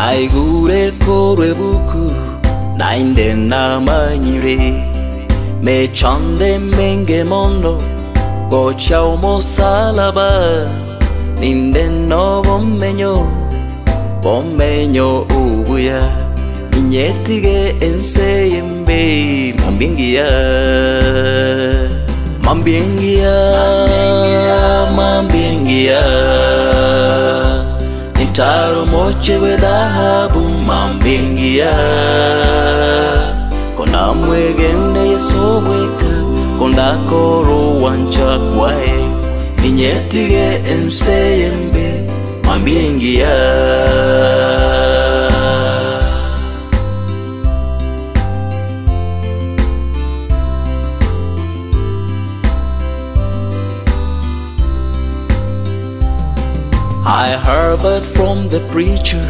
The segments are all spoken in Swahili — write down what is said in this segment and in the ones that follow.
Naigure korwe buku nainde na manyire mechande menge mondo gocha umosalaba ninde no bomenyo ubuya inyetige enseyembe mambingia nitaro moche we dhahabu mambingia konda mwegende yeso mweka konda koro wancha kwae inyetige enseyembe mambingia I heard from the preacher,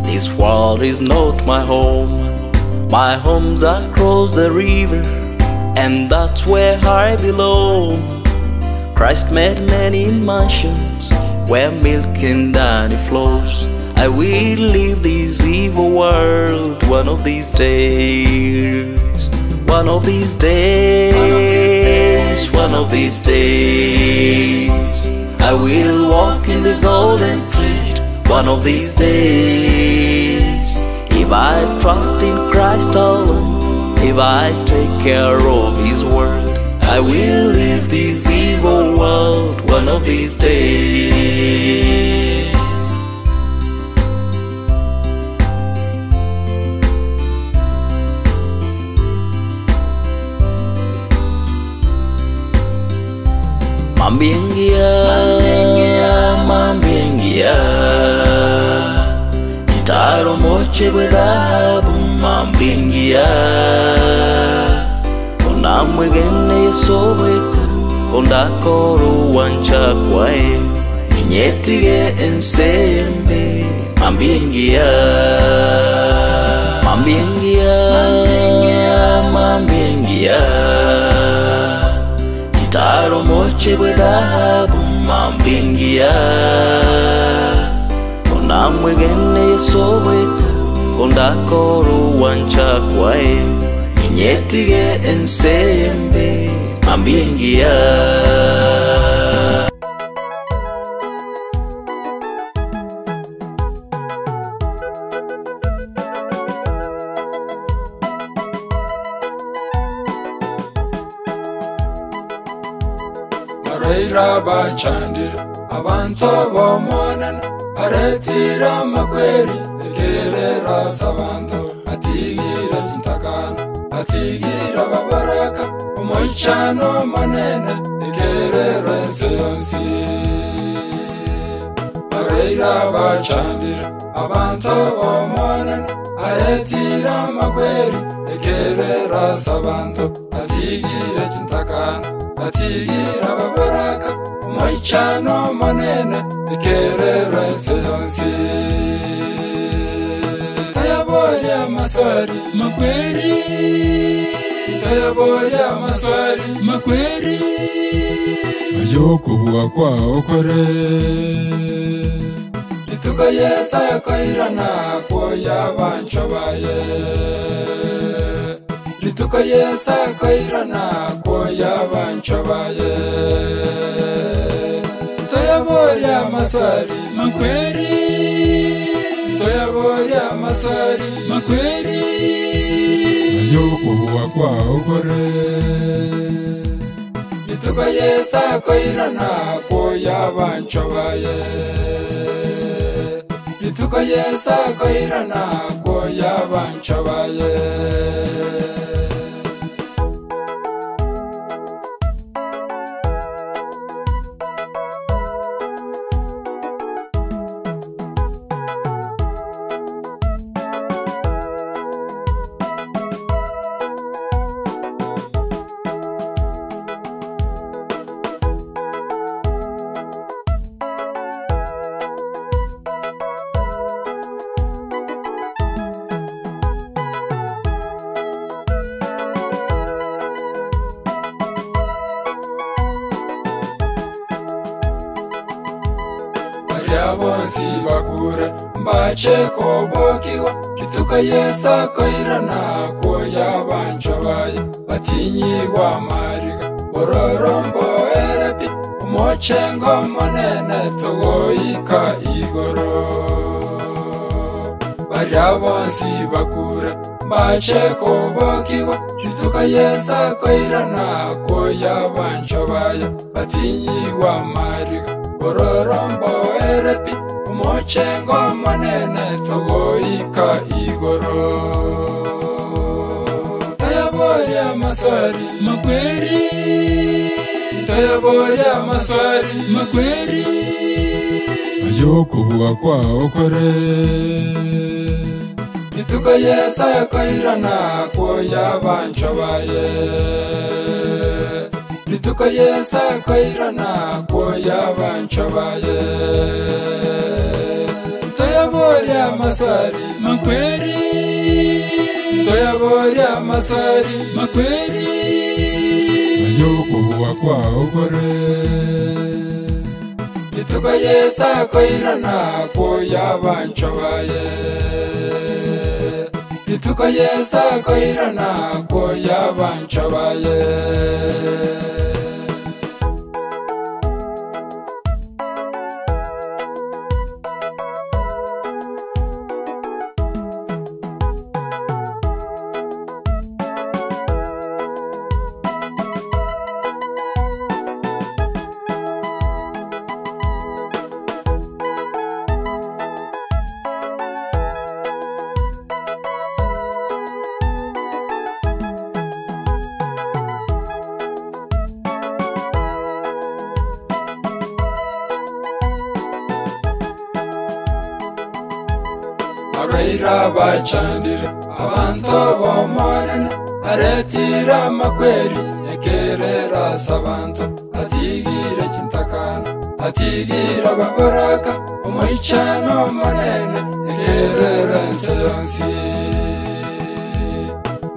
this world is not my home. My home's across the river, and that's where I belong. Christ made many mansions, where milk and honey flows. I will leave this evil world one of these days. One of these days, one of these days. I will walk in the golden street one of these days. If I trust in Christ alone, if I take care of His word, I will leave this evil world one of these days. Mambingia nitaro moche we dhahabu mambingia konda mwegene yeso mweka konda koro wancha kwae inyetige enseyembe mambingia nitaro moche we dhahabu mambingia konda mwegene yeso mweka konda koro wancha kwae inyetige enseyembe mambingia Mareira bachandira abantu bomonana aretira makweri ekerera sabanto atigira jintakana atigira babaraka omoichano manene ekerera enseyonsi Mareira bachandira abantu bomonana aretira makweri ekerera sabanto atigira jintakana atigira babaraka omoichano manene ekerera enseyonsi tayaboya maswari makweri tayaboya maswari makweri ayoko bwa kwa okore lituka yesa koirana kwoya banchobaye lituka yesa koirana kwoya banchobaye toyaboya maswari makweri toyaboya maswari makweri ayoko bwa kwa okore lituka yesa koirana kwoya banchobaye lituka yesa koirana kwoya banchobaye bonsi bakure mbache kobokiwa lituka yesa koirana koya banchobaye batinyiwa mariga bororombo erepi umochengo monene togoika igoro bariabonsi bakura mbache kobokiwa lituka yesa koirana koya banchobaye batinyiwa mariga bororombo erepi umochengo monene togoika igoro tayaboya maswari makweri tayaboya maswari makweri ayoko buwa kwa okore lituka yesa koirana koya banchobaye lituka yesa koirana koya banchobaye toyaboya maswari makweri toyaboya maswari makweri ayoko buwa kwa okore lituka yesa koirana koya banchobaye lituka yesa koirana koya banchobaye Araira bachandira abantu bomonena aretira makweri ekerera sabantu atigire kintakana atigira baboraka umuichano monene ekerera nseyonsi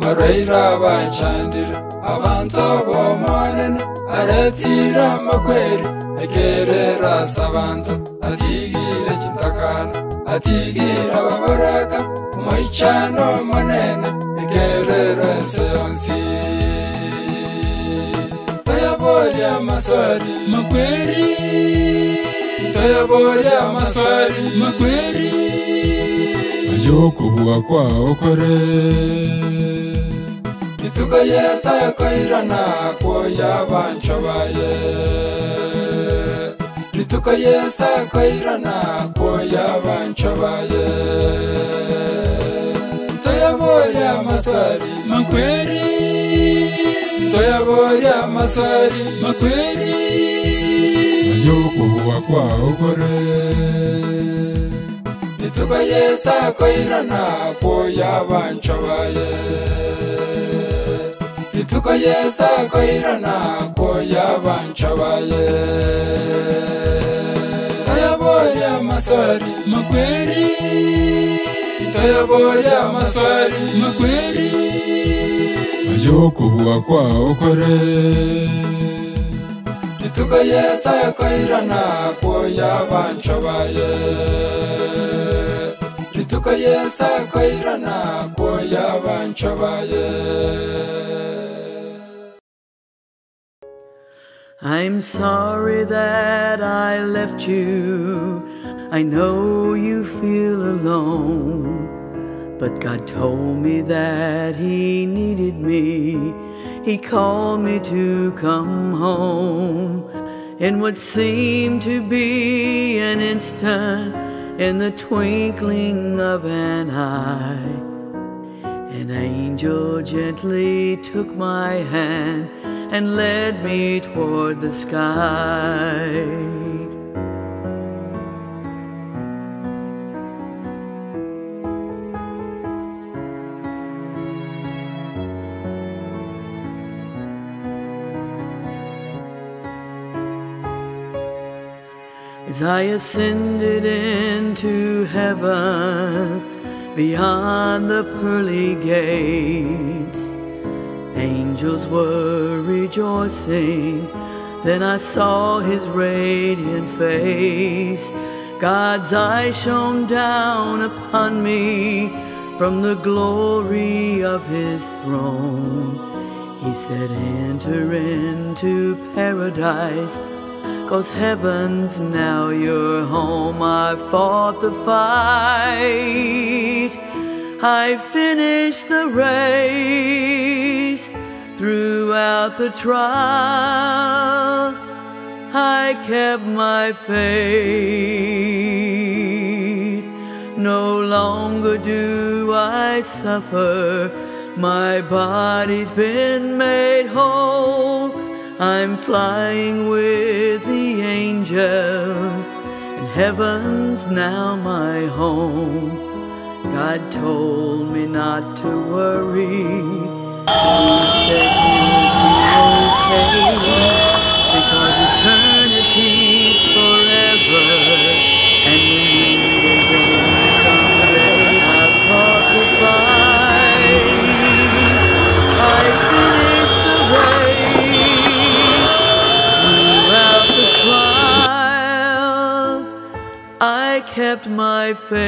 Araira bachandira abantu bomonena aretira makweri ekerera sabantu atigire kintakana atigira baboraka umuichano monene ekerera nseyonsi tayaboya maswari makweri tayaboya maswari makweri ayoko buwa kwa okore lituka yesa koirana koya banchobaye lituka yesa koirana koya banchobaye toyaboya maswari makweri toyaboya maswari makweri ayoko buwa kwa okore lituka yesa koirana koya banchobaye lituka yesa koirana koya banchobaye toyaboya maswari makweri toyaboya maswari makweri ayoko buwa kwa okore lituka yesa koirana koya banchobaye lituka yesa koirana koya banchobaye I'm sorry that I left you. I know you feel alone, but God told me that He needed me. He called me to come home. In what seemed to be an instant, in the twinkling of an eye, an angel gently took my hand and led me toward the sky. As I ascended into heaven, beyond the pearly gates, angels were rejoicing. Then I saw His radiant face, God's eye shone down upon me from the glory of his throne. He said, enter into paradise, 'cause heaven's now your home. I fought the fight, I finished the race. Throughout the trial, I kept my faith. No longer do I suffer, my body's been made whole. I'm flying with the angels, and heaven's now my home. God told me not to worry, he said you'll be okay, because eternity's forever, and when you will go someday. I fought the fight, I finished the race. Throughout the trial, I kept my faith.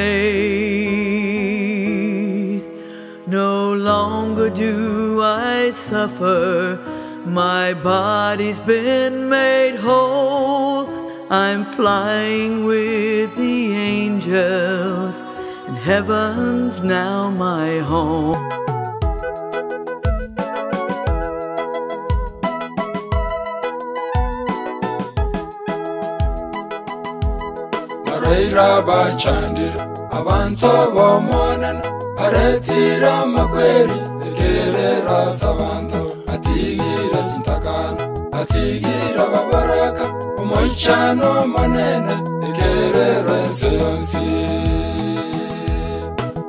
No longer do I suffer, my body's been made whole. I'm flying with the angels, and heaven's now my home. Mareira bachandira abantu bomonana aretira makweri egerera sabanto atigira jintakana atigira babaraka omoichano manene egerera seyonsi.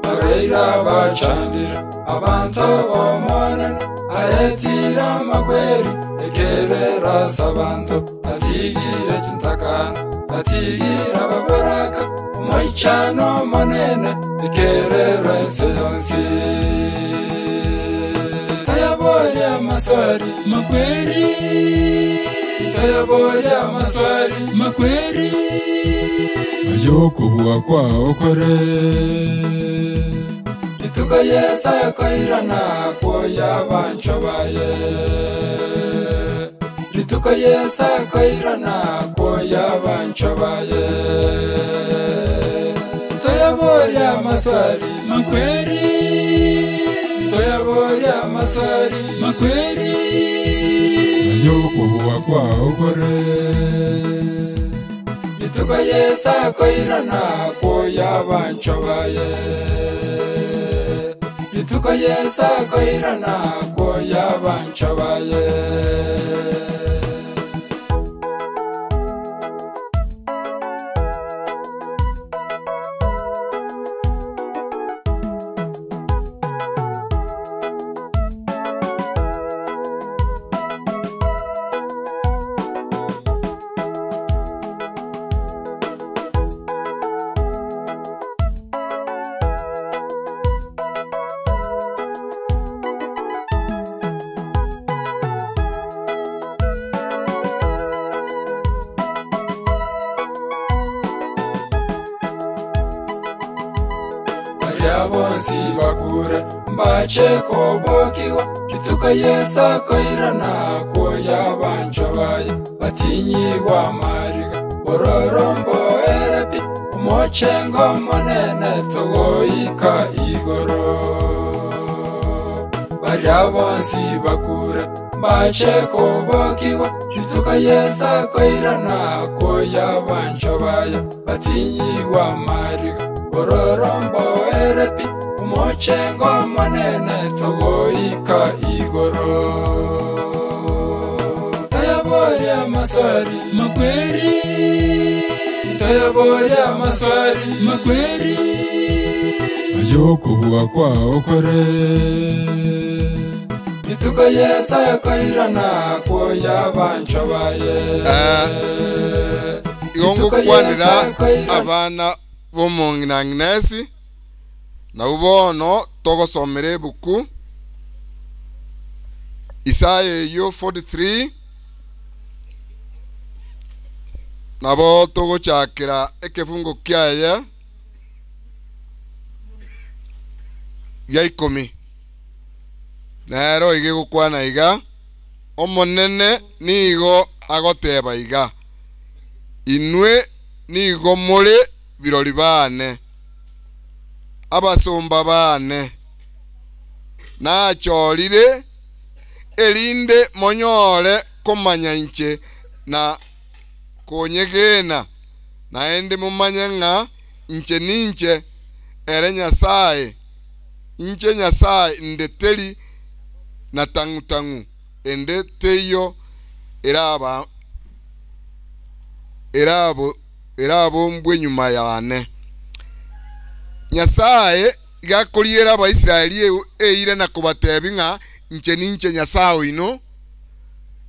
Mareira bachandira abantu bomonana aretira makweri egerera sabanto atigira jintakana atigira babaraka omoichano manene egerera seyonsi. Tayaboya maswari makweri, tayaboya maswari makweri, ayoko bwa kwa okore. Ituka yesa koirana koya banchobaye, ituka yesa koirana koya banchobaye. Tayaboya maswari makweri, tayaboya maswari makweri, ayoko bwa kwa okore. Ituka yesa koirana koya banchobaye, ituka yesa koirana koya banchobaye. Bonsi bakure mbache kobokiwa ituka yesa koirana koya banchobaye batinyiwa mariga bororombo erepi omochengo monene togoika igoro. Barya bonsi bakure mbache kobokiwa ituka yesa koirana koya banchobaye batinyiwa mariga bororombo erepi omochengo manene togoika igoro. Tayaboya maswari makweri, tayaboya maswari makweri, ayoko bwa kwa okore. Ituka yesa koirana koya banchobaye, yongo kwanira abana bomongina Agnes na ubono togosomere buku Isaya yo 43 nabo tuguchakira ekifungo kiaye ya 10 nero igigukwana iga omonene nigo agoteba iga inwe nigo muri birori bane abasumba bane nachorire elinde monyore komanya inche na konyegena naende mumanya nga inche ninche ere Nyasaye inche Nyasaye ndeteli na tangu ende teyo erabo mbwe nyuma yane Nyasaye igakoliera Abaisiraeli eire na kubatebinga inche ninche Nyasaye ino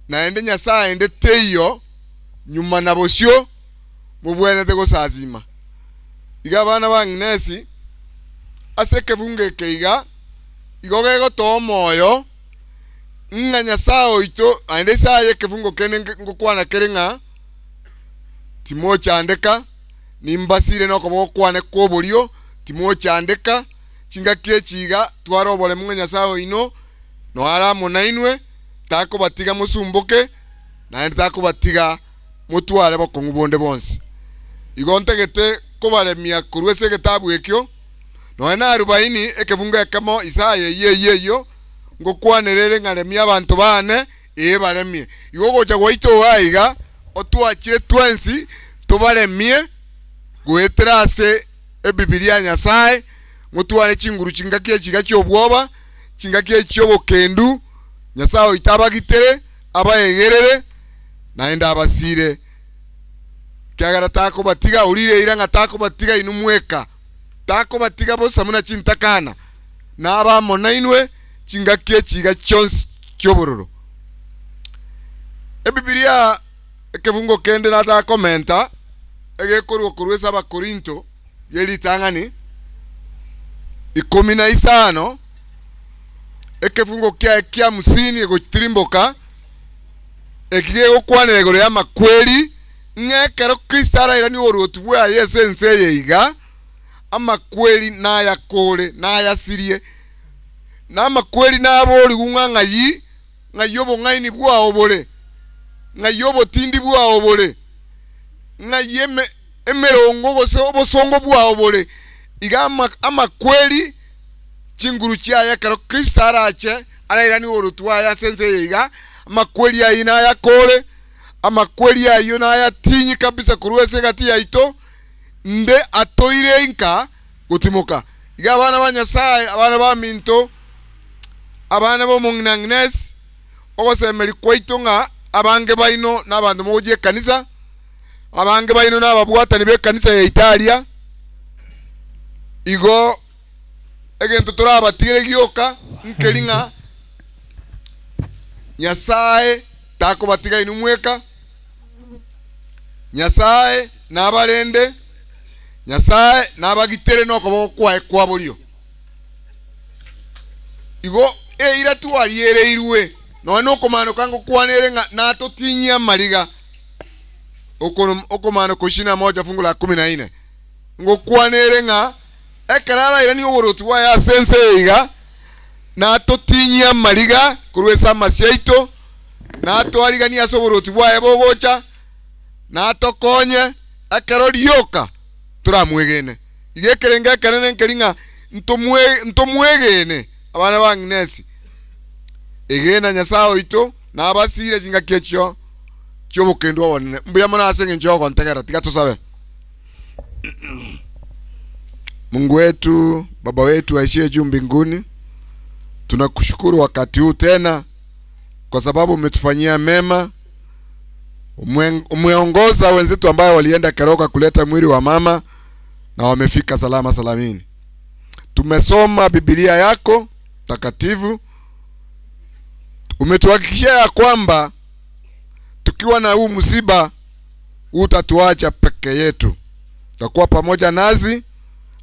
naende Nyasaye ende teyo nyuma nabosyo mubwene tego sazima iga bana banginesi aseke funge keiga igogego to moyo nga Nyasaye ito ande saye kefungo kene ngukwana kerenga timo chandeka nimbasire no kobo kwane kobolio timo chandeka chinga kiechiga twarobole munga Nyasaye ino no ara munainwe tako batiga musumbuke na tako batiga mutware bakongubonde bonse igontegete kobalemia kurwese getabu ekyo no na 40 ekefunga ekamo Isaya yeyo ngokwanerere ngaremia abantu bane balemie igogocha gwaito waiga otwachire twensi tobalemie gweterase ebibilia Nyasaye mutware chinguru chingakie chigacho bwoba chingakie chobo kendu Nyasaye itabagitere abayegerere naenda abasire kyagara tako batiga urire iranga tako batiga inumweka tako batiga bosa muna chintakana naba monainwe chingakie chiga chons chobororo ebibilia ekevungo kende nata komenta egekorwa kurwesa Abakorinto yeli tangani 15 ekefungo kya musini egotirimboka ekigego kwanere gore ya makweli ngekero Kristo ara ni orotubwe ayesense yeiga amakweli na yakole na yasirie na makweli na aboli gunganga yi ngayobo ngaini bwa obole ngayobo tindi bwa obole ngayeme emerongo gose obosongo bwa obole iga amakweli chinguru chya kero Kristo arache ara ni orotubwe ayesense yeiga amakweli ya ina yakole amakweli ya yo na yatinyi kabisa kurwese gati ya ito nde atoire inka gutimuka iga abana ba Nyasaye abana ba minto abana bo munginangnes ogosemeri kwaito nga abange baino nabantu moje kanisa abange baino nababwatani be kanisa ya Italia igo egento turabatire gyoka nkelinga Nyasaye tako batiga inumweka Nyasaye nabalende Nyasaye nabagitere no kobo kwa bolio igo ira tuwaliere irwe no komano kango kwanere nga nato tinyia maliga okomano koshina moja fungu la 14 ngo kwanere nga ekarara ira ni oborotu wa ya sense iga nato tinyia maliga kurwesa masyaito nato aligani asoborotu bwa ebogocha nato konye akarori yoka turamwegene igekerenga kanene nkelinga ntomwegene abana banginesi egena Nyasaye ito nabasire jinga kecho chobokendo wonne mbuya mona asenge njogo ntegera tikatusabe Mungu wetu baba wetu aishie juu mbinguni tunakushukuru wakati huu tena kwa sababu umetufanyia mema umeongoza wenzetu ambao walienda Karoka kuleta mwili wa mama na wamefika salama salamini tumesoma Biblia yako takatifu umetuhakikishia ya kwamba tukiwa na huu msiba utatuacha peke yetu utakuwa pamoja nazi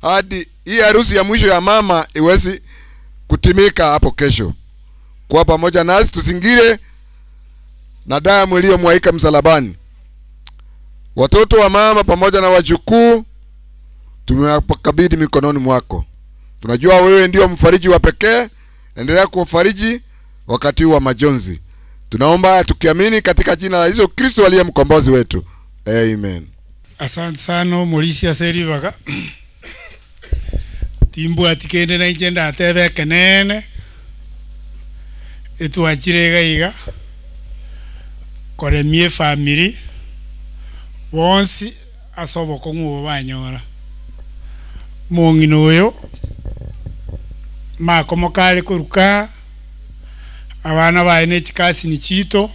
hadi hii harusi ya mwisho ya mama iwezi kutimika hapo kesho kwa pamoja nasi tusingire na damu iliyomwaika msalabani Watoto wa mama pamoja na wajukuu tumewakabidhi mikononi mwako. Tunajua wewe ndio mfariji wa pekee. Endelea kufariji wakati wa majonzi. Tunaomba tukiamini katika jina la Yesu Kristo aliye mkombozi wetu. Amen. Asante sana Mulisia Serivaga. Timbu atikende na injenda atebe kenene. Etu achirega iga. Kore mie family. Wonsi asobo kongu banyora. Mongino yo. Makomo kale kuruka. Abana baine chikasi ni chito.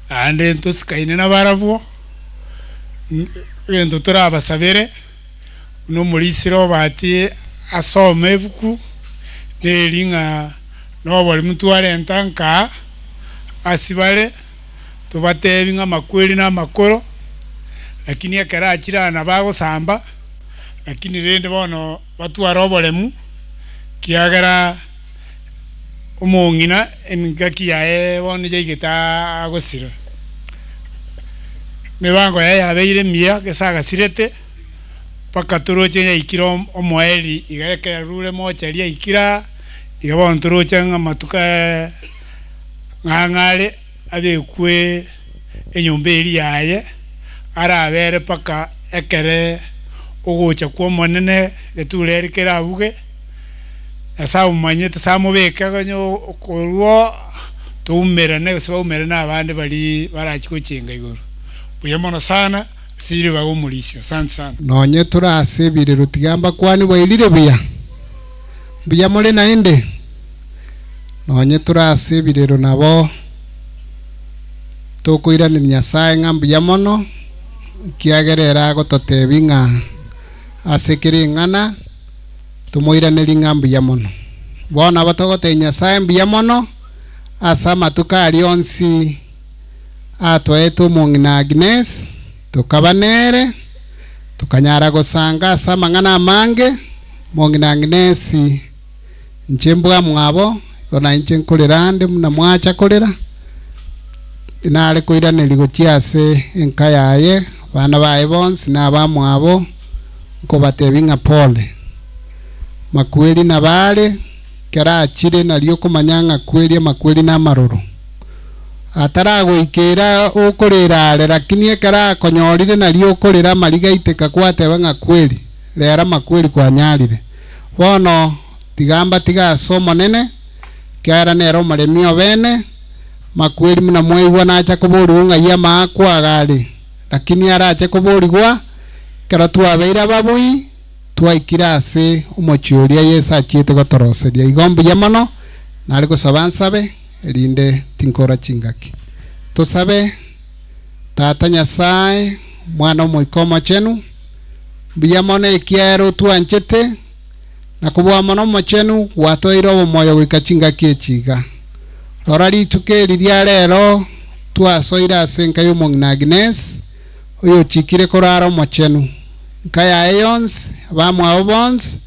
Ande ntusikaine na barabuo. Endo turabasabere no mulisiro bati asome buku nelinga no bali mtu alentanka asibale tubatebinga makweli na makoro lakini akara achira na bago samba lakini rende bono batu arobolemu kiagara umongina emigaki yae bono jigeta agosira mebango ya beire mia gesaga sirete paka turoche ya ikiro omoeli igareka rule mocha lia ikira igabon turoche ngamatuka ngangale abekwe enyombeli yaye ara abere paka ekere ogocha kwa monene getulere kera buge asa umanyete samubeka ganyo okorwo tumera ne so umera na abandi bali barachikocenga igoro buyemono sana siri bago Mulisia. Asante sana. Nonye turasebire rutigamba kwani bailire buya mole naende. Nonye turasebire runabo tokoira ni Nyasaye ngambuya mono kiagerera gototebinga asekere ngana tumoira ne lingambuya mono. Bona batogote Nyasaye mbuya mono asama tukari onsi atoetu mongina Agnes tukabanere tukanyara gosanga sama ngana mange mongina Agnes nchembwa mwabo ona nchenkolerande muna mwacha kolera inale koirane ligochiase enkayaye bana bae bonsi na bamwabo ko batebinga pole makweli na bale kera chire nalio kumanyanga kweli makweli na maroro atarago ikera okorera lakini ekara konyorire nalio okorera mariga iteka kwatebanga kweli lera makweli kwa nyarire bono tigamba tiga somo nene kera nero maremio bene makweli muna mweigwa nacha kuburunga ya makwa gari lakini arache kuburigwa kera twabeira babui twaikirase omochioria Yesu achite gotoroseria igombe yamano nari gosabansabe elinde tinkora chingaki tusabe tata Nyasaye mwana moikoma chenu biyamone kiero tuanchete na kubwa mono mochenu watoiro moyo wikachingaki echiga orari tukeri dia rero twasoira senka yo mongina Agnes oyo chikire koraro mochenu kaya eons bamwa obons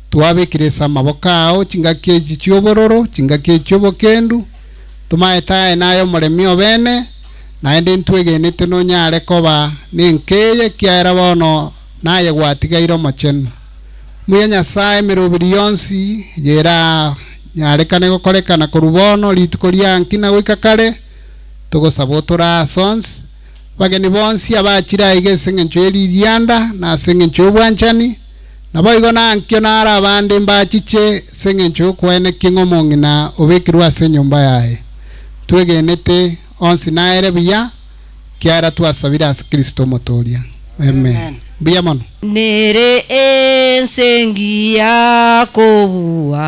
tuabikiresa mabokao chingaki echichobororo chingaki echobokendu tumaetae nayo moremio bene naende ntwegenete no nyare koba ninkeye kiara bono naye gwatigairo mochenu muya Nyasaye mirubiri yonsi yera nyare kane gokorekana korubono lituko lyanki na gwikakare tugosabotora sons bageni bonsi abachira igese ngencho elianda na sengencho bwanchani naboigo nankyo nara abande mbachiche sengencho kwene kingomongina obekirwa senyumba yae twegenete onsi naere biya kiara twasabira Kristo motoria amen biya mono nere ensengia kobua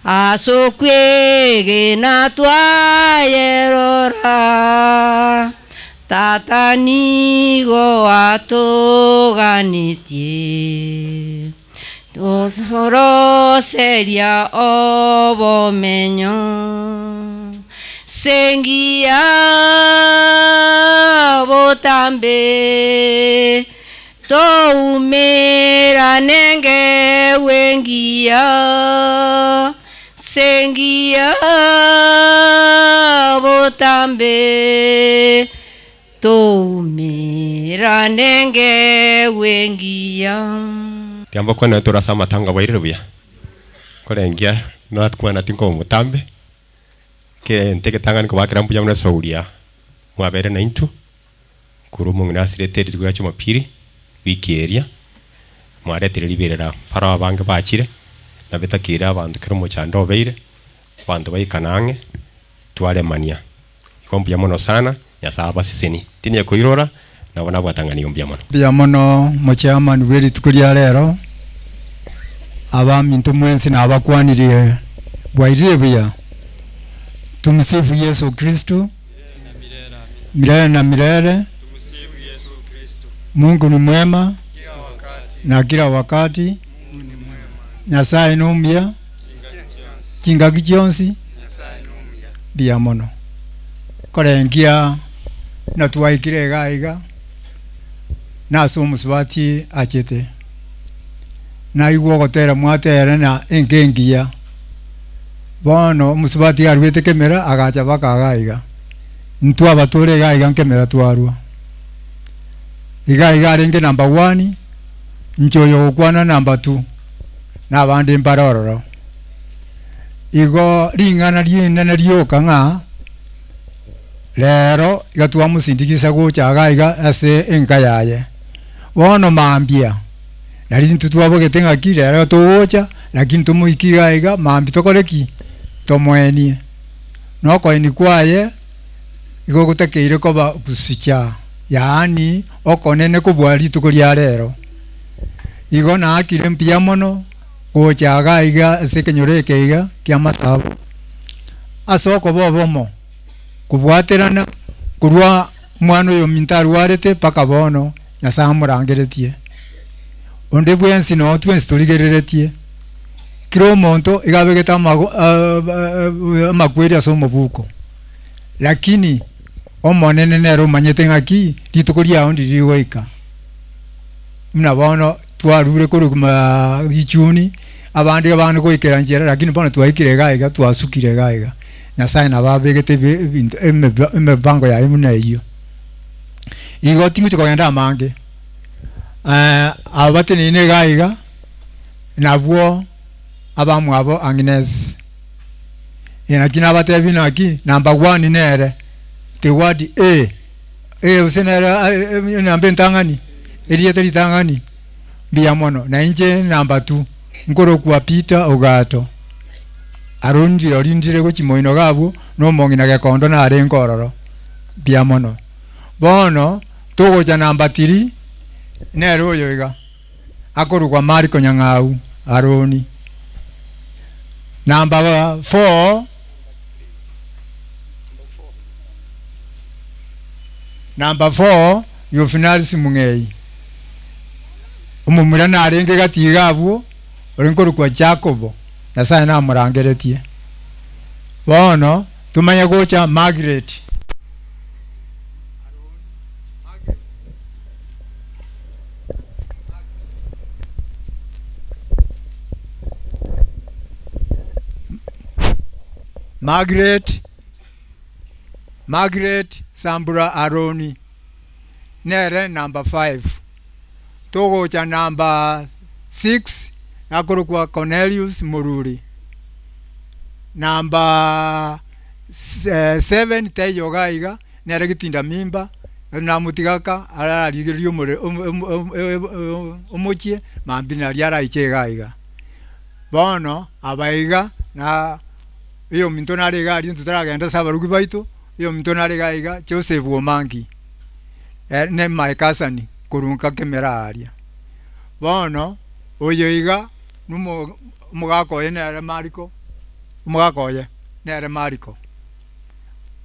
asokwege na twayerora tatanigo atoganitie tosoro seria obomenyo sengia botambe toumera nenge wengia sengia botambe tumira nenge wengia tiambo kona turasa matanga bairire buya korengia no atkwana tinko mutambe ke nteke tangani ko bakira mpuja muna sauria mwabere na intu kurumu ngina sireteri tukura chuma piri wiki area mwaretire liberera para abange bachire na betakira abantu kiromo chando beire abantu bayikanange twale mania ikompya mono sana nyasaba siseni tinie kuirora na wana bwatangani ombya mono bya mono mochaman weri tukulia lero aba mintu mwensi na abakwaniriye bwairire bya tumsifu Yesu Kristo milele na milele. Mungu ni mwema na kila wakati. Nyasaye numbya chingaki chonsi bya mono korengia na tuwaikire gaiga na somusubati achete na igwo gotera mwatere na engengia bono musubati arwete kemera agacha baka gaiga ntu abatore gaiga nkemera twarwa igaiga renge number 1 njoyo kwana number 2 na bandi mbarororo igo ringana rienana rioka nga lero igatuwa musindikisa gocha gaiga ase enka yaye bono mambia nari ntutwa bogetenga kire lero tocha lakini tumuiki gaiga mambi tokoreki tomweni no koini kwaye igo gutekeire koba kusicha yaani okonene kubwali tukulia lero igo na akire mpia mono gocha gaiga sekenyureke iga kya matabo asoko bobomo kubwaterana kurwa mwana yo mintaru warete paka bono nyasamurangeretie onde bwensi no twensi turigereretie kiro monto igabegeta makweri asomo buko lakini omonene nero manyete ngaki litukuria ondi liweka mna bono twarure kuruma gichuni abandi abantu koikera njera lakini bono twaikire gaiga twasukire gaiga nyasaye na babegete bintu bango ya imuna iyo igo tingu chikoyanda mange abate nine gaiga nabwo abamu abo Agnes ina kina bate binaki number 1 nere the word usenera nambe ntangani eriete litangani bia mono na inje number 2 nkoro kwa Peter Ogato arundi orindire go chimoino gabo no mongina ge kondo na are nkororo bia mono bono togo cha number 3 nero yoiga akoru kwa Mariko Nyang'au aroni number 4 yo final simungei umumura na arenge gatigabo orenkoru kwa Jacobo Nyasaye na murangeretie bono tumanya gocha Margaret Sambura Aroni nere number 5 togo cha number 6 nakuru kwa Cornelius Mururi number 7 teyo gaiga nere gitinda mimba na mutigaka ara ligirio mure omochie mambina liara iche gaiga bono abaiga na iyo mintona rega ntutaragenda sabarugi baitu iyo mintona rega Joseph Womangi ne maikasani kurunka kemera aria bono oyo iga numo mugako ene Mariko mugako ye nere Mariko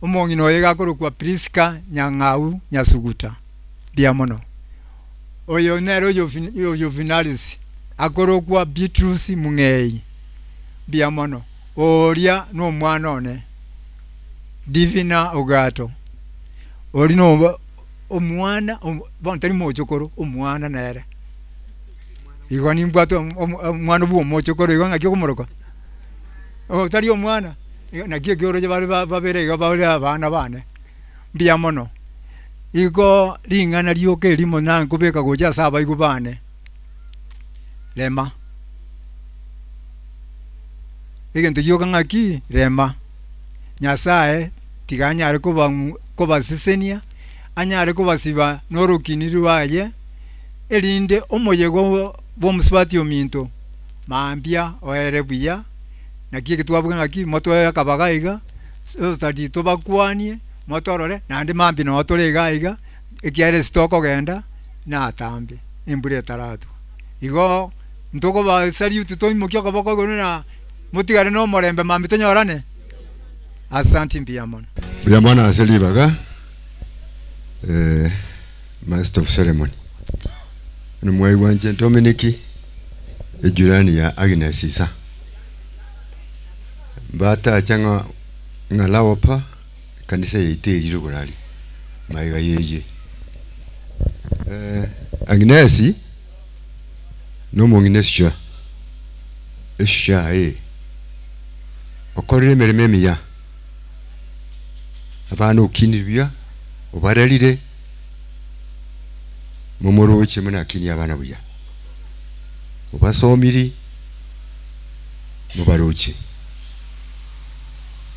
umongino iga kurukwa Priska Nyang'au Nyasuguta bia mono oyo nero yo finalis akorokwa Beatrice Mungei bia mono oria no mwana one Divina Ogato ori no omwana bontari mochokoro omwana nere igoni mbwato omwana bu mochokoro iganga kyo kumoroka tari omwana na kyo kyoro je bari babere ga bari abana bane bia mono iko ringana rioke rimo na kubeka goja saba igubane rema igente gioka ngaki rema Nyasaye tiganyare kuba sisenia anyare kubasiba norukini ruaye elinde omoyego bomusibati ominto mambia oerebuya nakie kitwabuga ngaki moto yakabagaiga stadi tobakwanie motorore nandi mambi no toregaiga ekiare stoko genda na atambi imbure taratu igo ntoko ba salute to imukyo kaboko gona mutigare no morembe mambi tonyorane asante mbiyamona mbiyamona aselibaga master of ceremony ni mwai wanje Dominiki ejurani ya Agnes Isa bata changa ngalawopa kanisa yeite irugurali maiga yeye Agnes no monginesha esha okorere mereme ya abana ukiniribya obaralire mumoroche muna kini abana buya ubasomiri mubaroche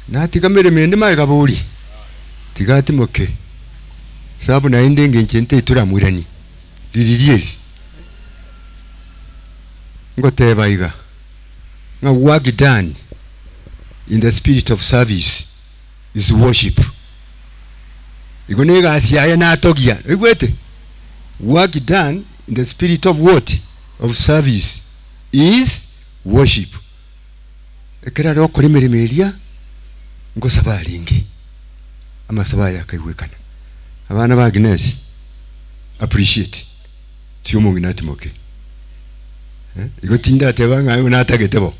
nati kamere mende maiga buri tigati moke sabu na indenge nchente turamwirani liririeri ngote baiga nga work done in the spirit of service is worship igonega asiaya na atogia igwete work done in the spirit of what of service is worship ekera ro koremeremeria ngo sabalingi ama sabaya kaiwekana abana ba Agnes appreciate tiyomo nginati moke igotinda tebanga unatagetebo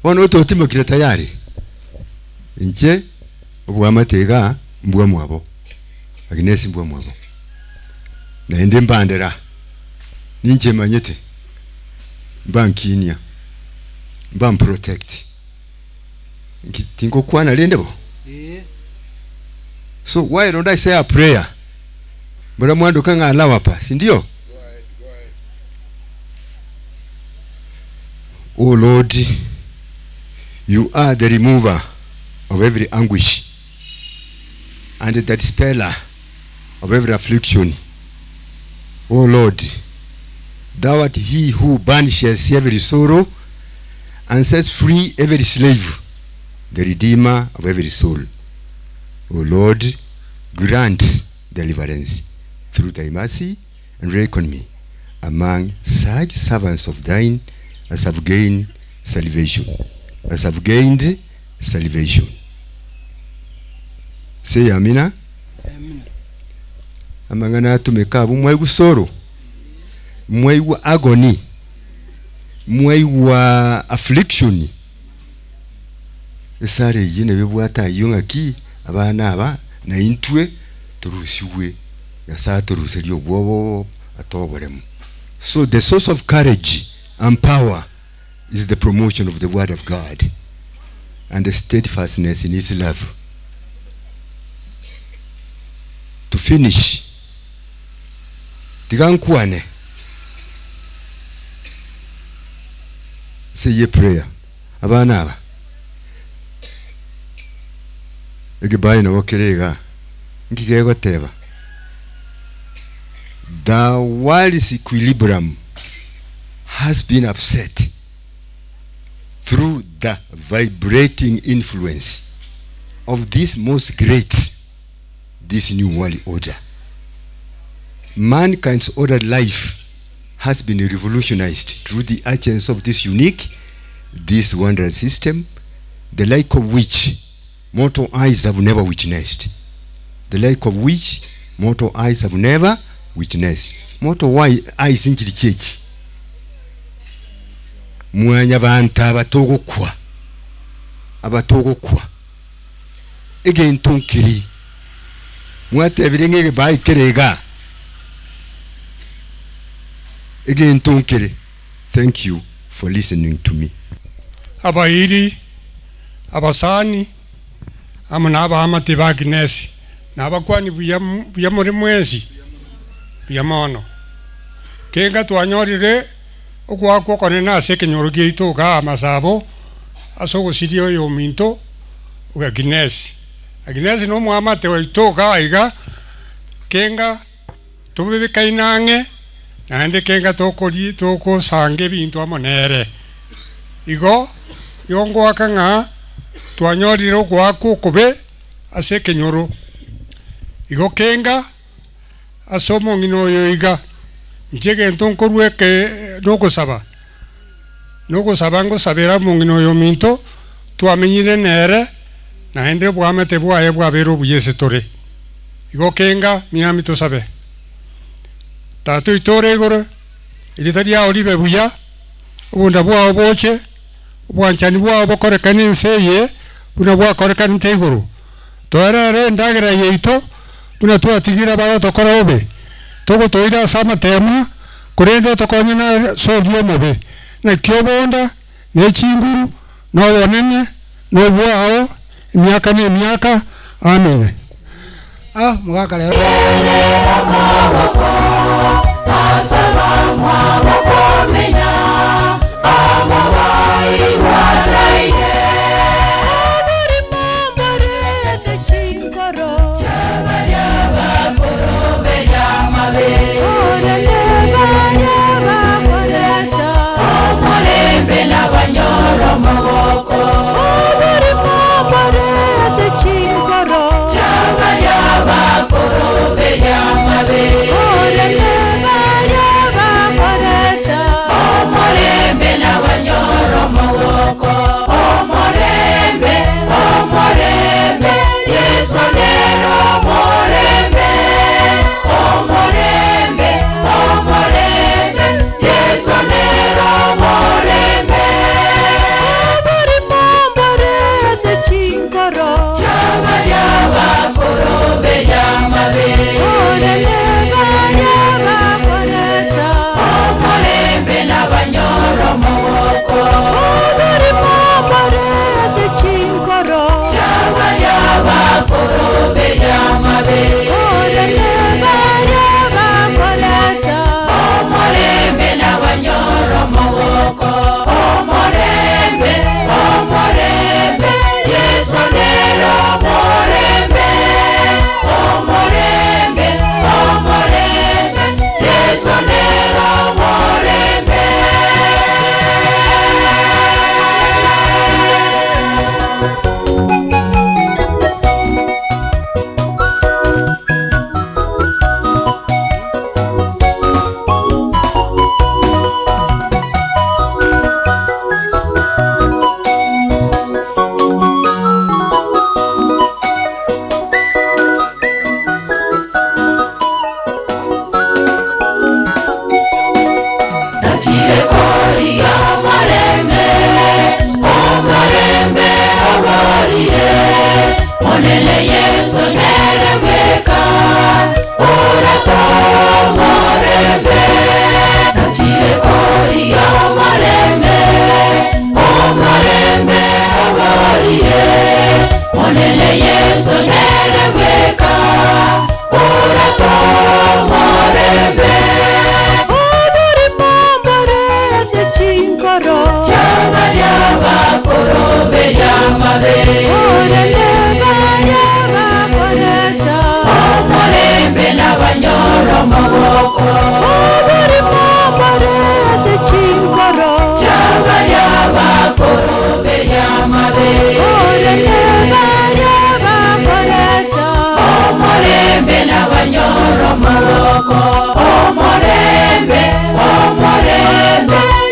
wono ototimokire tayari inche obwamatega mbwa mwabo Agnes mbwa mwabo na ende mbandera ninche manyete bankinia ban protect tingo kwana lendebo so why don't I say a prayer bora mwando kanga alawa pa si ndio Oh Lord, you are the remover of every anguish and the dispeller of every affliction. Oh Lord, thou art he who banishes every sorrow and sets free every slave, the redeemer of every soul. O Lord, grant deliverance through thy mercy and reckon me among such servants of thine as have gained salvation. As have gained salvation. Say amina. Amen. Amangana tumeka bumwe gusoro. Mwe wa agony. Mwe wa affliction. Esare yine bebwata yunga ki abana aba na intwe turusiwe yasa turuseli obwobo atoboremu. So the source of courage and power is the promotion of the word of God and the steadfastness in his love. To finish, tigankwane say ye prayer abana aba egebaye na bokerega ngigego teba the world's equilibrium has been upset through the vibrating influence of this most great, this new world order. Mankind's ordered life has been revolutionized through the agents of this unique, this wondrous system, the like of which mortal eyes have never witnessed. The like of which mortal eyes have never witnessed. Mortal eyes in the church. Mwanya banta abatogokwa again tonkiri mwatebirenge bai kerega again tonkiri. Thank you for listening to me. Abairi abasani amana aba amate ba Agnes na abakwani buya muri mwezi biamono kenga twanyorire ogwa kone na sekenyoro gitu ga masabo asogo sirio yo minto uga Agnes no mwama te waitoka iga kenga tubebe kainange na ande kenga toko sange bintu amonere igo yongo akanga twanyoriro kwa kukobe ase kenyoro igo kenga asomo ngino yo iga njege ntonkorwe ke noko saba ngo sabera mungino yo minto twamenyire nere na ende bwamete bwaye bwabero buyese tore igo kenga miami to sabe tato itore igoro ilitaria olive buya ubunda bwa oboche ubwanchani bwa obokore kaninse buna bwa kore kanite igoro torere ndagera yeito buna twatigira baba tokora obe togo toira sama tema kurende tokonya na sodio mobe na kyobonda ne chinguru no wonene no bwao miaka ni miaka amen mwaka leo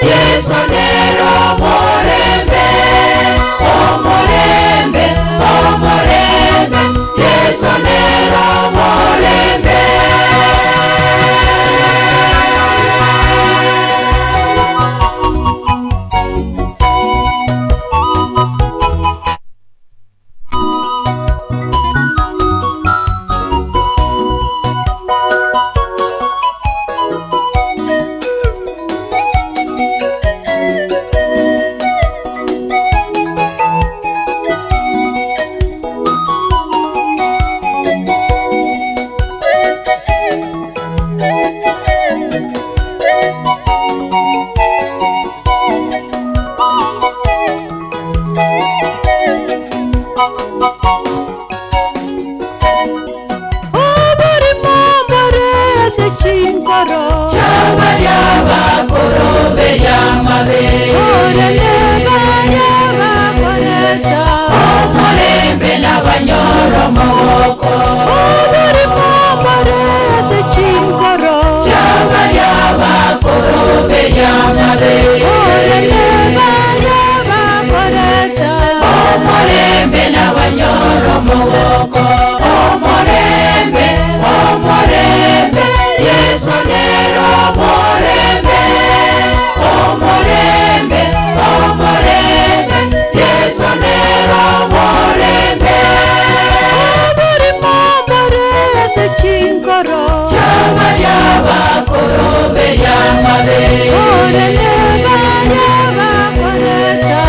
Yes, chinkoro Chabaria bakoro beyamabe Oreleba yaba koreta Omolembe n'abanyoro maboko Obari mambare ase chinkoro Chabaria bakoro beyamabe Oreleba yaba koreta Omolembe n'abanyoro maboko Omolembe, omolembe Yesu nero omolembe Omolembe, omolembe Yesu nero omolembe Obari mambare ase chinkoro Chabaria bakoro beyamabe Oreleba yaba koreta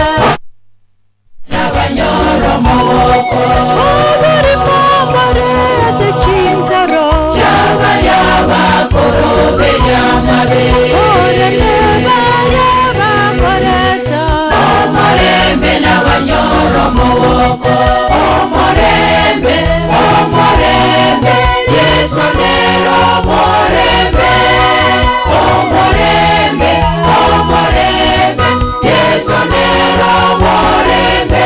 N'abanyoro maboko Obari mambare ase chinkoro Chabaria bakoro beyamabe Oreleba yaba koreta Omolembe n'abanyoro maboko Omolembe, omolembe Yesu nero omolembe Omolembe, omolembe Yesu nero omolembe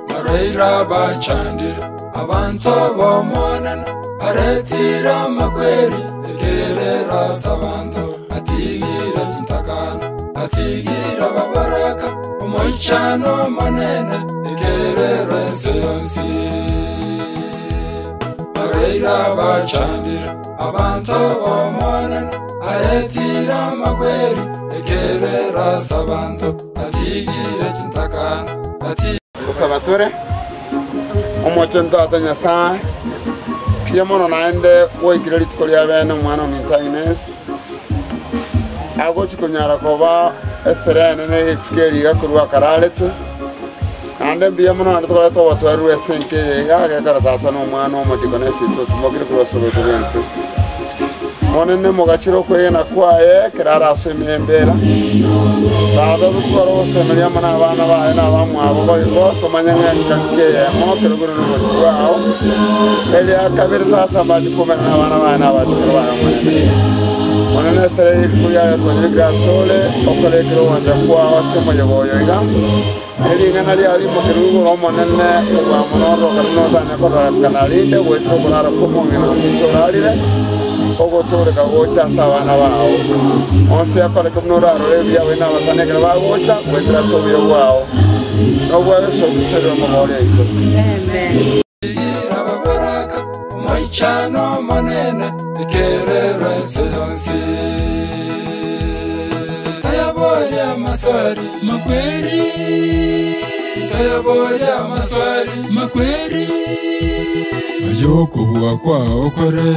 Mareira bachandira abantu bomonana aretira makweri egerera sabantu atigira kintakana atigira babaraka omoichano manene egerera enseyonsi Mareira bachandira abantu bomonana aretira makweri egerera sabantu atigira kintakana ati Sabature omochento atanyasa pia mono naende woikire litiko lya bene mwana ominta Ines agochikunyara koba eserene ne itikeri gakurwa karalete ande bia mono ande tokole to watwaru esenke ya ga karatata no mwana omodikonesi to tumogire kurosobe kubense monene mogachiro kwena kwaye kirara semembera dada tutwaro semeria mana abana bae na bamwabo boyo tomanyanga kanke mo kiruguru no twao elia kabirza sabaji kumena na abana bae na bachikiro bana monene sere tuya ya twani grasole okole kiro wanja kwa semo yoboyo iga eli ngana li ali mo kiruguru ro monene kwa monoro karno dana ko kanalinde wetro bonara komo ngena mitoralire ogotore kagocha sabana bao onse akole kumnora rebia wena basane graba gocha wetra sobio wao no bwa so kusero mabole ito Amen Baraka moichano manene egerera enseyonsi Tayaboya maswari makweri Tayaboya maswari makweri Ayoko bua kwa okore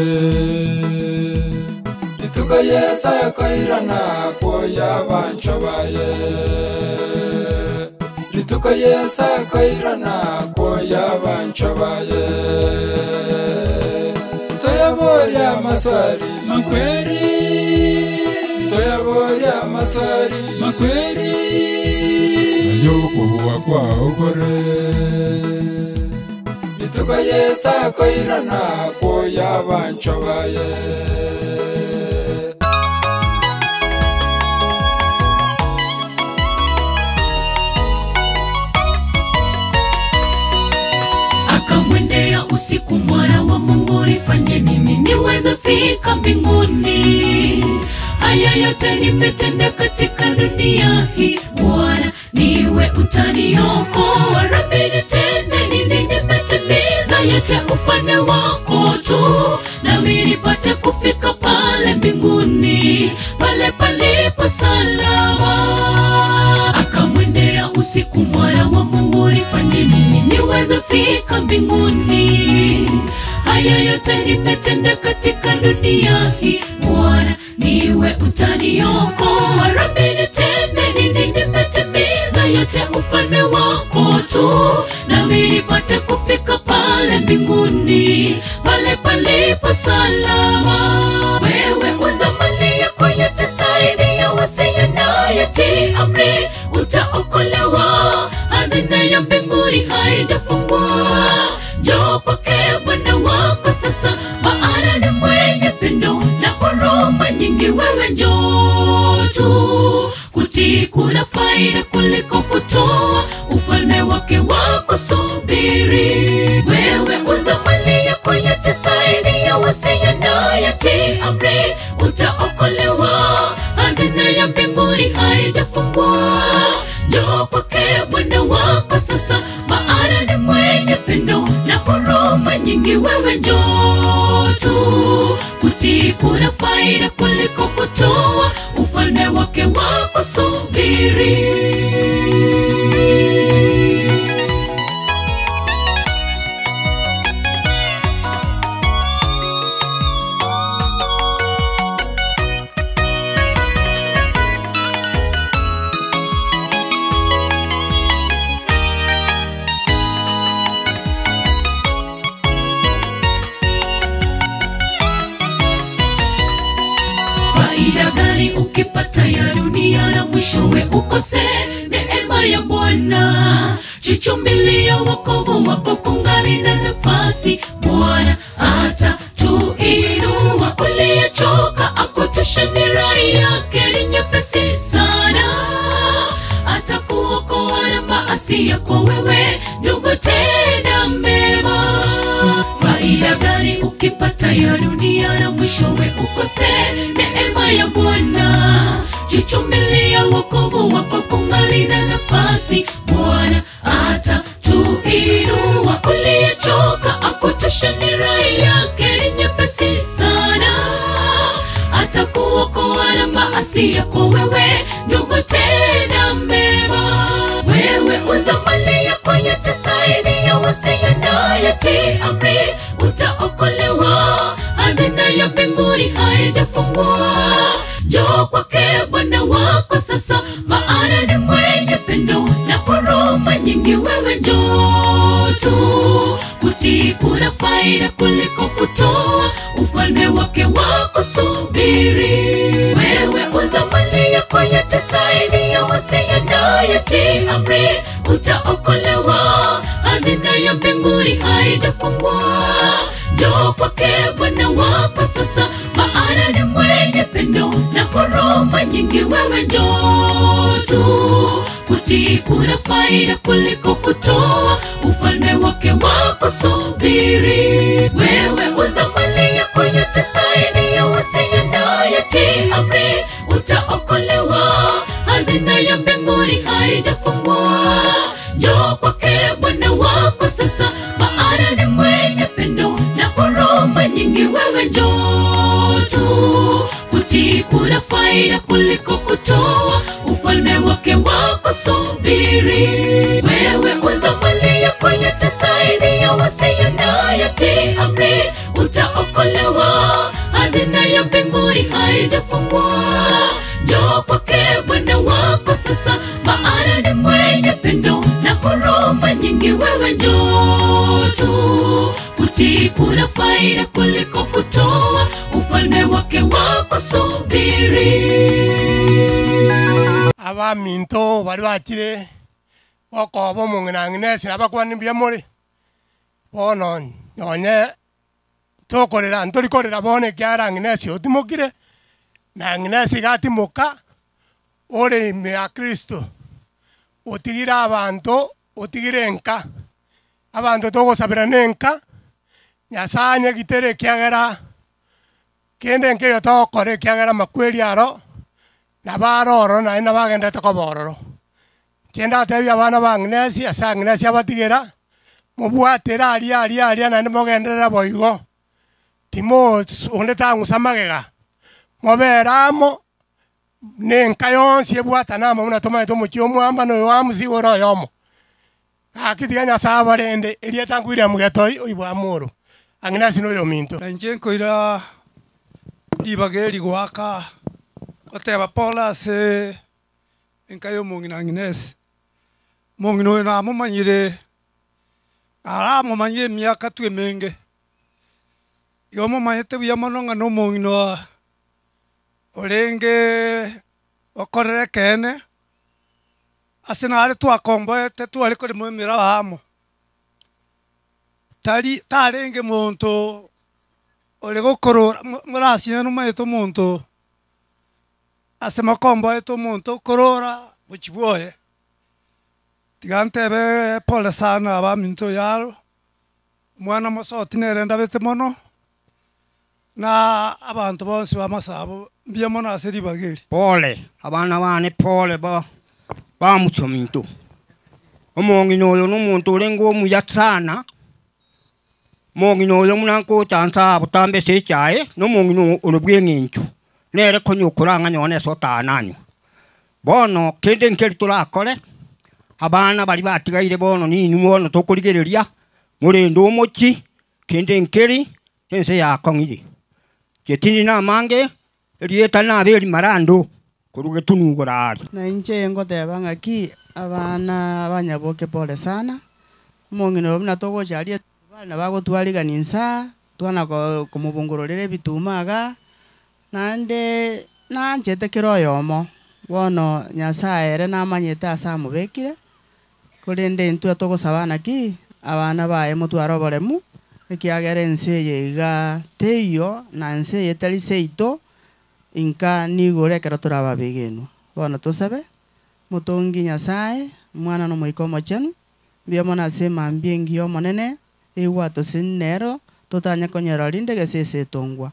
Lituka yesa koirana koya bancho baye Lituka yesa koirana koya bancho baye Toyaboya maswari makweri Toyaboya maswari makweri Ayoko bua kwa okore Lituka yesa koirana koya bancho baye Akamwendea usiku mwana wa Mungu, nifanye nini niweze fika mbinguni? Haya yote nimetenda katika dunia hii, Bwana niwe utaniokoa. Rabbi nitende nini nimetimiza yote ufalme wako tu, nami nipate kufika pale mbinguni, pale palipo salama. Akamwendea usiku mwana wa Mungu, nifanye nini niweze fika mbinguni? Haya yote nimetenda katika dunia hii, Bwana niwe utaniokoa. Rabbi nitende nini nimetimiza yote ufalme wako tu, nami nipate kufika pale mbinguni, pale palipo salama. Wewe uzamani yako yote saidi ya wasia na yati amri, utaokolewa. Hazina ya mbinguni haijafungwa, njoo kwake Bwana wako sasa, maana ni mwenye pendo na huruma nyingi. Wewe njoo tu, kutii kuna faida kuliko kutoa, ufalme wake wako subiri. Wewe uzamani yako yote saidia wasio na yatii amri, utaokolewa, hazina ya mbinguni haijafungwa. Njoo kwake Bwana wako sasa, maana ni mwenye pendo na huruma nyingi. Wewe njoo tu, kutii kuna faida kuliko kutoa, ufalme wake wako subiri. Faida gani ukipata ya dunia na mwishowe ukose neema ya Bwana? Chuchumilia wokovu wako kungali na nafasi, Bwana atatuinua. Uliyechoka akutosha, nira yake ni nyepesi sana, atakuokoa na maasi yako wewe ndugu, tena mema. Faida gani ukipata ya dunia na mwishowe ukose neema ya Bwana? Chuchumilia wokovu wako kungali na nafasi, Bwana atatuinua. Uliyechoka akutosha, nira yake ni nyepesi sana, atakuokoa na maasi yako wewe ndugu, tena mema. Wewe uzamani yako yote saidia wasio na yatii amri, utaokolewa, hazina ya mbinguni haijafungwa. Njoo kwake Bwana wako sasa, maana ni mwenye pendo na huruma nyingi. Wewe njoo tu, kutii kuna faida kuliko kutoa, ufalme wake wako subiri. Wewe uzamani yako yote saidia wasio na yatii amri, utaokolewa, hazina ya mbinguni haijafungwa. Njoo kwake Bwana wako sasa, maana ni mwenye pendo na huruma nyingi. Wewe njoo tu, kutii kuna faida kuliko kutoa, ufalme wake wako subiri. Wewe uzamani yako yote saidia wasio na yatii amri, utaokolewa, hazina ya mbinguni haijafungwa. Njoo kwake Bwana wako sasa, maana ni mwenye pendo na huruma nyingi. Wewe njoo tu, kutii kuna faida kuliko kutoa, ufalme wake wako subiri. Wewe uzamani yako yote saidia wasio na yatii amri, utaokolewa, hazina ya mbinguni haijafungwa. Njoo kwake Bwana wako sasa, maana ni mwenye pendo na huruma nyingi. Wewe njoo tu, kutii kuna faida kuliko kutoa, ufalme wake wako subiri. Abaminto bari bakire okobo munginanginesi nabakwani byamuri bono nonye tokorera ntorikorera bone kyaranginesi otimokire na nginesi gatimuka ore ime ya Kristo, otigira abantu, otigire enka abantu togosabira nenka Nyasaye gitere kiagera kende nke tokore kiagera makweri aro na baroro na ina bagenda tokobororo tienda tebi abana bangnesi asa ngnesi abatigera mubwatera ali na ndimogenderera boigo timo onde tangusamagega moberamo nenka yonsi ebwatana amo muna tomaye tomuchio mwamba no wamusigoro yomo akitiga Nyasaye barende eria tankwira mugetoi oibwa muru anginasi no yominto na njenko ira libageri gwaka oteba pola se enkayo mungina ngines mungino na mumanyire ara mumanyire miaka twemenge yo mumanyete bya mononga no mungino orenge okorere kene asina ari twakomboete twari kuri mwemira hamo tarenge muntu uri gukurura murasina numaito muntu ase makombo eto muntu kurora buchiboye tigantebe pole sana abaminto yaro mwana masoti nerenda bete mono na abantu bonse bamasabo mbia mono aseri bageri pole abana bane pole ba muchominto omongi noyo n'umuntu urengo muyatsana mongi noyo munanko tansa butambe sechaye n'omongi no olubwengincho nere konyukuranga nyone sotananyo bono kende nkeri turakore abana bali batigaire bono nini bono tokurigereria murendo omochi kende nkeri ense yakongire jetini na mange rieta na beri marando kuruge tunugorari na inche ngoteba ngaki abana abanyaboke pole sana mongino buna togo charia bana bagotwariganisa twana kumubungurorere bitumaga nande nanjete kiroyomo bono nyasaye ere namanyete asa mubekire kurinde intu atogosabana ki abana bae mutwaro boremu ekiagere ense yeiga teyo na ense yetari seito inka nigore kero turababigeno bono tusabe mutongi nyasaye mwana no moiko mochenu biamona sema mbiengi yo monene ewato sinero totanya konyero rinde gesese tongwa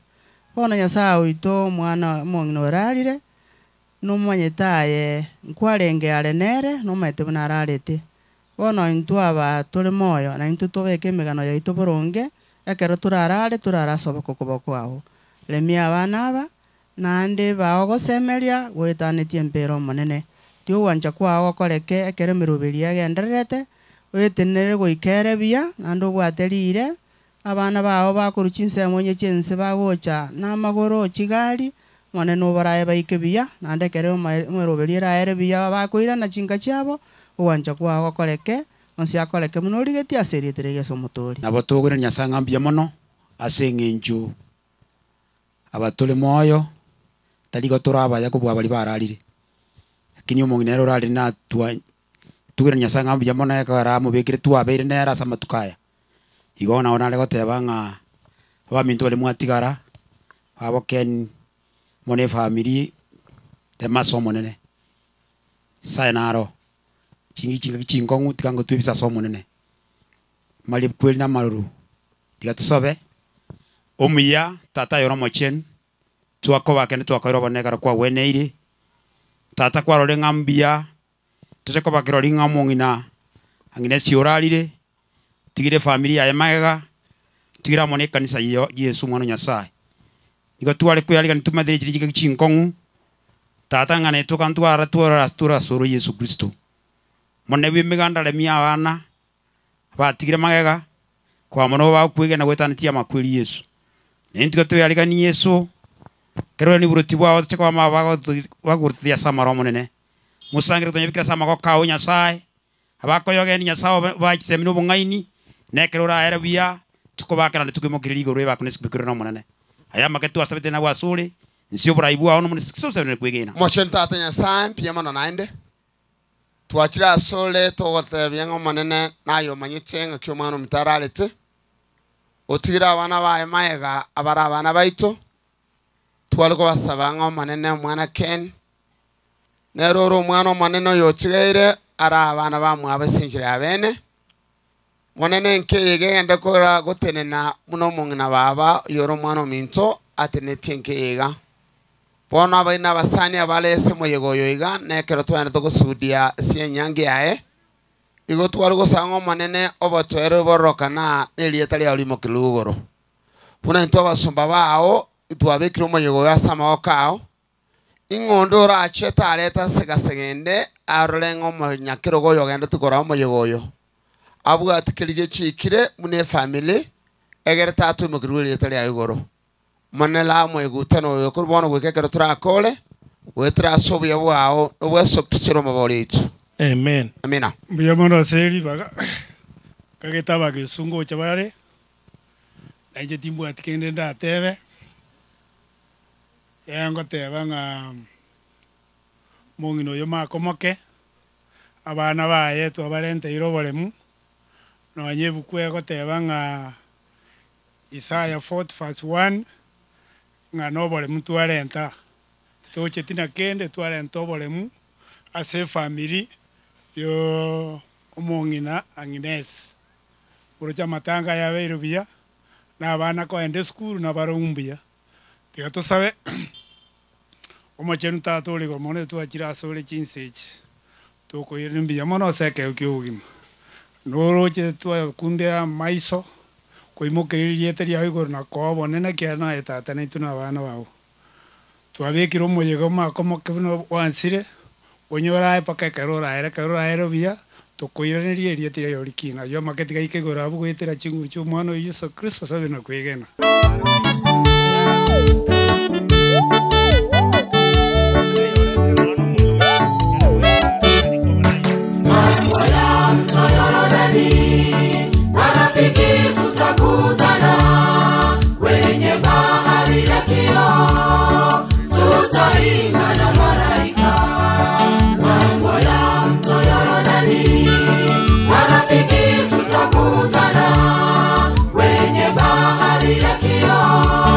bono nyasaye oito mwana mongino rarire no manyetaye nkwarenge arenere no mete bunararete bono intu aba turi moyo na intu tobeke megano ya ito boronge ekero turarare turarasoba kokoboko aho lemia abana aba nande baogosemeria gwetanetie mpero monene tio wanja kwao koreke ekere mirubiri agendererete wetenere goikere bia nando bwaterire abana bao bakuruchinse monye chense bagocha na magoro chigari mone no baraye baike bia nande kere mirubiri raere bia bakoira na chinga chabo wanja kwao koreke onsi akoreke munorigetia aserietere Yesu mutori nabo tugure nyasanga mbia mono asengenju abatule moyo taligo turabaya kubwa bali bararire lakini omonginero rari na tugire nyasanga mbia mono ekara mubekire twabere nera samatukaya igona ona lego tebanga abaminto bali mwatigara aboken mone family de masomo nene sainaro chingongu tikango twibisa somo nene mali kweli na maruru tikatusobe omuya tata yoro mochen tuakoba kene tuakoiro bonegara kwa weneire tata kwa rore ngambia tusekoba kiro ringa mongina angine sioralire tigire familia ya magega tigira mone kanisa yo Yesu mwana Nyasaye igo tuale kuyali kan tumadire chiri chingongu tata ngane tukantwara tuara soro Yesu Kristo mone bimiganda le mia bana batigire magega kwa mono ba kwige na gwetanitia makwiri Yesu nintigo tuyalika ni Yesu kero ni buruti bwa tse kwa mabago bagurtia samaro monene musangire tonyebikira samako kawo Nyasaye abako yoge ni Nyasaye ba chisemino bungaini nekero ra era bia tukobakana tukimokirira igoro ba kunesikira no monene aya maketu asabete na wasule nsio braibu aho no munesikso ne kwigena mochen tata Nyasaye pia mono naende twachira sole togote byango monene nayo manyitenga kyo mwana mutaralete otigira abana bae maega abara abana baito twaliko basabanga manene mwana Ken neroro mwana manene yotigeire ara abana bamwe abasinjire abene monene nkeyege ende kora gotenena muno mungina baba yoro mwana minto atenete nkeyega bona abaina basani abalese moyegoyo iga nekero twene togosudia sienyange yae igo twaliko sango manene obotwere borokana elieta lya ulimo kilugoro puna into basomba bao twabekiro moyego yasama okao ingondo ra cheta aleta segasegende arolengo monyakiro goyo gende tukora moyegoyo abuga atikirije chikire mune family egere tatu mokiruli elieta lya igoro manela moyegutano yokurbono gwekekero turakole wetra sobya bwao obweso kiciro maboletu amen amina biamono seri baga kagetaba kisungo chabare naije timbu atikende ndatebe yango tebanga mongino yo makomoke abana baye to abarente iroboremu no nyebu kwe goteba nga Isaiah 40:1 nga nobole mtu arenta toche tina kende twarenta obole mu ase family yo omongina Agnes urocha matanga ya Beirubia na abana ko ende school na barumbia tiga to sabe omochenu tato le gomone tu achira sole chinsechi to ko irumbia mono seke ukiugima no roche tu kunde maiso ko imokeri yeteri aigor na ko bonena ke na etata na ituna bana babo tu abekiro moyego ma como que no wansire onyora epaka karora era bia to koiraneri eria tira yorikina yo maketiga ikegora abu gwetera chingu chumano Yesu Kristo sabe no kwegena Wala mtoyorodani marafiki tutakutana kwenye bahari ya kioo tutaimba na malaika. Wala mtoyorodani marafiki tutakutana kwenye bahari ya kioo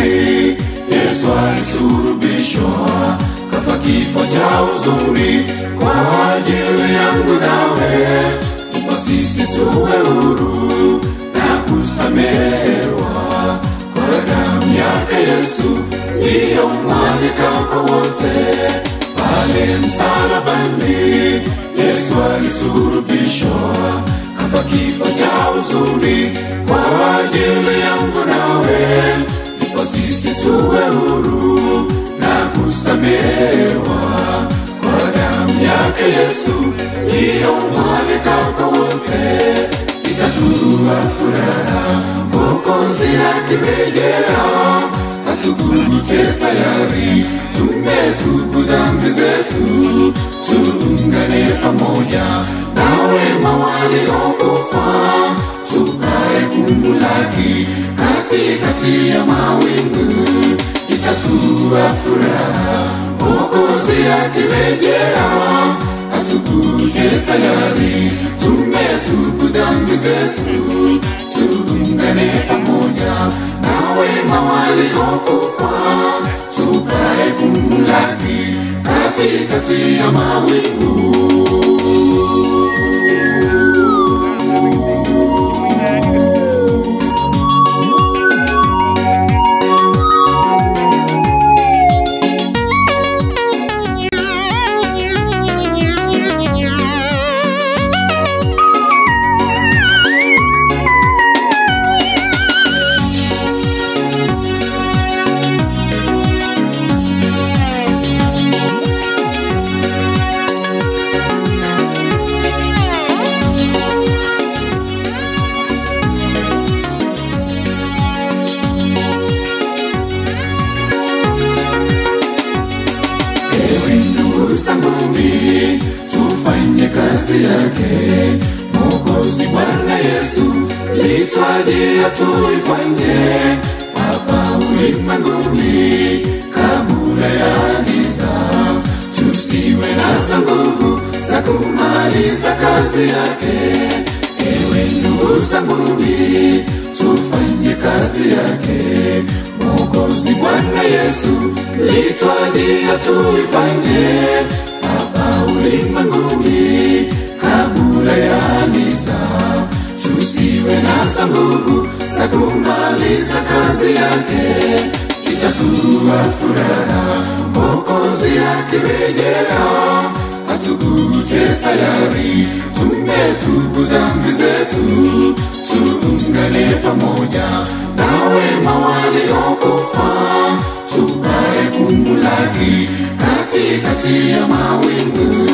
Yesu alisulubishwa, kafa kifo cha huzuni kwa ajili yangu nawe, ndipo sisi tuwe huru na kusamehewa kwa damu yake Yesu iliyomwagika kwa wote pale msalabani. Yesu alisulubishwa, kafa kifo cha huzuni kwa ajili yangu nawe, ndipo sisi tuwe huru na kusamehewa kwa damu yake Yesu iliyomwagika kwa wote. Itakuwa furaha Mwokozi akirejea, atugute tayari, tumetubu dhambi zetu, tuungane pamoja na wema waliokufa, tukae kumulaki katikati ya mawingu. Itakuwa furaha Mwokozi akirejea, atugute tayari, tumetubu dhambi zetu, tuungane pamoja na wema waliokufa, tukae kumulaki katikati ya mawingu. Tufanye kazi yake Mwokozi Bwana Yesu, litwajia tuifanye hapa ulimwenguni kabla ya giza. Tusiwe na nguvu za kumaliza kazi yake. Ewe ndugu zanguni, tufanye kazi yake Mwokozi Bwana Yesu, litwajia tuifanye hapa ulimwenguni kabla ya giza. Tusiwe na nguvu za kumaliza kazi yake. Itakuwa furaha Mwokozi akirejea, atugute tayari, tumetubu dhambi zetu, tuungane pamoja na wema waliokufa, tukae kumulaki katikati ya mawingu.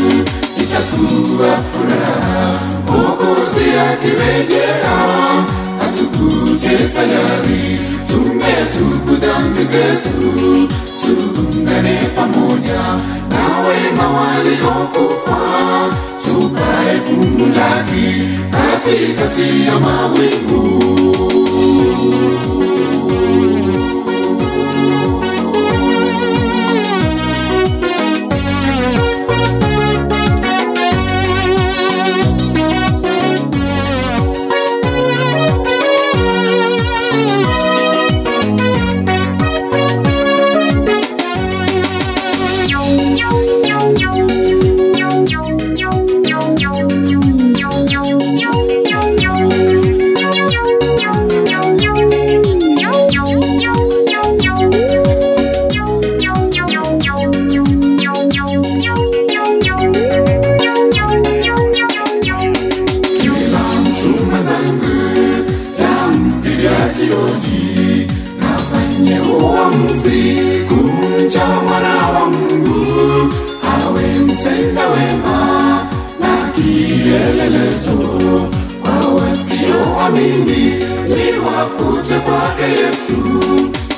Itakuwa furaha Mwokozi akirejea, atugute tayari, tumetubu dhambi zetu, tuungane pamoja na wema waliokufa, tukae kumulaki katikati ya mawingu. Nafanye uamuzi kumcha Mwana wa Mungu, awe mtenda wema na kielelezo kwa wasioamini, liwafute kwake Yesu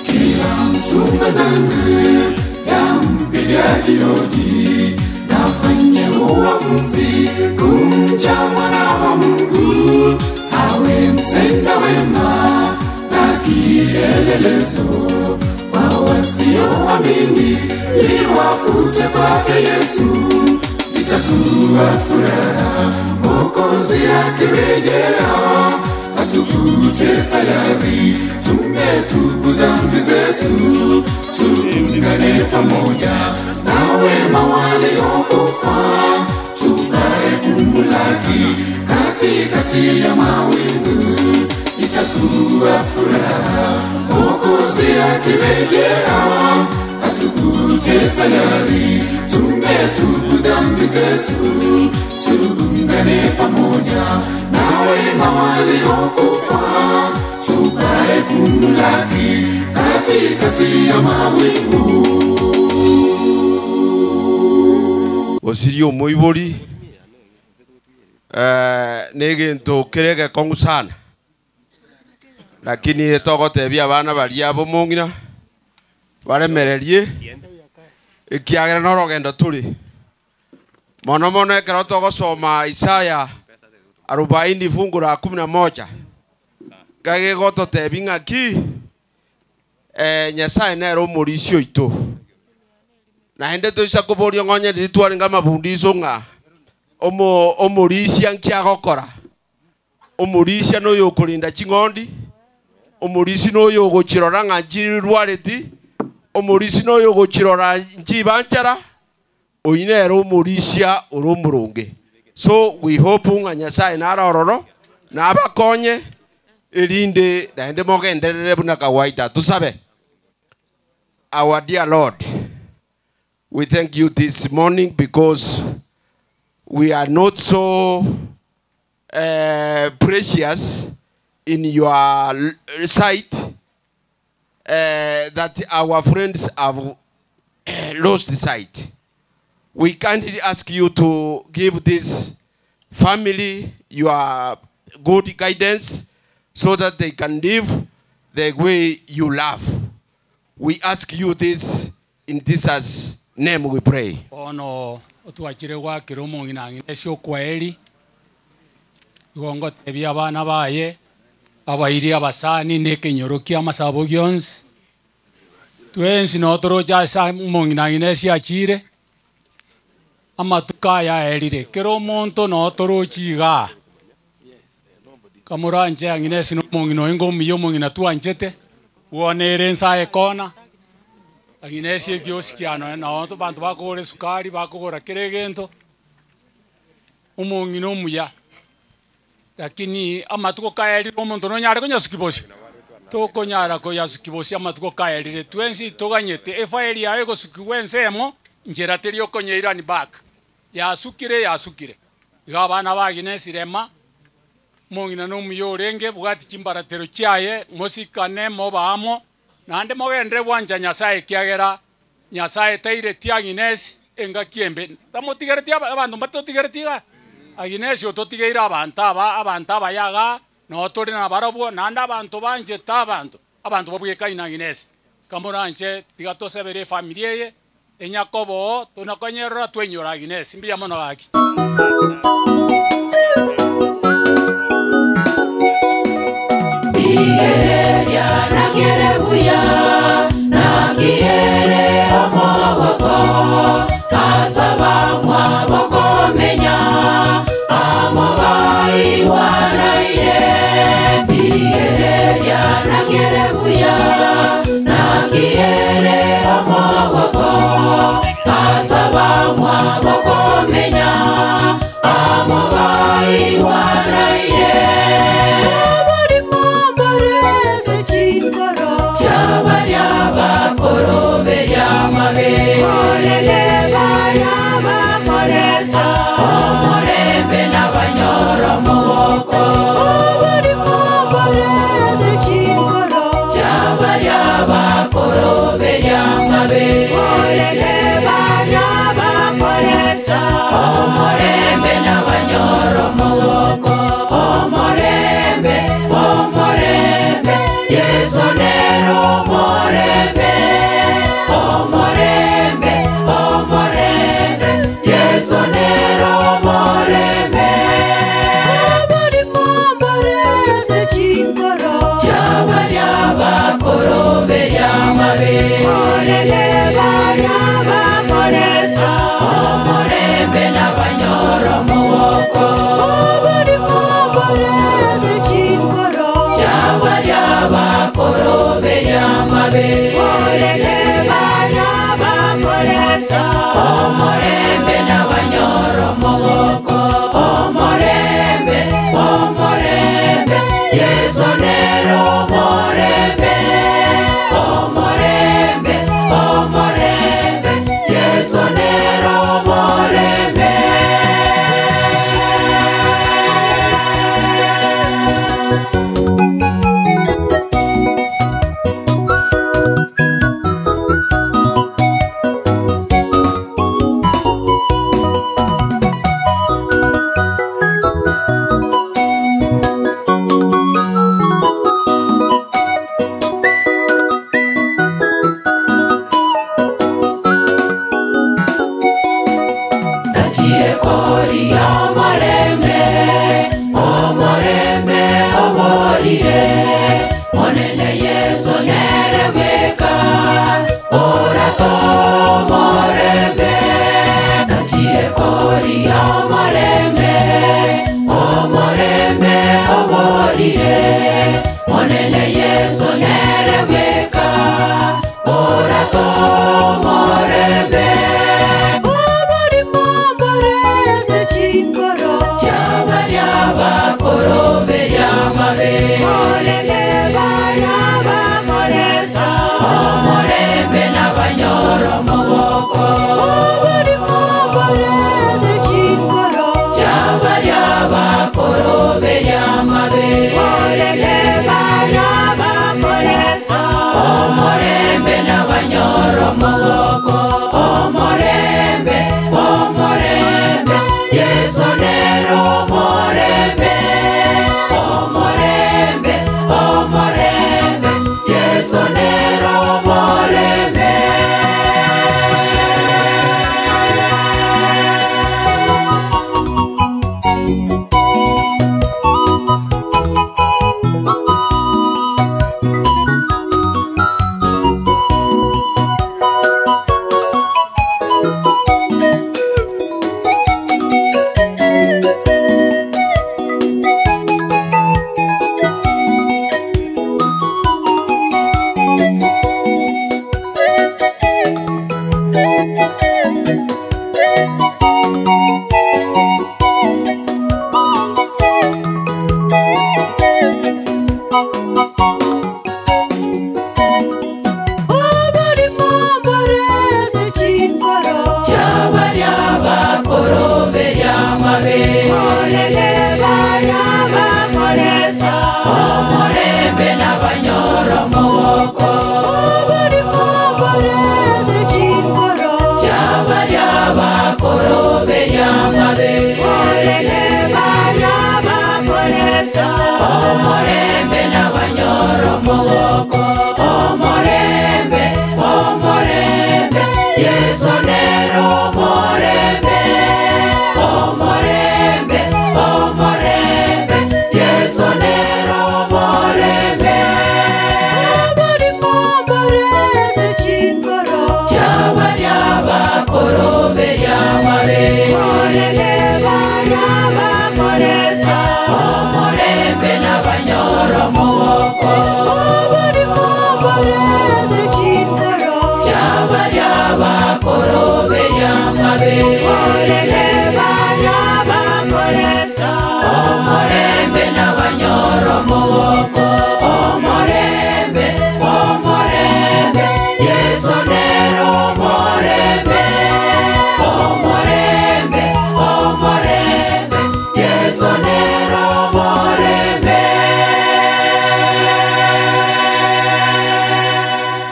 kila mtume zangu ya mpigaji hoji. Nafanye uamuzi kumcha Mwana wa Mungu, awe mtenda wema na kielelezo kwa wasioamini, liwafute kwake Yesu. Itakuwa furaha Mwokozi akirejea, atugute tayari, tumetubu dhambi zetu, zetu, tuungane pamoja na wema waliokufa, tukae kumlaki katikati ya mawingu. Itakuwa furaha Mwokozi akirejea, atukute tayari, tumetubu dhambi zetu, tuungane pamoja na wema waliokufa, tukae kumlaki katikati ya mawingu. Osirio moibori negintu kirege kongu sana, lakini togotebia abana bari abo mong'ina baremererie ikiagera norogendo turi mono mono ekero togosoma Isaya 40 fungu la 11 gage gototebi ng'aki Nyasaye nero omorisi oito na hende toisa kuboria ng'onye ritwari nga mabundiso ng'a omorisia nkiagokora omorisia noyo okurinda ching'ondi, omorisi noyo ogochirora ng'a nchirwareti, omorisi noyo ogochirora nchibanchara, oinero omorisia ore omoronge. So we hope ng'a Nyasaye narororo nabakonye erinde naende mogenderere buna kawaida. Tusabe. Our dear Lord, we thank you this morning because we are not so precious in your sight that our friends have lost sight. We kindly ask you to give this family your good guidance so that they can live the way you love. We ask you this in Jesus' name we pray. Ono otuachire gwakira omong'ina ng'ina okwaeri igongo tebia abana baye abairi abasani n'ekenyoro kia amasabo gionsi twensi notorocha ase omong'ina ng'ina achire amatuka yaerire kero omonto notorochi iga kamoranche ang'ina ase nomong'ina oingo omuya omong'ina twanchete bwonere ensa ekona ang'ina ase ekiosi kiano nao banto bakogora esukari bakogora kera egento omong'ina omuya lakini amatuko kaerire omonto nonyare konyasuki bosi tokonyara koyasuki bosi amatuko kaerire twensi toganyete efaeri yawe egosukiwa ensemo njera teri okonyeirani back yasukire iga abana bagine sirema mong'ina nomuya orenge bwati chimbaratero chiaye mosikane mobamo nande mogendere bwanja Nyasaye kiagera Nyasaye taire tiang'inesi enga kiembe tamotigereti abanto batotigeretiga Agnes ototigeira abantu abayaga notori na barabwo nanda abantu banje tabantu abantu babweka ina Agnes kamoranche tigatosebere familia ye enyakobo tunakonyerora twenyora Agnes mbiya mono gaki Igereria na gerebuya na giere omogoko asaba mwa bokomenya amobai wanaire Igereria na gerebuya na giere omogoko asaba mwa bokomenya amobai wanaire Be Yesu nero morembe.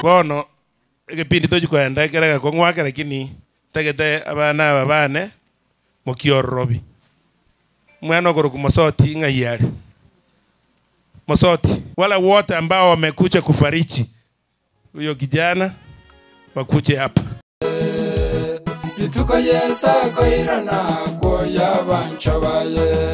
Bono kipindi toju kwenda kerega kongwake lakini tegete abana babane mukiorobi mwana goro kumosoti ngayari mosoti wala wote ambao wamekuja kufariji huyo kijana wakuje hapa ituko yesa koirana kwa yabanchabaye.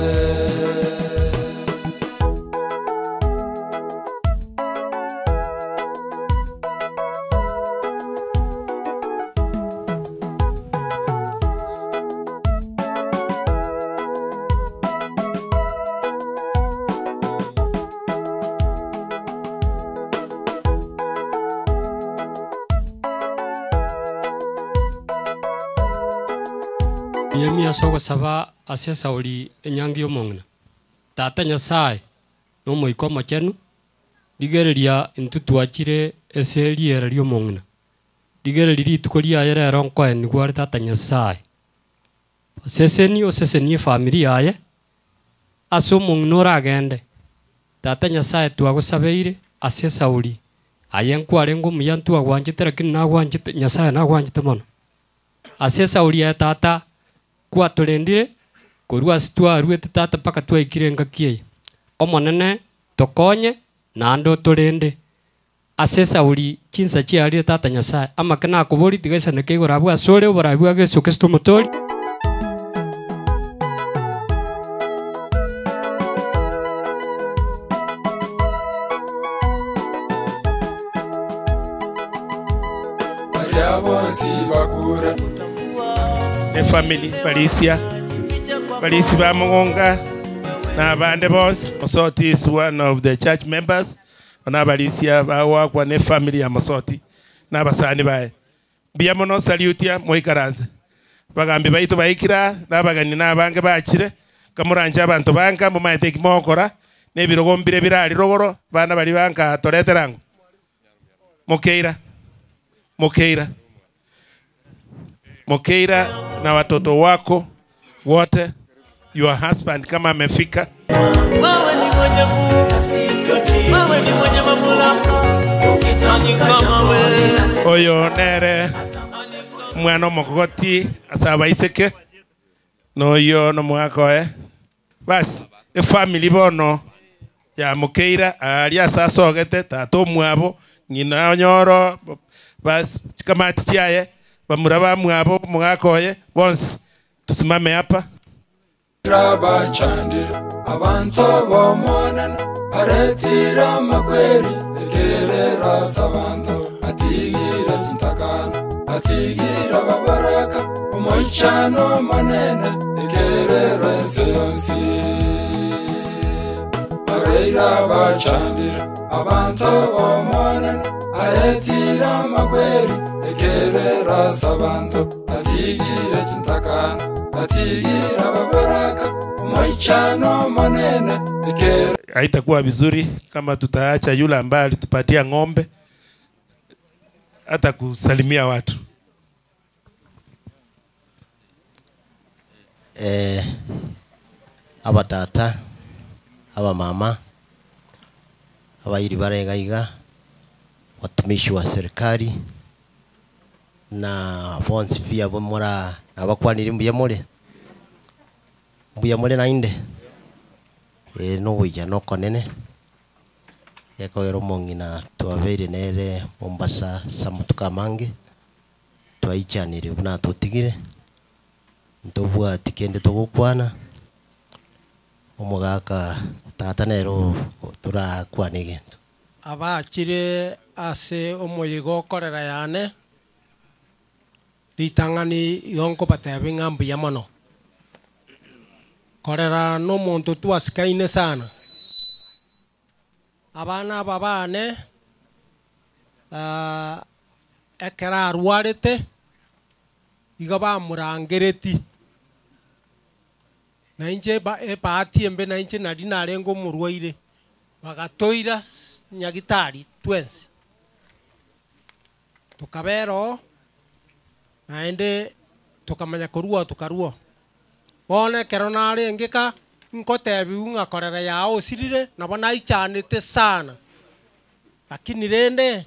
Yemi asoko saba asia sauli enyangi omongna. Tata Nyasaye no moiko machenu digereria intutu achire eseli era lyo mongna. Digereri tukolia era ronko en gwar Tata Nyasaye. Seseni familia aye aso mongnora agende. Tata Nyasaye tuagosabeire asia sauli ayen kwarengo muyantu agwanjitera kinna agwanjite Nyasaye na agwanjite mono. Asia sauli ya tata kwa tulendire kurua sitwa ruete tata paka twaikire ngakie omonene tokonye na ando tulende asesa uri chinsa chiari Tata Nyasaye amakana kubori tigesa nekegora bwa sore obara bwa geso kesto motori ne family balisi ba Mungonga na bande boss. Mosoti is one of the church members. Na balisia ba wakwa ne family ya Mosoti na basani bae biamono salutia moikaranze bagambi baitu baikira na bagani na bange bakire kamuranje abantu banka mu maite kimokora ne birogombire birali rogoro bana bali banka toreterango Mokeira na watoto wako wote, your husband kama amefika. Wewe ni mwenye nguvu, wewe ni mwenye mamlaka, ukitani kama wewe. Oyo nere mwana mokoti asaba iseke no yo no mwako bas e family bono ya Mokeira ali asasogete tato mwabo ngina nyoro bas kamati chiaye bamuraba mwabo mugakoye bonse tusimame hapa Rabachandira abantu bomonana aretira makweri egerera sabanto atigira jintakana atigira babaraka omoichano manene egerera seyonsi areira bachandira abantu bomonana aretira makweri egerera sabanto atigira jintakana atigira babaraka maichano manene ekera. Haitakuwa vizuri kama tutaacha yule ambaye alitupatia ng'ombe hata kusalimia watu. Aba tata, aba mama, aba iribarengaiga, watumishi wa serikali na bonsi pia bomora abakwanira mbuyamole nainde no wija no konene yakogero mongina twabere nere Mombasa samutuka mange twaichanire buna tutigire ntobwa tikende togukwana omugaka tata nero turakwanige abakire ase omoyigo korera yane litangani yonko batebe ngambu ya mono korera no muntu twasikaine sana abana babane ekera arwarete iga bamurangereti na inje bahati embe na inje nari narengo murwaire bagatoira nyagitari twensi tukabero naende tukamanya kurua tukarua bone kero nare ngika nkotebi ngakorera yao sirire nabona ichanete sana lakini rende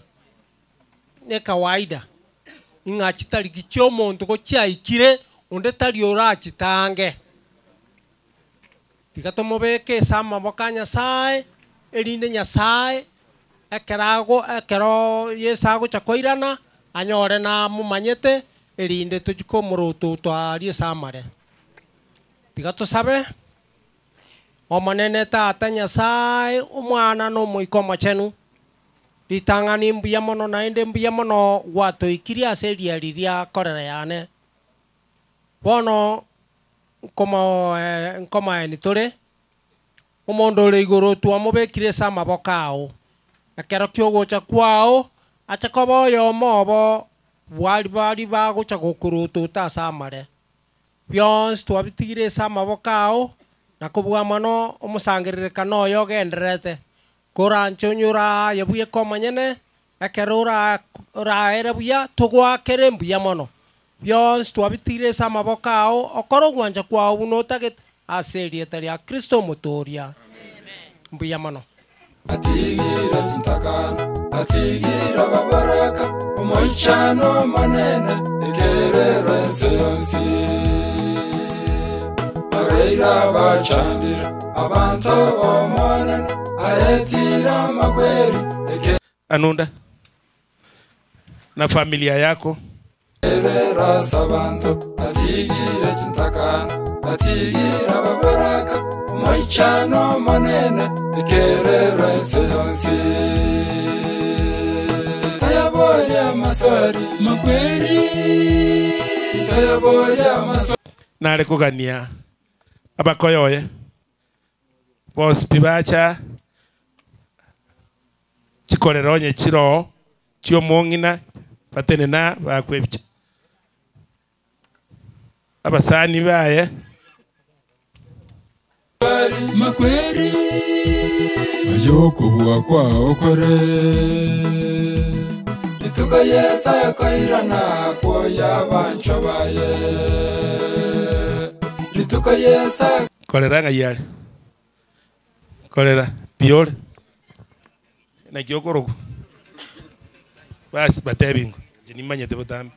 ne kawaida ingachitari gicho muntu ko chaikire onde tari orachitange tigatomobeke sama bokanya sai erinde nyasaye ekero yesago chakoirana anyore na mumanyete erinde tujiko muruto twarie samare tigato sabe omanene tata nyasaye umwana no muiko machenu litangani mbuya mono nainde mbuya mono wato ikiria seria riria korera yane bono nkoma ni tore umondo le igoro twamubekire sama bokao akero kyogocha kwao achakobo yo mobo bari bagocha gokuruto tasamare byons twabitigire sama bokao nakubwa mano omusangirika no yogenderete korancho nyura yabuye komanyene akerora raere buya tugwakere mbuya mono byons twabitigire sama bokao okoro gwanja kwao bunotage aserie tari ya Kristo motoria mbuya mono atigira jintakana atigira babaraka omoichano manene egerera seyonsi areira bachandira abantu bomonana aretira makweri Anunda na familia yako egerera sabanto atigira jintakana atigira babaraka omoichano manene egerera seyonsi tayaboya maswari makweri tayaboya maswari nare kugania abakoyoye bonsi pibacha chikorero nye chiro chio mongina patene na bakwebicha abasani baye makweri ayoko bwa kwao kore ituka yesa koirana kwa yabancho baye ituka yesa kolera ngayale kolera biole na kyokoro bas batebingo jinimanya tebotambi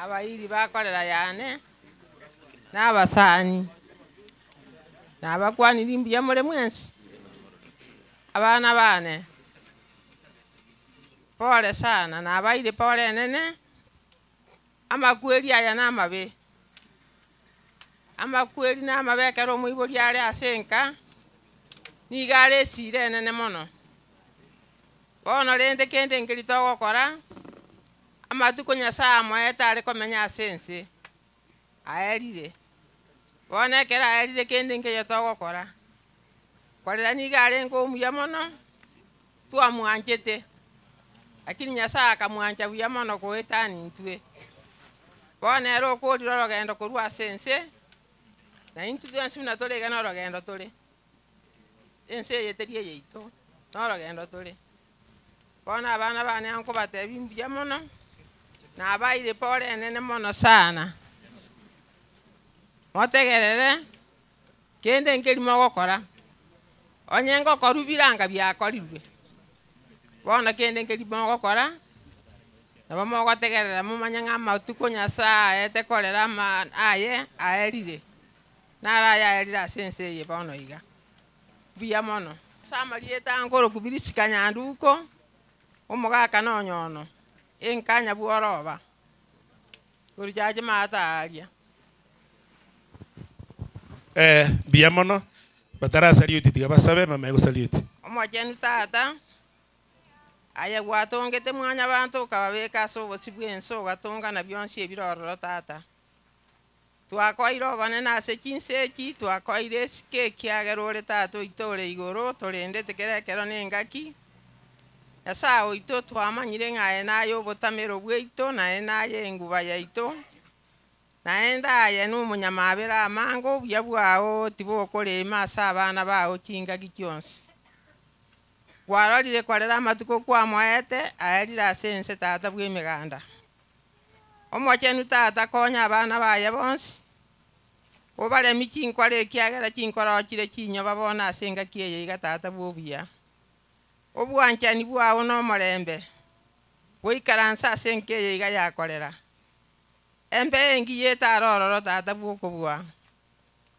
abayiri bakorera yane n'abasani n'abakwanira imbuya muri mwensi abana bane pole sana na abaire pole nene amakweri aya n'amabe amakweri n'amabekero omwibori are asenka nigare esire nene mono bono rende kende ngeri togokora amatuko Nyasaye amoeta are komenya asense aerire bono ekera aerire kende ngeyo togokora korera nigare ngomuya mono twamwanjete lakini Nyasaye akamwanja buya mono goetani ntwe bono ero okorire orogendo korwa asense na intu twensi buna torega n'orogendo turi ense yeterie yeito n'orogendo turi bono abana bane nkobatebi mbuya mono na abaire pole enene mono sana motegerere kende nkerimo gokora onye ngokorubiranga byakorirwe bono kende nkerimo gokora nabo mogotegerera mumanya ng'amatuko Nyasaye etekorera aye aerire naraya aerire asense ye bono iga buya mono samarieta nkoro kubirisika nyanduko omugaka nonyono enkanya buoroba kurijaje mataria buya mono batara saliuti tiga basabe mamego saliuti omwajenu tata aya gwatongete mwanya abantu kababeka sobo sibwenso gatonga na byonsi ebirororo tata twakoiro bane na sekinseki twakoire sike kiagerore tato itore igoro torende tekerekero nengaki yasa oito twamanyire ngaye nayo botamero bweito na enaye nguba yaito naenda aye n'umunyamabera amango byabwao tibokore masa abana bawo kingagi kyonsi warorire kwarera amatuko kwa moete aerira sense tata bw'emiganda omwachenu tata konya abana baye bonsi obare mikinkware kiagera kinkora kire kinyo babona asenga kiye iga tata bwobuya obwanchani bwawo no morembe boikaransa asenke iga yakorera embe ngiye tarororo tata bwoko bwa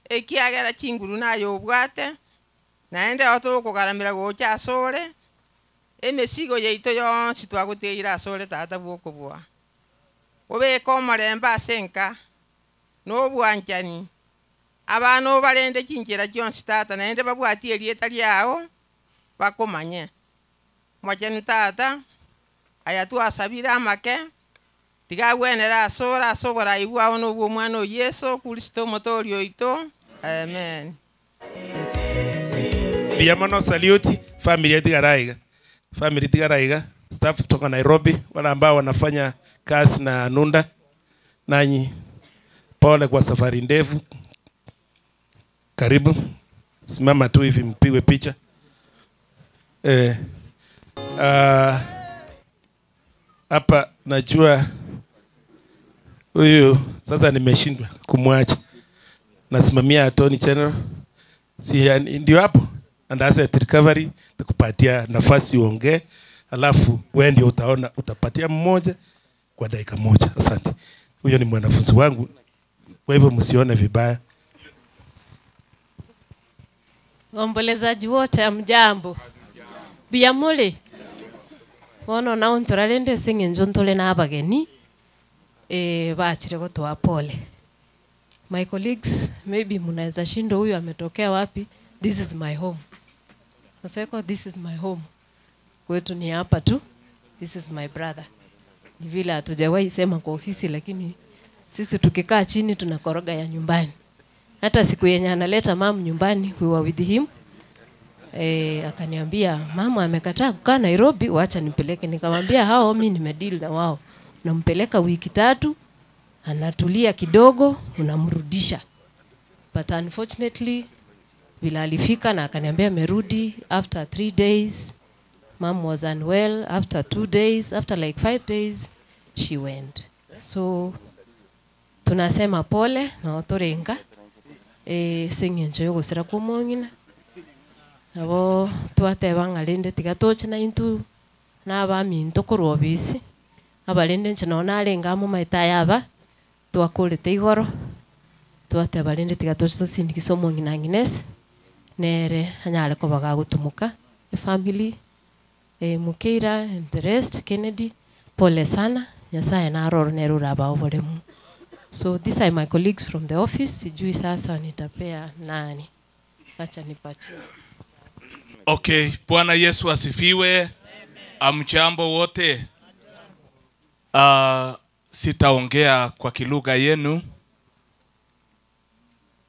ekiagera kinguru nayo obwate naende oto kugaramira gocha asore emesigo yeito yonsi twaguteira asore tata bwoko bwa obeko morembe asenka no bwanchani abano balende kinjira kyonsi tata naende babwati erieta lyao bakomanye mwachenu tata aya twasabira amake tigagwenera asora asobora ibwaho n'obwo mwana Yesu Kristo motori oito amen. Buya mono saliuti familia tigaraiga staff kutoka Nairobi wala ambao wanafanya kazi na Nunda, nanyi pole kwa safari ndefu. Karibu, simama tu hivi mpigwe picha. Hapa najua huyu sasa nimeshindwa kumwacha, nasimamia Attorney General, si ndio hapo, and asset recovery tukupatia nafasi uongee, alafu wewe ndio utaona utapatia mmoja kwa dakika moja. Asante. Huyo ni mwanafunzi wangu, kwa hivyo msione vibaya. Waombolezaji wote amjambo. Buya mole. Wono naonzora rende singe njontole na abageni. Baachire gotoa pole. My colleagues, maybe mnaweza shindo huyu ametokea wapi? This is my home. Naseko this is my home. Kwetu ni hapa tu. This is my brother. Ni vile hatujawahi sema kwa ofisi, lakini sisi tukikaa chini tunakoroga ya nyumbani. Hata siku yenye analeta mama nyumbani, we were with him. Akaniambia mama amekataa kukaa Nairobi, wacha nipeleke. Nikamwambia hao mimi nimedeal na wao. Nampeleka wiki 3, anatulia kidogo, unamrudisha. But unfortunately vile alifika na akaniambia amerudi after 3 days. Mom was unwell. After 2 days, after like 5 days, she went. So tunasema pole na otorenga. Singenje yogo sira kumongina. Abo twateba ngalende tigatoche na intu na ba minto korobisi. Abalende nchona alenga mu maita yaba twakolete igoro. Twateba balende tigatoche sindi kisomo ngina ngines. Nere anyale ko baga gutumuka family, Mukeira and the rest, Kennedy, pole sana, Nyasaye na aroro neru raba oboremu. So these are my colleagues from the office, sijui sasa nitapea nani. Acha nipatie. Okay, Bwana Yesu asifiwe. Amjambo wote. Sitaongea kwa kilugha yenu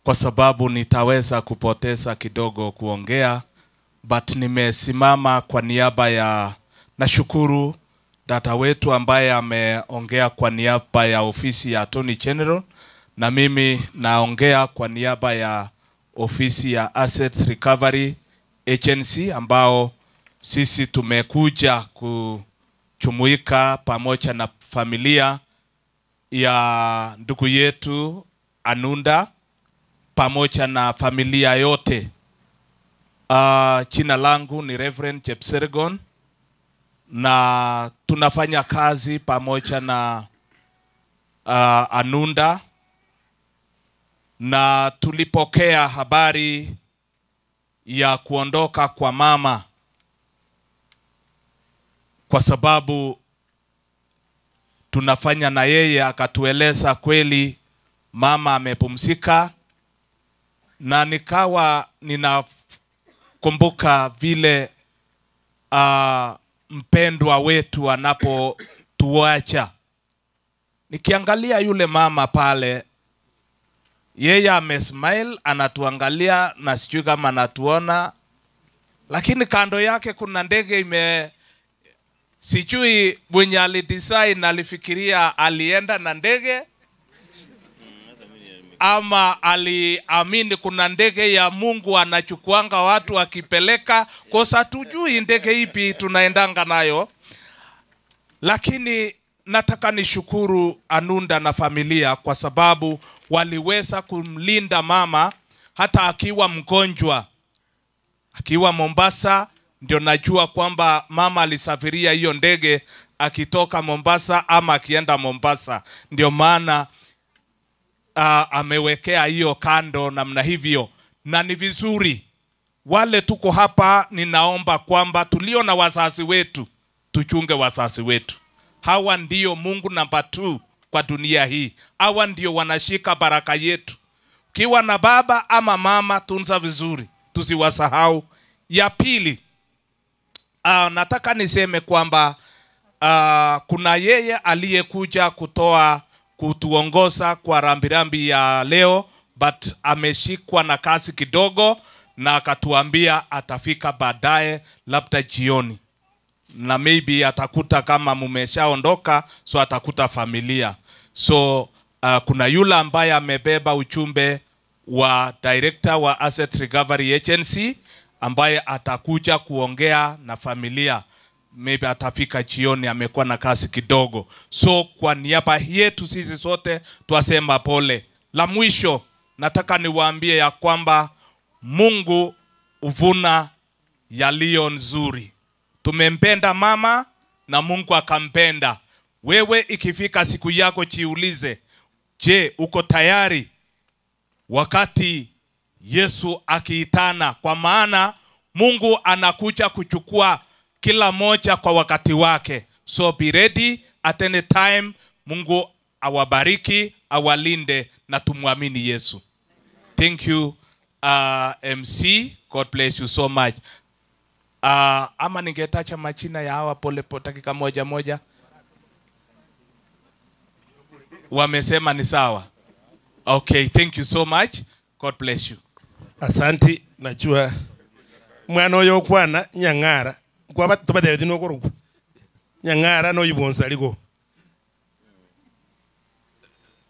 kwa sababu nitaweza kupoteza kidogo kuongea, but nimesimama kwa niaba ya, nashukuru dada wetu ambaye ameongea kwa niaba ya ofisi ya Attorney General, na mimi naongea kwa niaba ya ofisi ya Asset Recovery Agency ambao sisi tumekuja kujumuika pamoja na familia ya ndugu yetu Anunda pamoja na familia yote. Jina langu ni Reverend Chepsergon na tunafanya kazi pamoja na Anunda, na tulipokea habari ya kuondoka kwa mama kwa sababu tunafanya na yeye, akatueleza kweli mama amepumzika, na nikawa ninakumbuka vile mpendwa wetu anapotuacha. Nikiangalia yule mama pale, yeye amesmile, anatuangalia, na sijui kama anatuona, lakini kando yake kuna ndege sijui mwenye alidesign alifikiria alienda na ndege ama aliamini kuna ndege ya Mungu anachukuanga watu akipeleka, kosa tujui ndege ipi tunaendanga nayo. Lakini nataka nishukuru Anunda na familia kwa sababu waliweza kumlinda mama hata akiwa mgonjwa. Akiwa Mombasa, ndio najua kwamba mama alisafiria hiyo ndege akitoka Mombasa ama akienda Mombasa. Ndio maana amewekea hiyo kando namna hivyo, na ni vizuri wale tuko hapa. Ninaomba kwamba tulio na wazazi wetu tuchunge wazazi wetu. Hawa ndio Mungu namba 2 kwa dunia hii. Hawa ndio wanashika baraka yetu. Kiwa na baba ama mama, tunza vizuri, tusiwasahau. Ya pili, nataka niseme kwamba kuna yeye aliyekuja kutuongoza kwa rambirambi ya leo, but ameshikwa na kazi kidogo na akatuambia atafika baadaye, labda jioni, na maybe atakuta kama mumeshaondoka, so atakuta familia. So kuna yule ambaye amebeba ujumbe wa director wa Asset Recovery Agency ambaye atakuja kuongea na familia, maybe atafika jioni, amekuwa na kazi kidogo. So kwa niaba yetu sisi sote twasema pole. La mwisho nataka niwaambie ya kwamba Mungu uvuna yaliyo nzuri. Tumempenda mama na Mungu akampenda. Wewe ikifika siku yako jiulize, je, uko tayari wakati Yesu akiitana? Kwa maana Mungu anakuja kuchukua kila moja kwa wakati wake. So be ready at any time. Mungu awabariki, awalinde, na tumwamini Yesu. Thank you MC. God bless you so much. Ama ningetacha majina ya hawa pole dakika moja moja. Wamesema ni sawa. Okay, thank you so much. God bless you. Asanti, najua mwana oyo kwana Nyang'ara kwa batubade dino korugo Nyang'ara no yibonza liko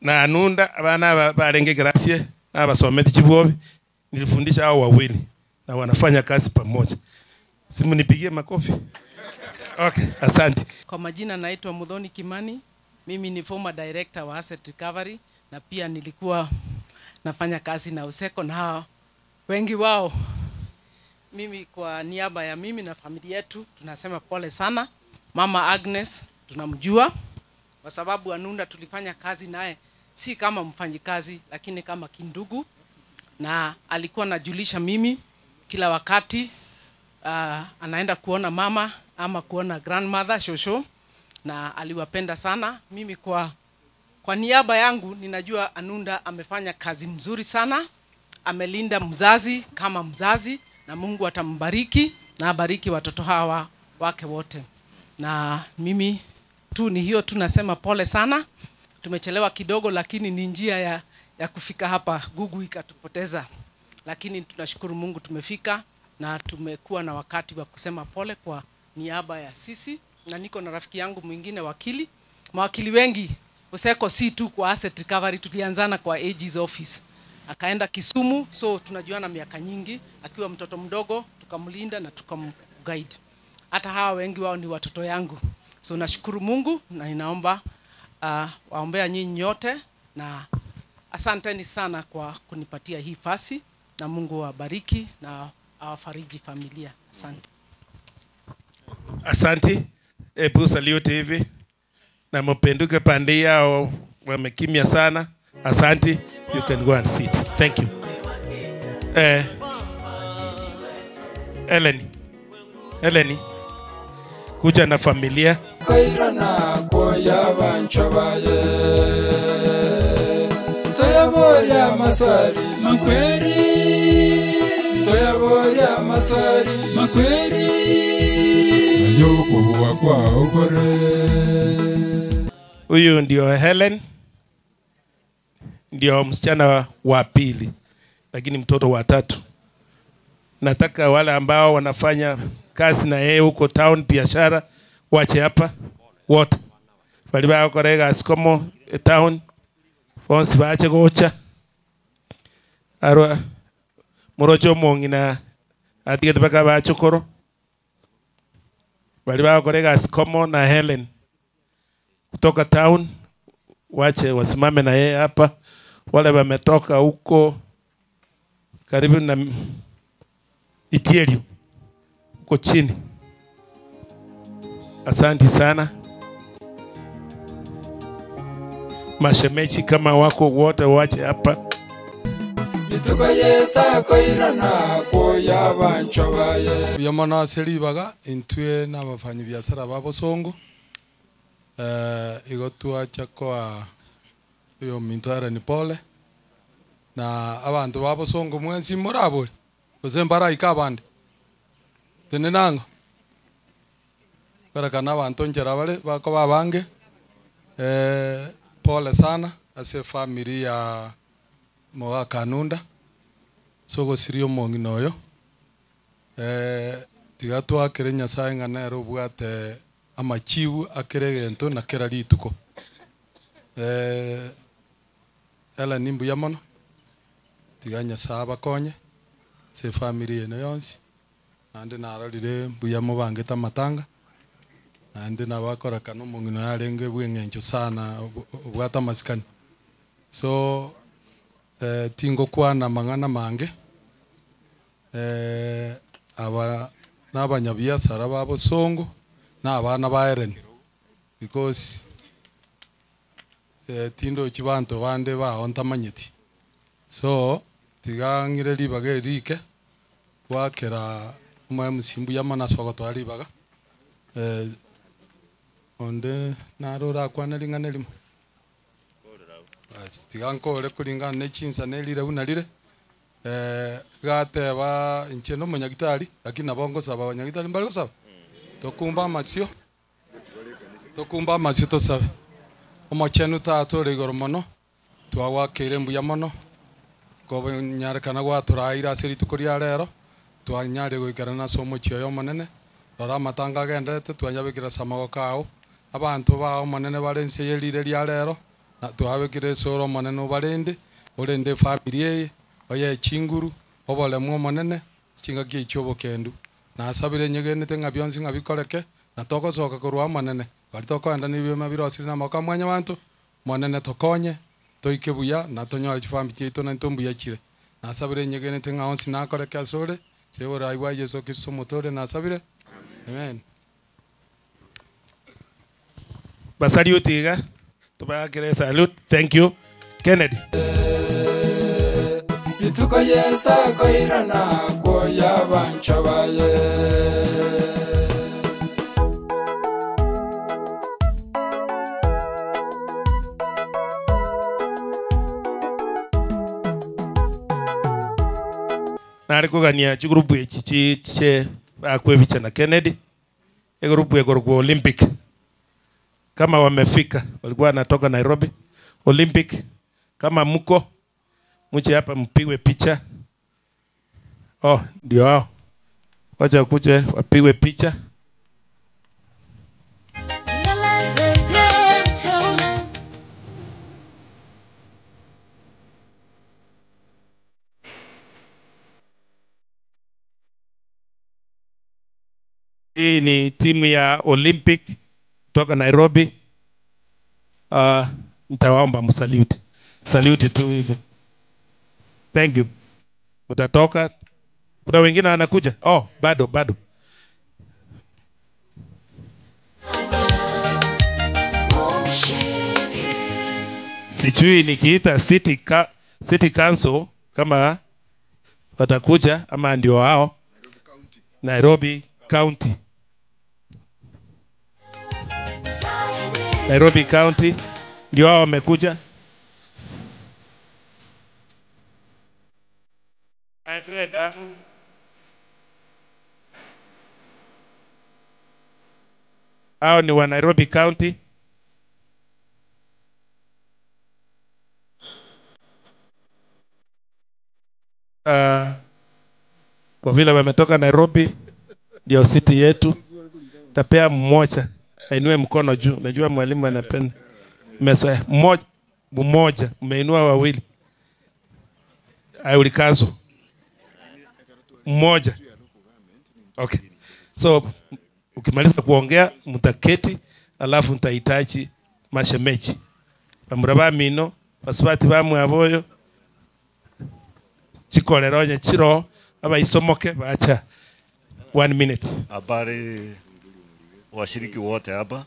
na Anunda abana barenge gracie na basometi chibobi. Nilifundisha hao wawili na wanafanya kazi pamoja. Simu nipigie makofi. Okay, asante. Kwa majina naitwa Mudhoni Kimani. Mimi ni former director wa Asset Recovery na pia nilikuwa nafanya kazi na Useko na hao wengi wao. Mimi kwa niaba ya mimi na familia yetu tunasema pole sana. Mama Agnes tunamjua kwa sababu Anunda tulifanya kazi naye si kama mfanyikazi lakini kama kindugu, na alikuwa anajulisha mimi kila wakati anaenda kuona mama ama kuona grandmother shosho, na aliwapenda sana. Mimi kwa niaba yangu ninajua Anunda amefanya kazi mzuri sana, amelinda mzazi kama mzazi, na Mungu atambariki na abariki watoto hawa wake wote. Na mimi tu ni hiyo tu, nasema pole sana, tumechelewa kidogo, lakini ni njia ya kufika hapa, Google ikatupoteza, lakini tunashukuru Mungu tumefika, na tumekuwa na wakati wa kusema pole kwa niaba ya sisi. Na niko na rafiki yangu mwingine mawakili wengi Useko si tu kwa asset recovery, tulianzana kwa AG's office, akaenda Kisumu, so tunajuana miaka nyingi, akiwa mtoto mdogo tukamlinda na tukamguide. Hata hawa wengi wao ni watoto yangu, so nashukuru Mungu na ninaomba waombea nyinyi nyote, na asanteni sana kwa kunipatia hii fasi, na Mungu awabariki na awafariji familia. Asante. Asante. Ebu salute hivi. Na mpenduke pande yao wamekimya sana. Asante. You can go and sit. Thank you. Eleni. Kuja na familia. Kairana kwa yabanchobaye. Toyaboya masari makweri. Toyaboya masari makweri. Ayoko kwa okore. Huyu ndio Helen. Ndio msichana wa pili, lakini mtoto wa tatu. Nataka wale ambao wanafanya kazi na yeye huko town biashara wache hapa wote. Wale bao korega asikomo town onsi bache gocha. Arwa morocho mongina atigete baka bacho koro. Wale bao korega asikomo na Helen kutoka town wache wasimame na yeye hapa. Wale wametoka huko karibu na Itielio huko chini. Asante sana. Mashemeji kama wako wote wache hapa. Nitukoyesa koirana kwa yabanchobaye. Yamana seribaga intwe n'abafanyi biashara babo songo. Igotua chakwa yo mintwara ni pole na abantu babo songo mwensi morabori ozembara ikabande tenenango para kana abantu njera bale bako babange pole sana ase family ya Moga Kanunda sogo sirio monginoyo tigatu akere Nyasaye ngana ro bwate amachiwu akere gento na kera rituko ela nimbu yamono tiganya saba konye se family eno yonsi ande nararire mbuyamo bangeta matanga ande nabakora kano mungino yarenge bwengenjo sana bwata masikani so tingo kwana mangana mange aba n'abanyabiasara babo songo n'abana ba Eren because tindo chibanto bande ba ontamanyeti so tigangire libage rike wakera mwa msimbu yamana sogo twali baga onde narora kwana lingane limo tiganko le kulinga ne chinsa ne lire unalire gate ba incheno munyagitari lakini abongo saba abanyagitari mbali saba tokumba masio to sabe omochenu ta tore goromono twawa kere mbuya mono ko nyare kana gwa turaira seri tukoria rero twanyare goikarana somo chyo monene rora matanga gendete twanyabikira samago kao abantu bao monene barense yelire ria rero na twabikire soro monene barende orende family oye chinguru obole mwo monene chinga kichobo kendu na asabire nyegenete ngabyonsi ngabikoreke na toko soka kurwa monene bali toko enda ni bima birosiri na maka mwanya bantu monene tokonye toike buya na tonyo chifambi chito na ntombuya chire na asabire nyegenete ngaonsi na koreke asore sebora iwa Yesu Kristo motore na asabire amen. Basari utiga tubakire salute. Thank you Kennedy. Nitukoyesa koirana koya banchobaye. Nari kugania chigurupu chiche akwevicha na Kennedy. Grupu ya kwa Olympic. Kama wamefika, walikuwa wanatoka Nairobi. Olympic, kama mko muje hapa mpigwe picha. Oh, ndio hao. Wacha kuje wapigwe picha. Hii ni timu ya Olympic kutoka Nairobi. Nitawaomba msalute. Salute tu hivyo. Thank you. Utatoka. Kuna wengine wanakuja? Oh, bado. Sijui nikiita City Council kama watakuja ama ndio hao. Nairobi County. Nairobi County ndio hao wamekuja. Hao ni wa Nairobi County. Kwa vile wametoka Nairobi ndio city yetu. Tapea mmoja. Ainue mkono juu. Najua mwalimu anapenda. Mmesoea. Mmoja. Mmeinua wawili. I will cancel. Mmoja. Okay. So ukimaliza kuongea mtaketi alafu nitahitaji mashemeji. Bamuraba mino baswati bamwe aboyo. Chikoleronye chiro aba isomoke bacha 1 minute. Habari washiriki wote hapa.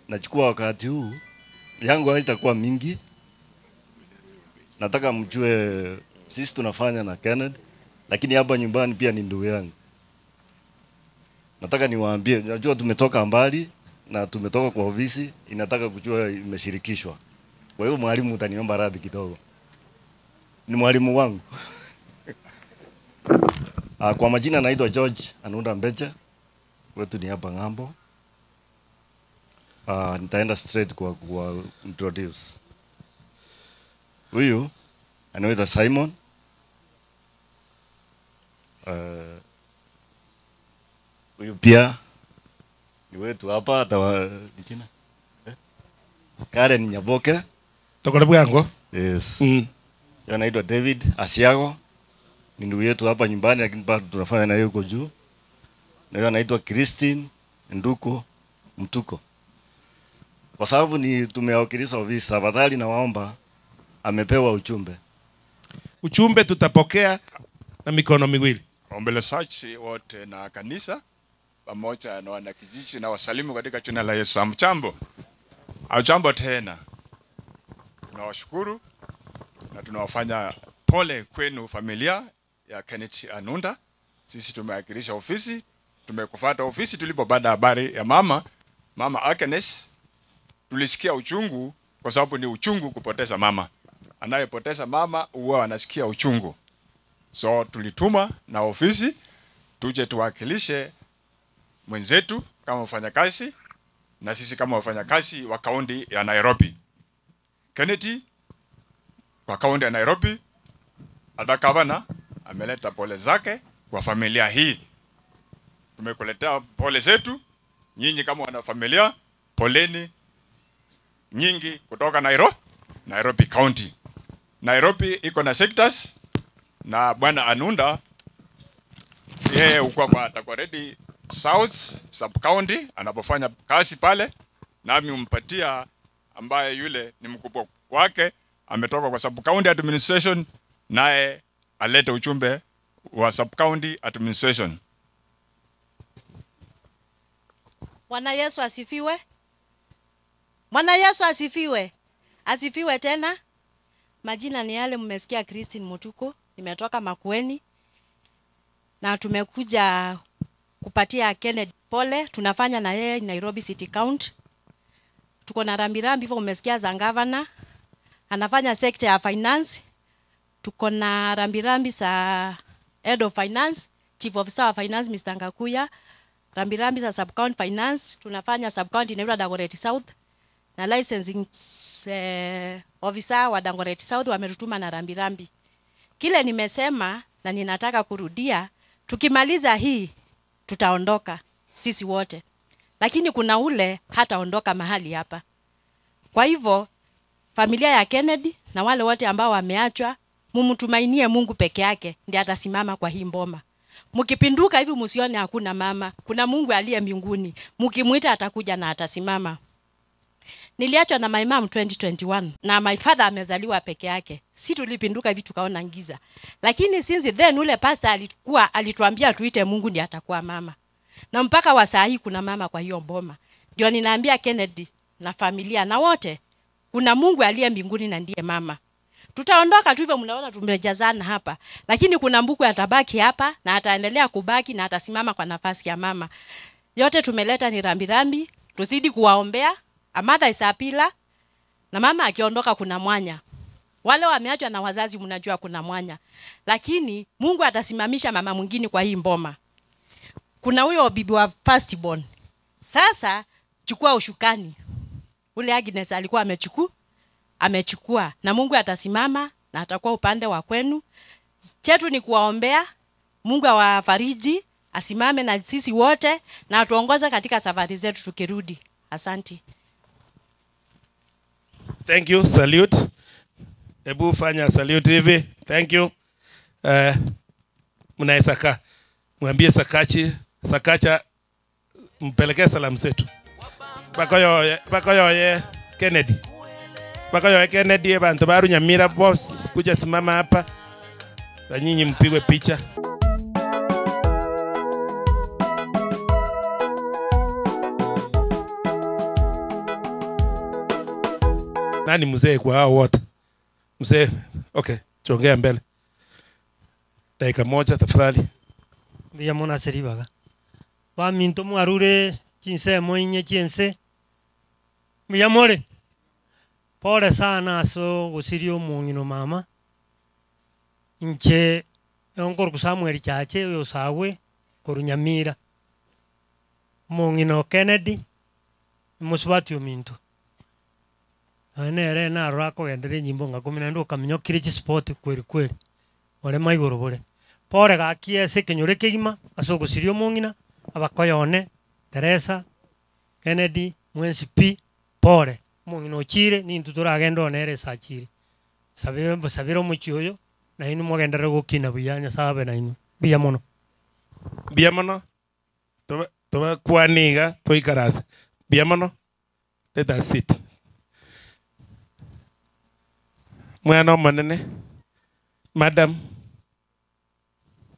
Nachukua wakati huu yangu haitakuwa mingi. Nataka mjue sisi tunafanya na Kennedy, lakini hapa nyumbani pia ni ndugu yangu. Nataka niwaambie, najua tumetoka mbali na tumetoka kwa ofisi, inataka kujua imeshirikishwa. Kwa hiyo mwalimu utaniomba radhi kidogo. Ni mwalimu wangu. Kwa majina naitwa George Anunda Mbecha. Wetu ni hapa ng'ambo. Nitaenda straight kwa introduce. Huyu anaitwa Simon. Huyu pia ni wetu hapa atawa jina. Karen Nyaboke. Tokole bwango? Yes. Yeye anaitwa David Asiago. Ni ndugu yetu hapa nyumbani lakini bado tunafanya na yeye huko juu. Na yeye anaitwa Christine Nduko Mtuko. Kwa sababu ni tumewakilisha ofisi, tafadhali na waomba amepewa ujumbe. Ujumbe tutapokea na mikono miwili. Waombolezaji wote na kanisa pamoja na wanakijiji na wasalimu katika jina la Yesu. Hamjambo. Hamjambo tena. Tunawashukuru na tunawafanya pole kwenu familia ya Kennedy Anunda. Sisi tumewakilisha ofisi, tumekufuata ofisi tulipopata habari ya mama Agnes. Tulisikia uchungu kwa sababu ni uchungu kupoteza mama. Anayepoteza mama huwa anasikia uchungu. So tulituma na ofisi tuje tuwakilishe mwenzetu kama mfanyakazi na sisi kama wafanyakazi wa kaunti ya Nairobi. Kennedy kwa kaunti ya Nairobi atakavana ameleta pole zake kwa familia hii. Tumekuletea pole zetu nyinyi kama wana familia, poleni nyingi kutoka Nairobi County. Nairobi iko na sectors na bwana Anunda yeye huko kwa Takoredi South sub county anapofanya kazi pale, nami umpatia ambaye yule ni mkubwa wake ametoka kwa sub county administration, naye alete ujumbe wa sub county administration. Bwana Yesu asifiwe. Bwana Yesu asifiwe. Asifiwe tena. Majina ni yale mmesikia, Christine Mutuko. nimetoka Makueni na tumekuja kupatia Kennedy pole. Tunafanya na yeye Nairobi City County. Tuko na rambirambi hivyo umesikia za governor. Anafanya sector ya finance. Tuko na rambirambi za head of finance, chief officer wa finance Mr. Ngakuya. Rambirambi za sub county finance. Tunafanya sub county Nairobi Dagoretti South. Na licensing officer wa Dagoretti South wametutuma na rambirambi. Kile nimesema na ninataka kurudia, tukimaliza hii tutaondoka sisi wote. Lakini kuna ule hataondoka mahali hapa. Kwa hivyo familia ya Kennedy na wale wote ambao wameachwa, mumtumainie Mungu peke yake ndiye atasimama kwa hii mboma. Mkipinduka hivi msione hakuna mama. Kuna Mungu aliye mbinguni. Mkimuita atakuja na atasimama. Niliachwa na my mom 2021 na my father amezaliwa peke yake. Si tulipinduka hivi tukaona giza. Lakini since then ule pastor alituambia tuite Mungu ndiye atakuwa mama. Na mpaka wa saa hii kuna mama kwa hiyo mboma. Ndio ninaambia Kennedy na familia na wote, kuna Mungu aliye mbinguni na ndiye mama. Tutaondoka tu hivyo mnaona tumejazana hapa. Lakini kuna Mungu atabaki hapa na ataendelea kubaki na atasimama kwa nafasi ya mama. Yote tumeleta ni rambirambi, tuzidi kuwaombea. A mother is a pillar. Na mama akiondoka kuna mwanya. Wale wameachwa na wazazi mnajua kuna mwanya. Lakini Mungu atasimamisha mama mwingine kwa hii mboma. Kuna huyo bibi wa firstborn. Sasa chukua ushukani. Ule Agnes alikuwa amechukua na Mungu atasimama na atakuwa upande wa kwenu. Chetu ni kuwaombea Mungu awafariji, asimame na sisi wote na atuongoze katika safari zetu tukirudi. Asante. Thank you. Salute. Ebu fanya salute hivi. Thank you. Mnaesa kaa. Mwambie Sakacha mpelekee salamu zetu. Bakoyo Kennedy. Bakoyo Kennedy bantu baru Nyamira boss kuja simama hapa. Na nyinyi mpigwe picha. Nani mzee kwa hao wote? Mzee, okay, tuongea mbele. Dakika moja tafadhali. Bia mona seribaga. Ba minto mwarure chinse moinye chinse. Bia more. Pole sana so gusirio mungino mama. Inche onkor kusamweri chache yo sawe korunyamira. Mungino Kennedy muswatio minto. Anere na rako endere nyimbo ngakomina ndo kaminyo kirichi sport kweli. Ole maigoro bore. Pore gakie se kenyore kigima asoko sirio mungina abakoyone Teresa Kennedy mwensi pi pore mungino chire ni ntuturagendo nere sachire. Sabiro muchioyo na inu mwagendera gukina buyanya sabe na inu. Biya mono. Toba kwaniga toikarase. Biya mono. Let us sit. Mwana manene Madam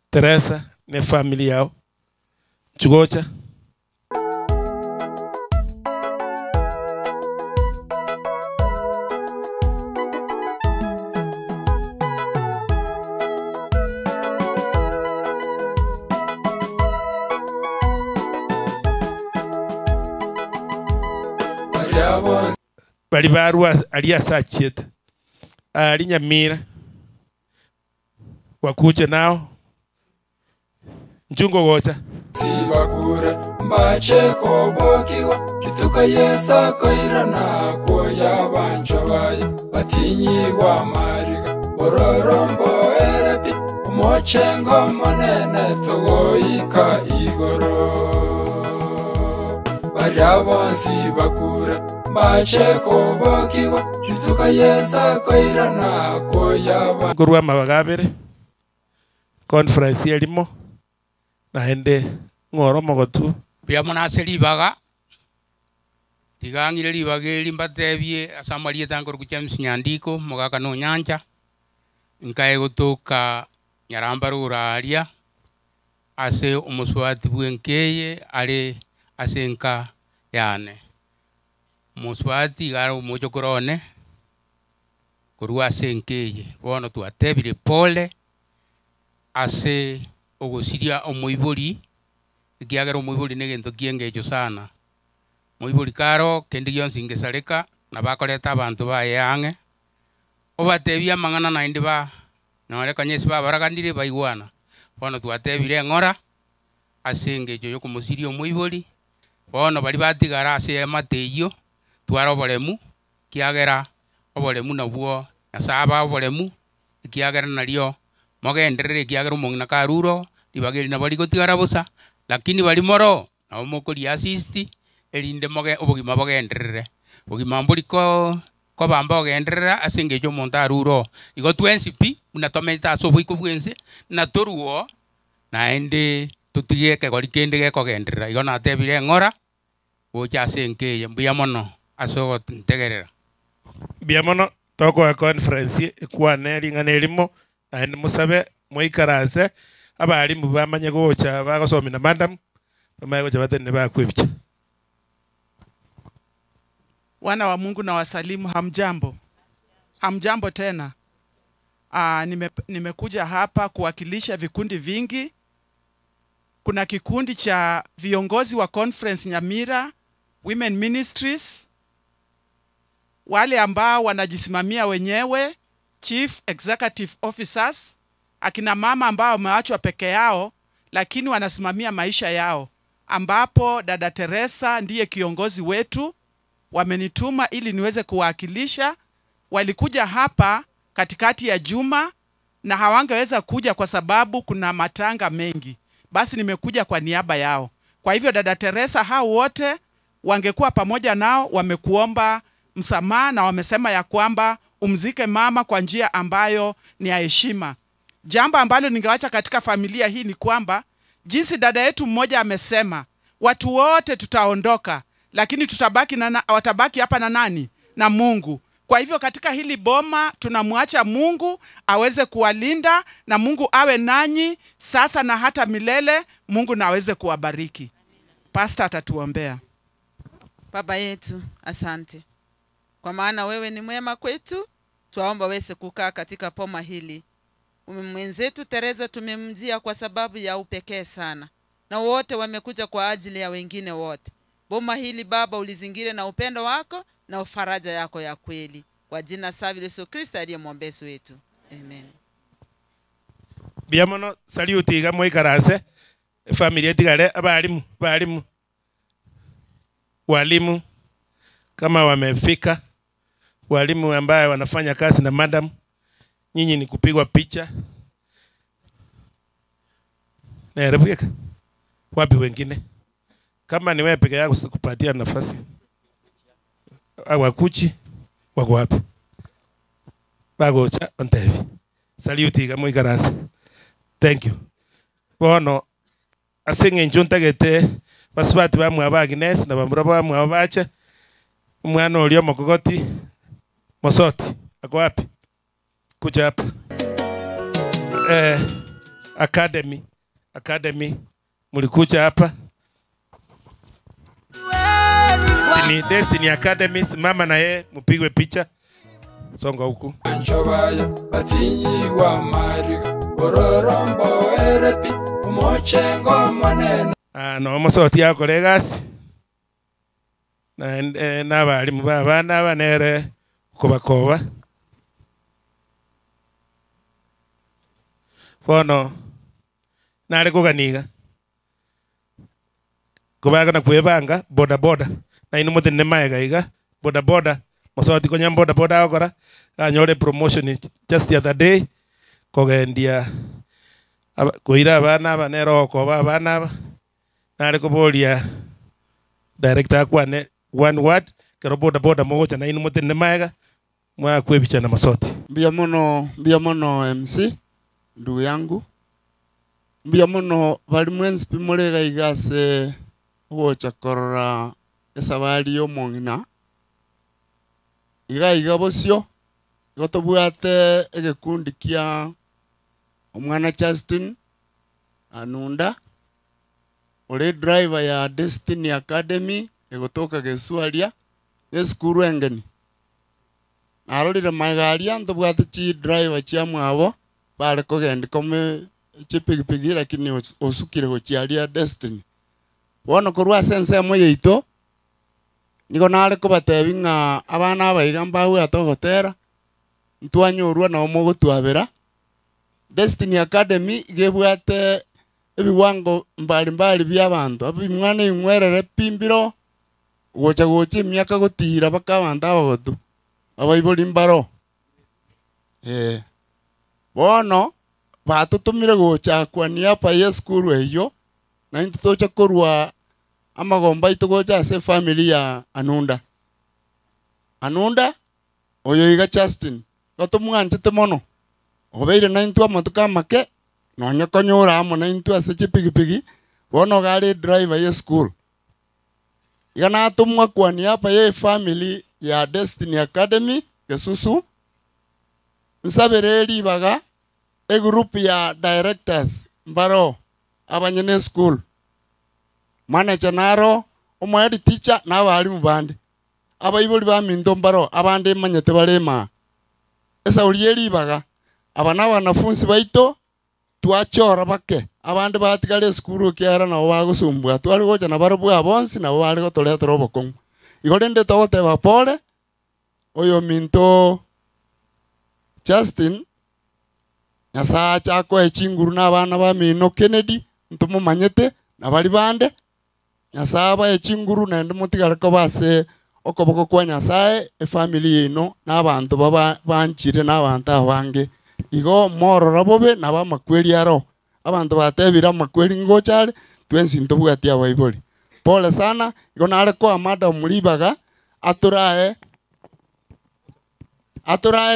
Teresa ne familia yao Chugocha bali barua alia sacheta ali Nyamira wakuje nao njungo gocha sibakure mbache kobokiwa ituka yesa koirana ko yabancho baye batinyi wa mariga bororombo erebi mochengo manene togoika igoro barabonsi bakure mbache kobokiwa ituka yesa koirana ko yabancho kurwa mabagabere conference yelimo naende ngoro mogotu bia monaseri baga tigangire libageli mbatebie asamarie tangor ku James Nyandiko mogaka no nyanja nkae gutuka nyarambarura aria ase umuswati bwenkeye ari asenka yane muswati garo mujokorone kurwa senkeye bono twatebire pole ase ogosiria omoibori ikiagera omoibori ne gento kiengecho sana moibori karo kende gionsi ngesareka na bakoreta abantu bayange obatebia amang'ana naindi ba noreka nyesi babaraganire baigwana bono twatebire ng'ora ase engecho yokomosiria omoibori bono bari batigara ase emateyo twara oboremu kiagera oboremu nabwo nasaba oboremu ikiagera nario mogenderere kiagera omong'ina karuro ribageri nabari gotigara busa lakini bari moro nabo mokori assist erinde moge obogima bogenderere obogima mbori ko bamba ogenderera ase engecho omonto aruro igo twensipi buna tometa ase oboiko bwense na toruo naende tutige kegori kende gekogenderera igo natebire ng'ora gocha ase enkeye mbuya mono ase ogotegerera mbia mono tokoa conference ekwane ring'ana erimo naende musabe moikaranse abarimu bamanye gocha bagosomina madam bamaye gocha batene bakwebicha. Wana wa Mungu na wasalimu, hamjambo. Hamjambo tena. Nimekuja hapa kuwakilisha vikundi vingi. Kuna kikundi cha viongozi wa Conference Nyamira Women Ministries, wale ambao wanajisimamia wenyewe, Chief Executive Officers, akina mama ambao wameachwa peke yao lakini wanasimamia maisha yao, ambapo dada Teresa ndiye kiongozi wetu. Wamenituma ili niweze kuwakilisha. Walikuja hapa katikati ya juma na hawangeweza kuja kwa sababu kuna matanga mengi. Basi nimekuja kwa niaba yao. Kwa hivyo dada Teresa, hao wote wangekuwa pamoja nao, wamekuomba msamaha na wamesema ya kwamba umzike mama kwa njia ambayo ni ya heshima. Jambo ambalo ningewacha katika familia hii ni kwamba jinsi dada yetu mmoja amesema, watu wote tutaondoka lakini watabaki hapa na nani? Na Mungu. Kwa hivyo katika hili boma tunamwacha Mungu aweze kuwalinda, na Mungu awe nanyi sasa na hata milele. Mungu na aweze kuwabariki. Pastor atatuombea. Baba yetu, asante kwa maana wewe ni mwema kwetu. Twaomba wese kukaa katika poma hili. Mwenzetu Teresa tumemjia kwa sababu ya upekee sana, na wote wamekuja kwa ajili ya wengine wote. Boma hili Baba ulizingire na upendo wako na ufaraja yako ya kweli. Kwa jina safi Yesu Kristo aliye mwombezi wetu. Amen. Biamono salute ga moikaranse familia tigale abalimu walimu kama wamefika, walimu ambao wanafanya kazi na madam, nyinyi ni kupigwa picha. Naerebeka wapi wengine? Kama ni wewe peke yako sikupatia nafasi. Awakuchi wako wapi? Bagocha ontevi. Salute ga moikaranse. Thank you. Bono asinge njuntagete basubati ba mwa Agnes na bamura ba mwa bacha umwana olio mokogoti Mosoti ako wapi? Kuja hapa. Academy mulikuja hapa. Ni Destiny Academy, simama na yeye mpigwe picha. Songa huku. Anchobaya batinyi wa mariga bororombo erepi umochengo maneno. No Mosoti yako legacy. Na balimu babana banere kubakoba. Bono nale kuganiga kubaga na kwebanga boda na inu mutene maega iga boda Mosoti konya boda agora anyore promotion just the other day kogendia kuira abana banero ko babana nale kubolia director akwane one word kero boda moja na inu mutene maega mwa kwebicha na Mosoti. Mbia mono MC ndugu yangu. Mbia mono balimwenzi pimorega igase wocha korora esabali yo mongina. Iga bosio gotobwate egekundi kia omwana Justin Anunda ore driver ya Destiny Academy egotoka Geswalia eskuru engeni. Arolire magaria ndobwate chi driver chia mwabo bale kogenda kome chipigipigi lakini osukire gochiaria destiny bono korwa sense mo yeito nigo nare kobatebi ng'a abana abaiga mbagwete ogotera ntwanyorwa nao mogotwabera Destiny Academy gebwate ebiwango mbali bya abantu abimwana imwerere pimbiro gocha miaka gotira baka abantu abagotu abaibori mbaro bono batutumire gocha kwani apa ye school eyo na intocha korwa amagomba itogocha ase family ya Anunda oyo iga Justin gotumwanchete mono obeire na intu amatuka make nonya konyora amo na intu ase chipigipigi bono gari driver ye school iga natumwa kwani apa ye family ya Destiny Academy Gesusu nsabere ribaga e group ya directors mbaro abanyene school manager naro omwedi teacher na abalimu bande abaiboli ba mindo mbaro abande manyete barema esa ulieri baga abana wanafunzi baito twachora bake abande batigale school kiara na bagusumbwa twali gocha na baro bwa bonsi na bali gotolea toroboko igorende togote bapole oyo minto Justin nyasa chako echinguru na abana ba mino Kennedy ntumo manyete na bali bande nyasa ba echinguru na ndumutigale ko base okoboko kwa nyasaye family ino na abantu baba banchire na abantu abange igo morora bobe na ba makweli aro abantu batebira makweli ngochale twensi ntobugati abaiboli pole sana igo nale ko madam mulibaga aturae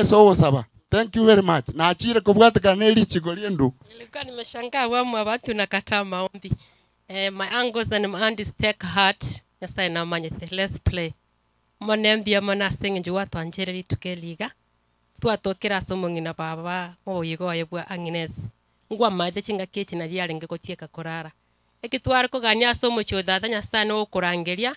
so saba. Thank you very much. Na achire kubwata kaneli chigoliendo. Nilikuwa nimeshangaa wamwe watu nakataa maombi. My uncles and my aunties take heart. Nyasa na manyete. Let's play. Monembia mona singe watu anjeri tukeliga. Twatokera somo ngina baba mo yigo ayebwa Agnes. Ngwa maite chinga kechi na lyale ngekotieka korara. Ekitwara ko ganya somo cyo data nyasa no kurangeria.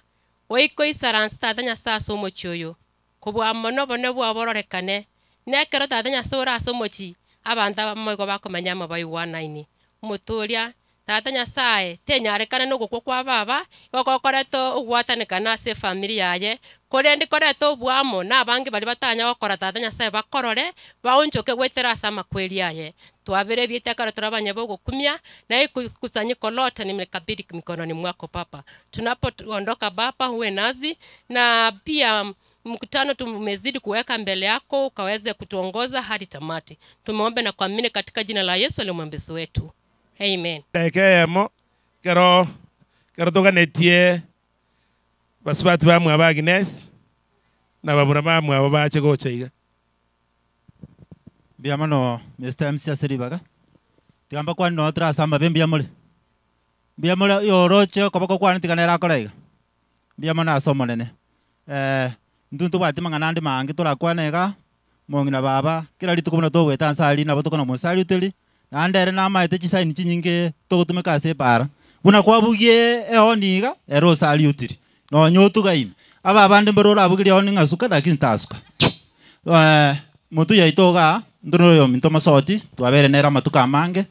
Oiko isaransi tata nyasa somo cyoyo. Kubwa mono bone bwa bororekane. Nekero tata nyasora somochi abantu abamogo bakomanya amabayi 19 muturia tata nyasaye tenyarekana no gukwo kwa baba gokokoreto ugwatanekana ase family yaye korendi koreto bwamo na abange bali batanya gokora tata nyasaye bakorore baonjoke gwetera sama kweli yaye twabere bitekara turabanya bogo kumia na kusanyiko lote nimekabidhi mikononi mwako papa tunapoondoka baba uwe nazi na pia mkutano tumezidi kuweka mbele yako ukaweze kutuongoza hadi tamati. Tumeomba na kuamini katika jina la Yesu aliye mwombezi wetu. Amen. Ekeyemo kero tuganetie basibati bamwe aba Agnes na babura bamwe abo bache gocha iga. Biamano Mr. MC Aseribaga. Tigamba kwa no trasamba biamole. Biamole yoroche kobako kwa ntikanera kolega. Biamano asomonene. Nduntu bati manganande mangi turakwanega mongina baba kila litu kumuna to weta nsali na botoko na mosali uteli na andere na maite chisaini chinyinge to gutumika se para buna kwabugie eoniga ero sali utili no nyotu gaime aba bande mberora abugiri oni ngasuka lakini tasuka mutu yaitoga nduro yo minto masoti twabere nera matuka mange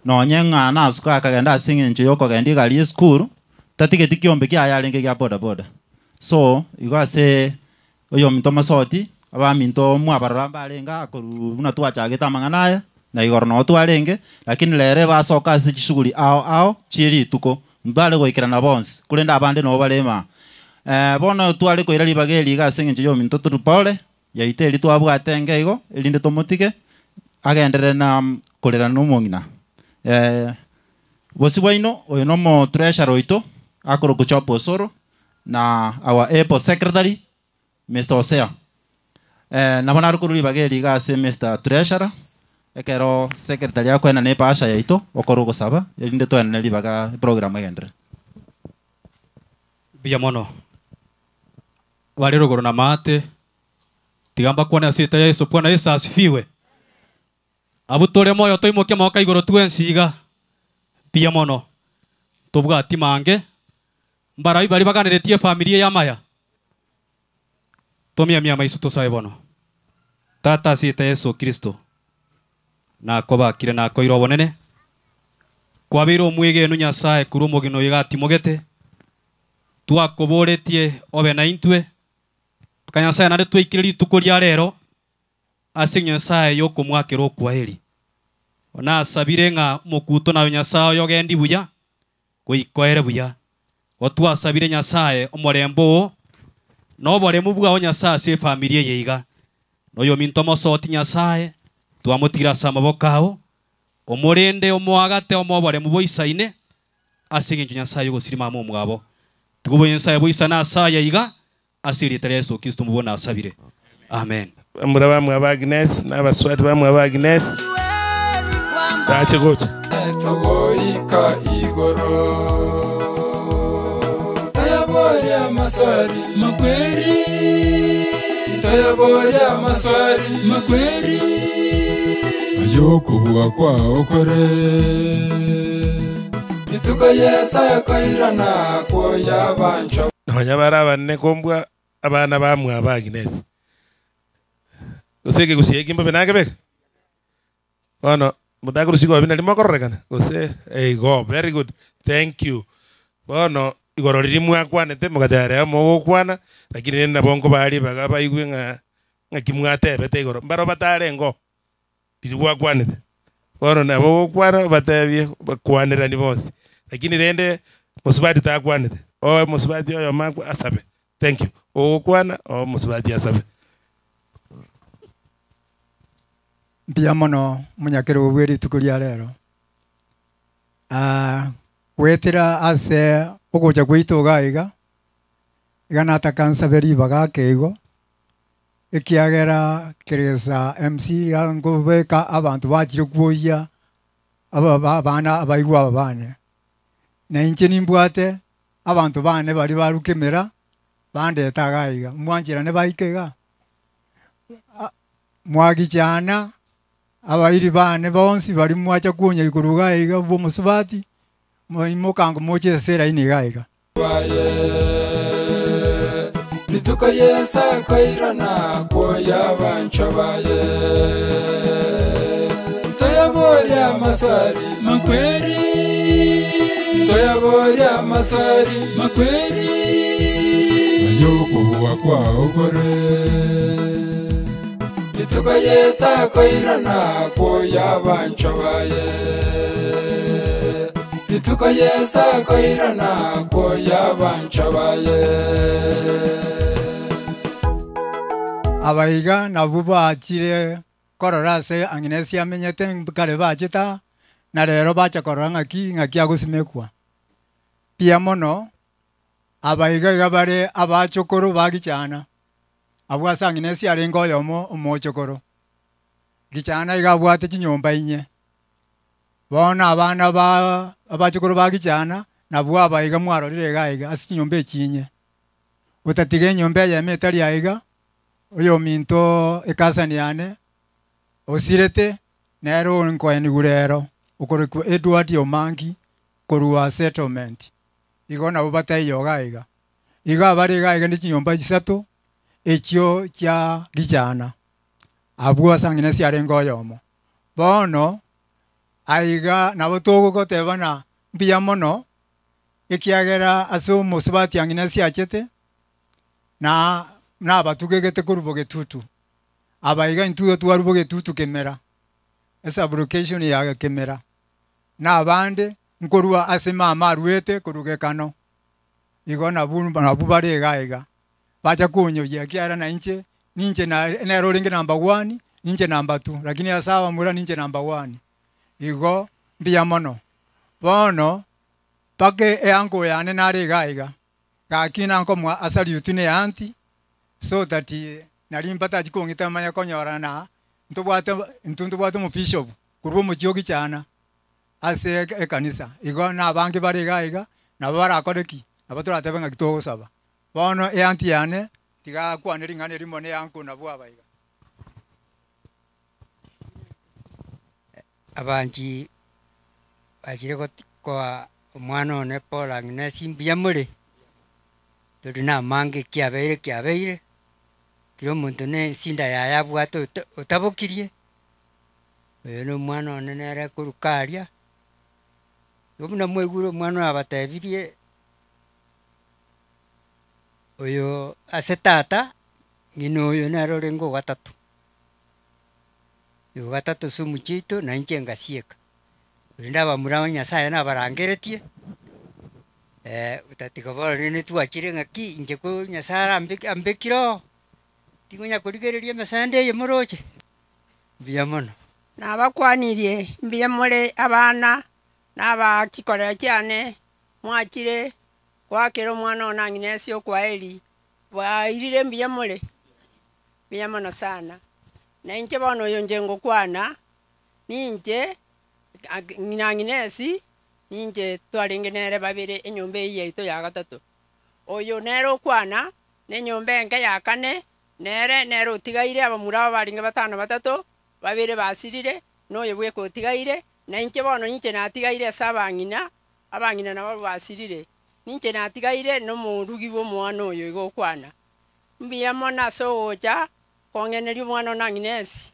no nyenga na asuka akagenda singe nje yoko gandi gali school tatigeti kiombe kya yalenge kya boda so igase oyo minto masoti aba minto mwabarara balenga akoru buna twachageta manganaye na igorno twalenge lakini lere basoka se chishuguli ao chiri tuko mbale goikira na bonse kulenda abande no balema bono twale koira libageli gasenge nje yo minto turupole yaiteli twabwatenge igo elinde tomotike agendere na kolera no mongina bosibwaino oyo no mo treasure oito akoro kuchopo soro na our airport secretary Mr. Osea. Na bana rukuri bageli gase Mr. Treasurer. Ekero secretary yako ena nepa asha yaito okoro gosaba yinde to ena libaga program agendre. Bia mono. Wale rogoro na mate. Tigamba kwa na sita Yesu kwa na Yesu asifiwe. Abutore moyo toimokia mawaka igoro twensiga. Bia mono. Tobwa timange. Mbarabi bari baganeretie familia ya maya. Tomia mia maisu tosae bono. Tata sita Yesu Kristo. Na koba kire na koiro bonene. kwabira omwegeno nyasaye kuri omogeno igatimogete twakoboretie obe na intwe kanyasaye nare twaikire rituko ria rero ase nyasaye yokomwakera okwaheri ona asabire ng'a mokuto nayo nyasaye yogendi buya goikoere buya otwasabire nyasaye omorembo noboremu bwao nyasaye ase efamilia yeiga noyo minto mosoti nyasaye twamotigira ase amaboko ao omorende omwagate omoboremu boisaine ase eng'encho nyasaye ogosirimama omwabo tugoboye nyasaye boisana asa yaiga ase erieta ria Yesu Kristo mubona asabire amen. Bamura bamwe aba Agnes n'abaswati bamwe aba Agnes bache gocha togoika igoro tayaboya maswari makweri tayaboya maswari makweri ayoko bwa kwa okore ituka yesa kairana ko yabancho nonya baraba ne kombwa abana bamwe aba Agnes goseke gusiye mbe nake bek ono mutaka rusigo bina limo korrekana gose go very good thank you ono igoro ririmu akwanete mugatare mo kwana lakini nenda bongo bali bagaba igwe nga kimwate bete igoro mbaro batare ngo dirwa kwanete ono nabo kwana batebye bakwanira ni bose lakini rende musubati ta kwanete musubati oyo makwa asabe thank you kwana musubati asabe mbia mono munyakero bweri tukuria rero wetira ase ogocha gwitu gaiga igana atakansa beri bagakeigo ikiagera kiresa MC ngobeka abantu bachire kuoya abana abaigwa abane na inche nimbwate abantu bane bari barukemera bande tagaiga mwanjira ne baikega mwagichana abairi bane bonsi bari mwacha kuonya iguru gaiga bo musubati moimo kango moche sera ini gaiga lituka yesa kairana ko yabancho baye toyaboya masari makweri toyaboya masari makweri ayoko bwa kwa okore lituka yesa kairana ko yabancho baye lituka yesa kairana ko yabancho baye abaiga nabo bachire korora se Agnes amenyete kare bachita na rero bacha korora ng'aki agosimekwa pia mono abaiga gabare abachokoro bagichana abwasa Agnes arengo yomo omochokoro gichana igabwate chinyomba inye bona abana abachokoro bagichana nabwo abaiga mwarorire gaiga asi chinyomba echinye utatige nyomba ya metari aiga oyo minto ekasani yane osirete nero nkoeni gurero ukoriku Edward Omangi korua settlement igona ubata yoga iga bari gaiga ni chinyomba gisatu ekyo kya gichana abwa sangine si arengo yomo bono aiga nabo tugukotebana mbia mono ikiagera aso musubati angine si achete na abatugegete kurubo getutu abaiga intuyo twarubo getutu kemera esa vocation ya kemera na abande nkorua asema amaruete kurugekano igona bubare gaiga bacha kunyo ya kiara na inche ninche na rolling number 1 ninche number 2 lakini asawa mura ninche number 1 igo mbia mono bono pake eango yane nare gaiga gakina nkomwa asali utine anti so that nalimpata chikongita manya konyorana ntubwate mu bishop kurubo mu kyogi cyana ase ekanisa igo na bangi bari gaiga na barakoreki abaturate nga kitogo saba bono anti yane tiga kwaneri ngane rimone yanko na bwabaiga abanji bajire kwa omwana one Paul Agnes mbia muri turi na mange kiabeire kiro muntu ne sinda ya bwato utabukirie oyo no mwana one nere kurukaria Yomuna mweguru mwana abatebirie oyo ase tata ngino oyo narore ngo gatatu. Yo gatatu sumu chito na inche ngasieka. Urinda bamura Nyasaye nabarangeretie. Utatika bora ni twachire ngaki inche ko Nyasaye ambekiro. Tingonya kurigereria mesande ye moroche. Biyamono. Nabakwanirie mbiyamore abana nabakikorera cyane mwakire wakero mwana onangine sio kwa eli wairire mbiyamore biyamono sana na inche bono yonje ngokwana ninje nginanginesi ninje twarengenere babire enyombe yeito ya gatatu oyo nero kwana nenyombe nke ya kane nero utigaire abamura baringe batano batatu babire basirire noye bwe ko tigaire na inche bono ninche natigaire sabangina abangina nabo basirire ninche natigaire no murugi bo mwana oyo igokwana mbiyamono soja kongeneri mwana na Agnes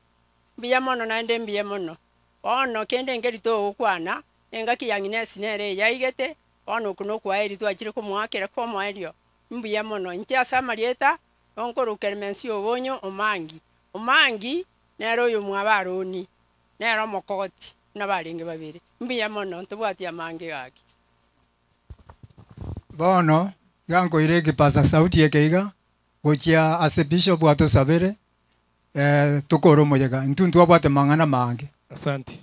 mbiyamono naende mbiyamono ono kende ngerito gokwana engaki ya Agnes nere yaigete ono kuno kwa eri twachire ko mwakera ko mwario mbiyamono inche asamarieta onkoro kermensi obonyo omangi nero yo mwabaroni nero mokoti nabaringe babiri mbiyamono ntubwati amange gaki bono gango irege pasa sauti yekeiga gochia ase bishop wato sabere tukoro mojaga ntuntu abate mangana mange. Asante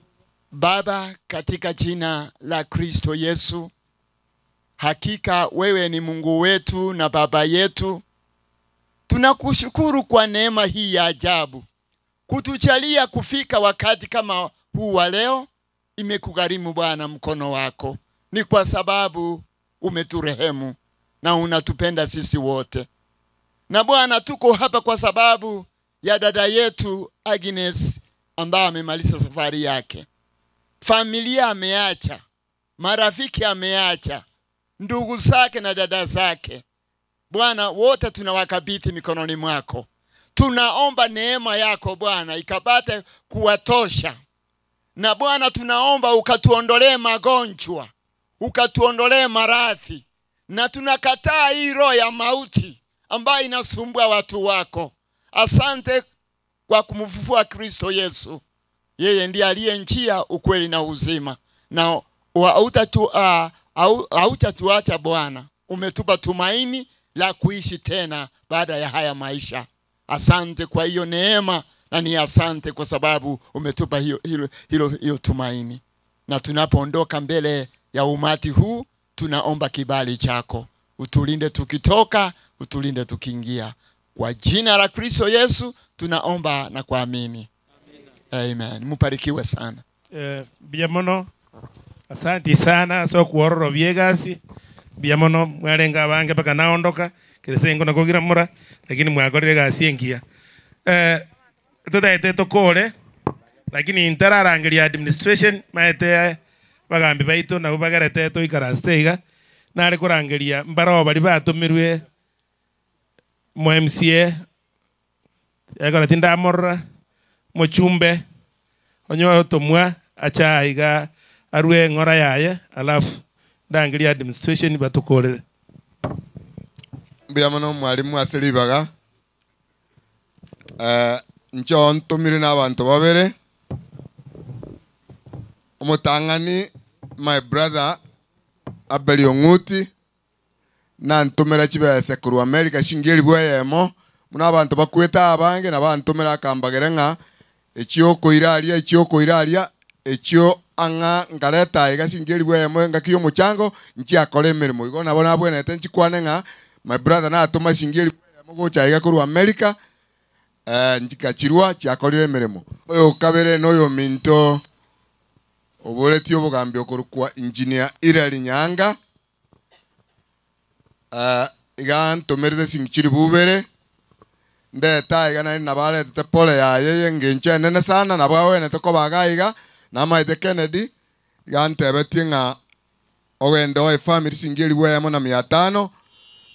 Baba, katika jina la Kristo Yesu, hakika wewe ni Mungu wetu na Baba yetu. Tunakushukuru kwa neema hii ya ajabu kutujalia kufika wakati kama huu wa leo. Imekugharimu Bwana mkono wako, ni kwa sababu umeturehemu na unatupenda sisi wote. Na Bwana tuko hapa kwa sababu ya dada yetu Agnes ambaye amemaliza safari yake. Familia ameacha, marafiki ameacha, ndugu zake na dada zake. Bwana wote tunawakabidhi mikononi mwako. Tunaomba neema yako Bwana ikapate kuwatosha. Na Bwana tunaomba ukatuondolee magonjwa, ukatuondolee maradhi. Na tunakataa hii roho ya mauti ambayo inasumbua watu wako. Asante kwa kumfufua Kristo Yesu. Yeye ndiye aliye njia, ukweli na uzima. Na hautatuacha Bwana. Umetupa tumaini la kuishi tena baada ya haya maisha. Asante kwa hiyo neema, na ni asante kwa sababu umetupa hiyo tumaini. Na tunapoondoka mbele ya umati huu, tunaomba kibali chako. Utulinde tukitoka, utulinde tukiingia. Kwa jina la Kristo Yesu tunaomba na kuamini. Amen. Mubarikiwe sana. Biyamono, asante sana so kuororo biegasi. Biyamono mwarenga bange paka naondoka kiresengo na kogira mura lakini mwagorire gasi engia. Tutaite tokore lakini intararangiria administration maete bagambi baito na bagarete to ikarasteiga na ari kurangiria mbaro bari batumirwe mo MCA yagora tinda morra mo chumbe onyo tomwa acha iga arwe ngora yaye alafu ndangiria administration batukore. Biyamono mwalimu aselibaga ncho ntumire n'abantu babere. Omutangani my brother Abeli Onguti na ntumira chibese kuru America shingeri bweyemo muna abantu bakweta abange na bantumira kambagere nga ekyo koiralia ekyo anga ngareta iga shingeri bweyemo ngakiyo muchango nchi akole emirimo igo nabona bwenete nchikwane nga my brother na atuma shingeri bweyemo gocha iga kuru America njikachirwa chakolire emirimo oyo kabere noyo minto oboleti obugambi okurukwa engineer Irali Nyanga iga ntomerete singchiri bubere ndeta iga na bale te pole ya yeye ngenche nene sana na bwawe ne toko bagaiga na maite Kennedy iga ntebeti nga ogendo e family singeli bwemo na 500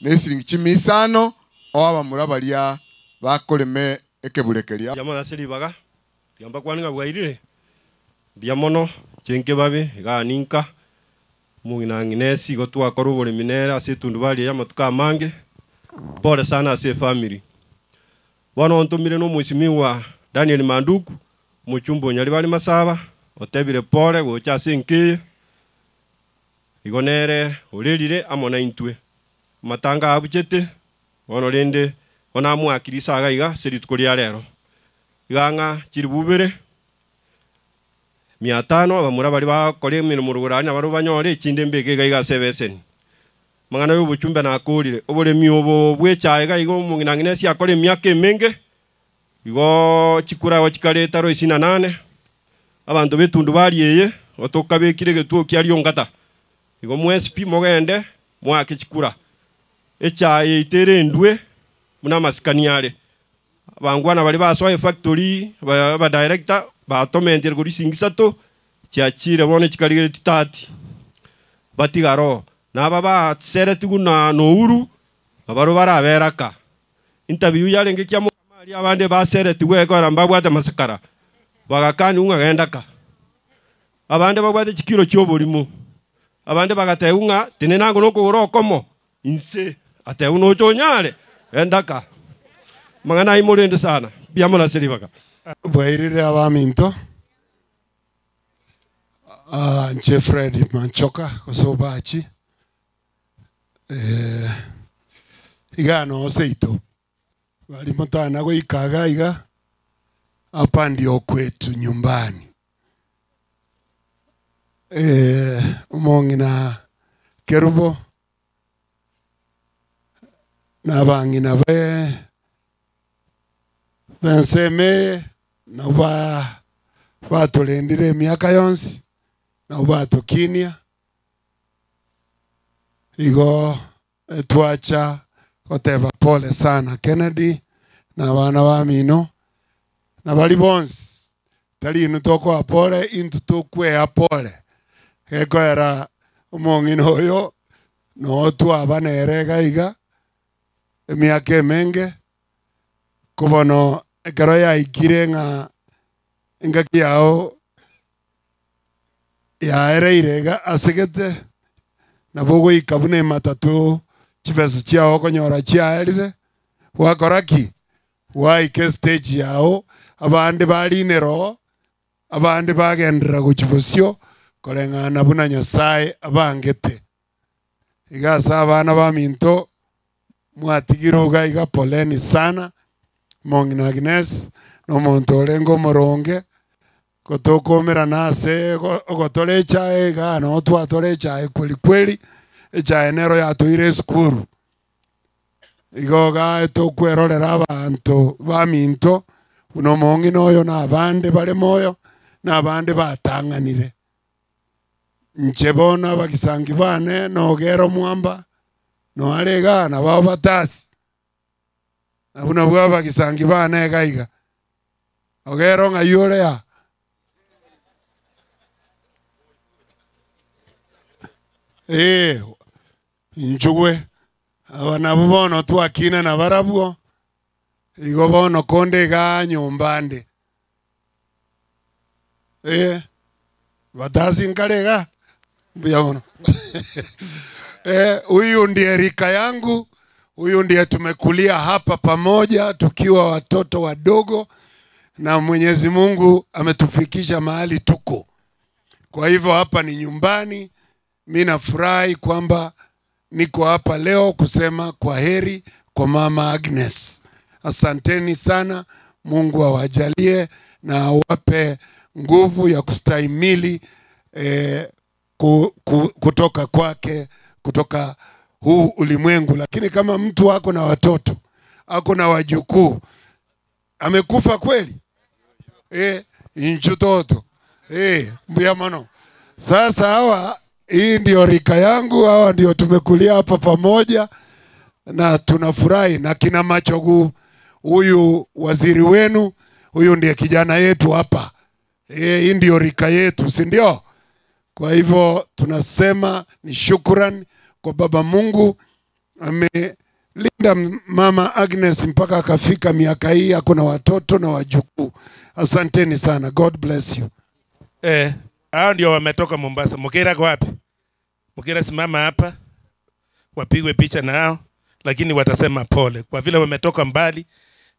ne singchi misano oba murabalia bakoleme ekebulekeria yamona selibaga yamba kwaninga bwairire biamono chenke babe ga ninka mungina nginesi gotwa korubole minera ase tundu bali ya matuka mange. Pole sana ase family. Wana ontumire no mheshimiwa Daniel Manduku muchumbo nyali bali masaba otebire pole gocha ase nkiye. Igonere olelire amona intwe. Matanga abuchete ono lende ona mwakirisa agaiga seri tukolia lero. Iganga chiri bubere 500 abamura bali bakole mino muruguranya baro banyore chinde mbege gaiga sebesen. Mangana yo buchumba na akolire obole miobo bwechaye gaigo mungina nginesi akole myake menge. Igo chikura wa chikaleta ro 28 abantu betundu bali yeye otoka bekire getuo kyali ngata. Igo mwesp mogende mwake chikura. Echaye itere ndwe muna masikaniale. Bangwana bali baswaye factory ba director ba tomentera kuri singisato cyakire bone kikaligere titati. Batigaro naba ba sereti guna nouru abaro baraberaka. Interview yalenge kyamo mali abande ba sereti gwekora mbabwata masakara. Bagakani unga gendaka. Abande bagwate chikiro cyobulimo. Abande bagateunga tinenango nokugoro komo inse ate uno chonyale endaka mangana imolende sana biamona seribaka bwairire abaminto Jeffrey Manchoka osobachi igano seito wali mtana go ikaga iga hapa ndio kwetu nyumbani umongina kerubo na bangina benseme na batulendire miaka yonsi na batukinia igo twacha oteva pole sana Kennedy na bana bamino na bali bonsi tali nutoko apole into tokwe apole eko era umongino oyo no twa banerega iga emiaka menge kubono ekero ya ikire nga ngaki yao ya ereirega asegete na bogo ikabune matatu chipeso chiao konyora chiarire wakoraki waike stage yao abande balinero abande bagendera guchibosio kolengana buna Nyasaye abangete igasa abana baminto mwatigiro gaiga poleni sana mongina Agnes no monto lengo moronge kotokomera nase ogotolecha ega no twatolecha kweli kweli echa enero ya toire skuru igoga tokwerorera abantu baminto uno mongina oyo na abande bale moyo na abande batanganire nchebona bakisangi bane no gero mwamba no alega na baba batasi abuna bwa kisangi bana gaiga ogero nga yole ya njugwe abana bubono twakina na barabuo igo bono konde ga nyombande batasi nkalega biaona huyu ndiye rika yangu, huyu ndiye tumekulia hapa pamoja tukiwa watoto wadogo na Mwenyezi Mungu ametufikisha mahali tuko. Kwa hivyo hapa ni nyumbani. Mimi nafurahi kwamba niko hapa leo kusema kwa heri kwa Mama Agnes. Asanteni sana, Mungu awajalie na awape nguvu ya kustahimili kutoka kwake, kutoka huu ulimwengu. Lakini kama mtu ako na watoto, ako na wajukuu, amekufa kweli? Inchutoto. Mbuyamano. Sasa hawa, hii ndio rika yangu, hawa ndio tumekulia hapa pamoja na tunafurahi. Na kina Machogu, huyu waziri wenu, huyu ndiye kijana yetu hapa. Hii ndio rika yetu, si ndio? Kwa hivyo tunasema ni shukrani kwa Baba Mungu amelinda Mama Agnes mpaka akafika miaka hii, ako na watoto na wajukuu. Asanteni sana. God bless you. Hao ndio wametoka Mombasa. Mkera kwa wapi? Mkira simama hapa, wapigwe picha nao, lakini watasema pole. Kwa vile wametoka mbali,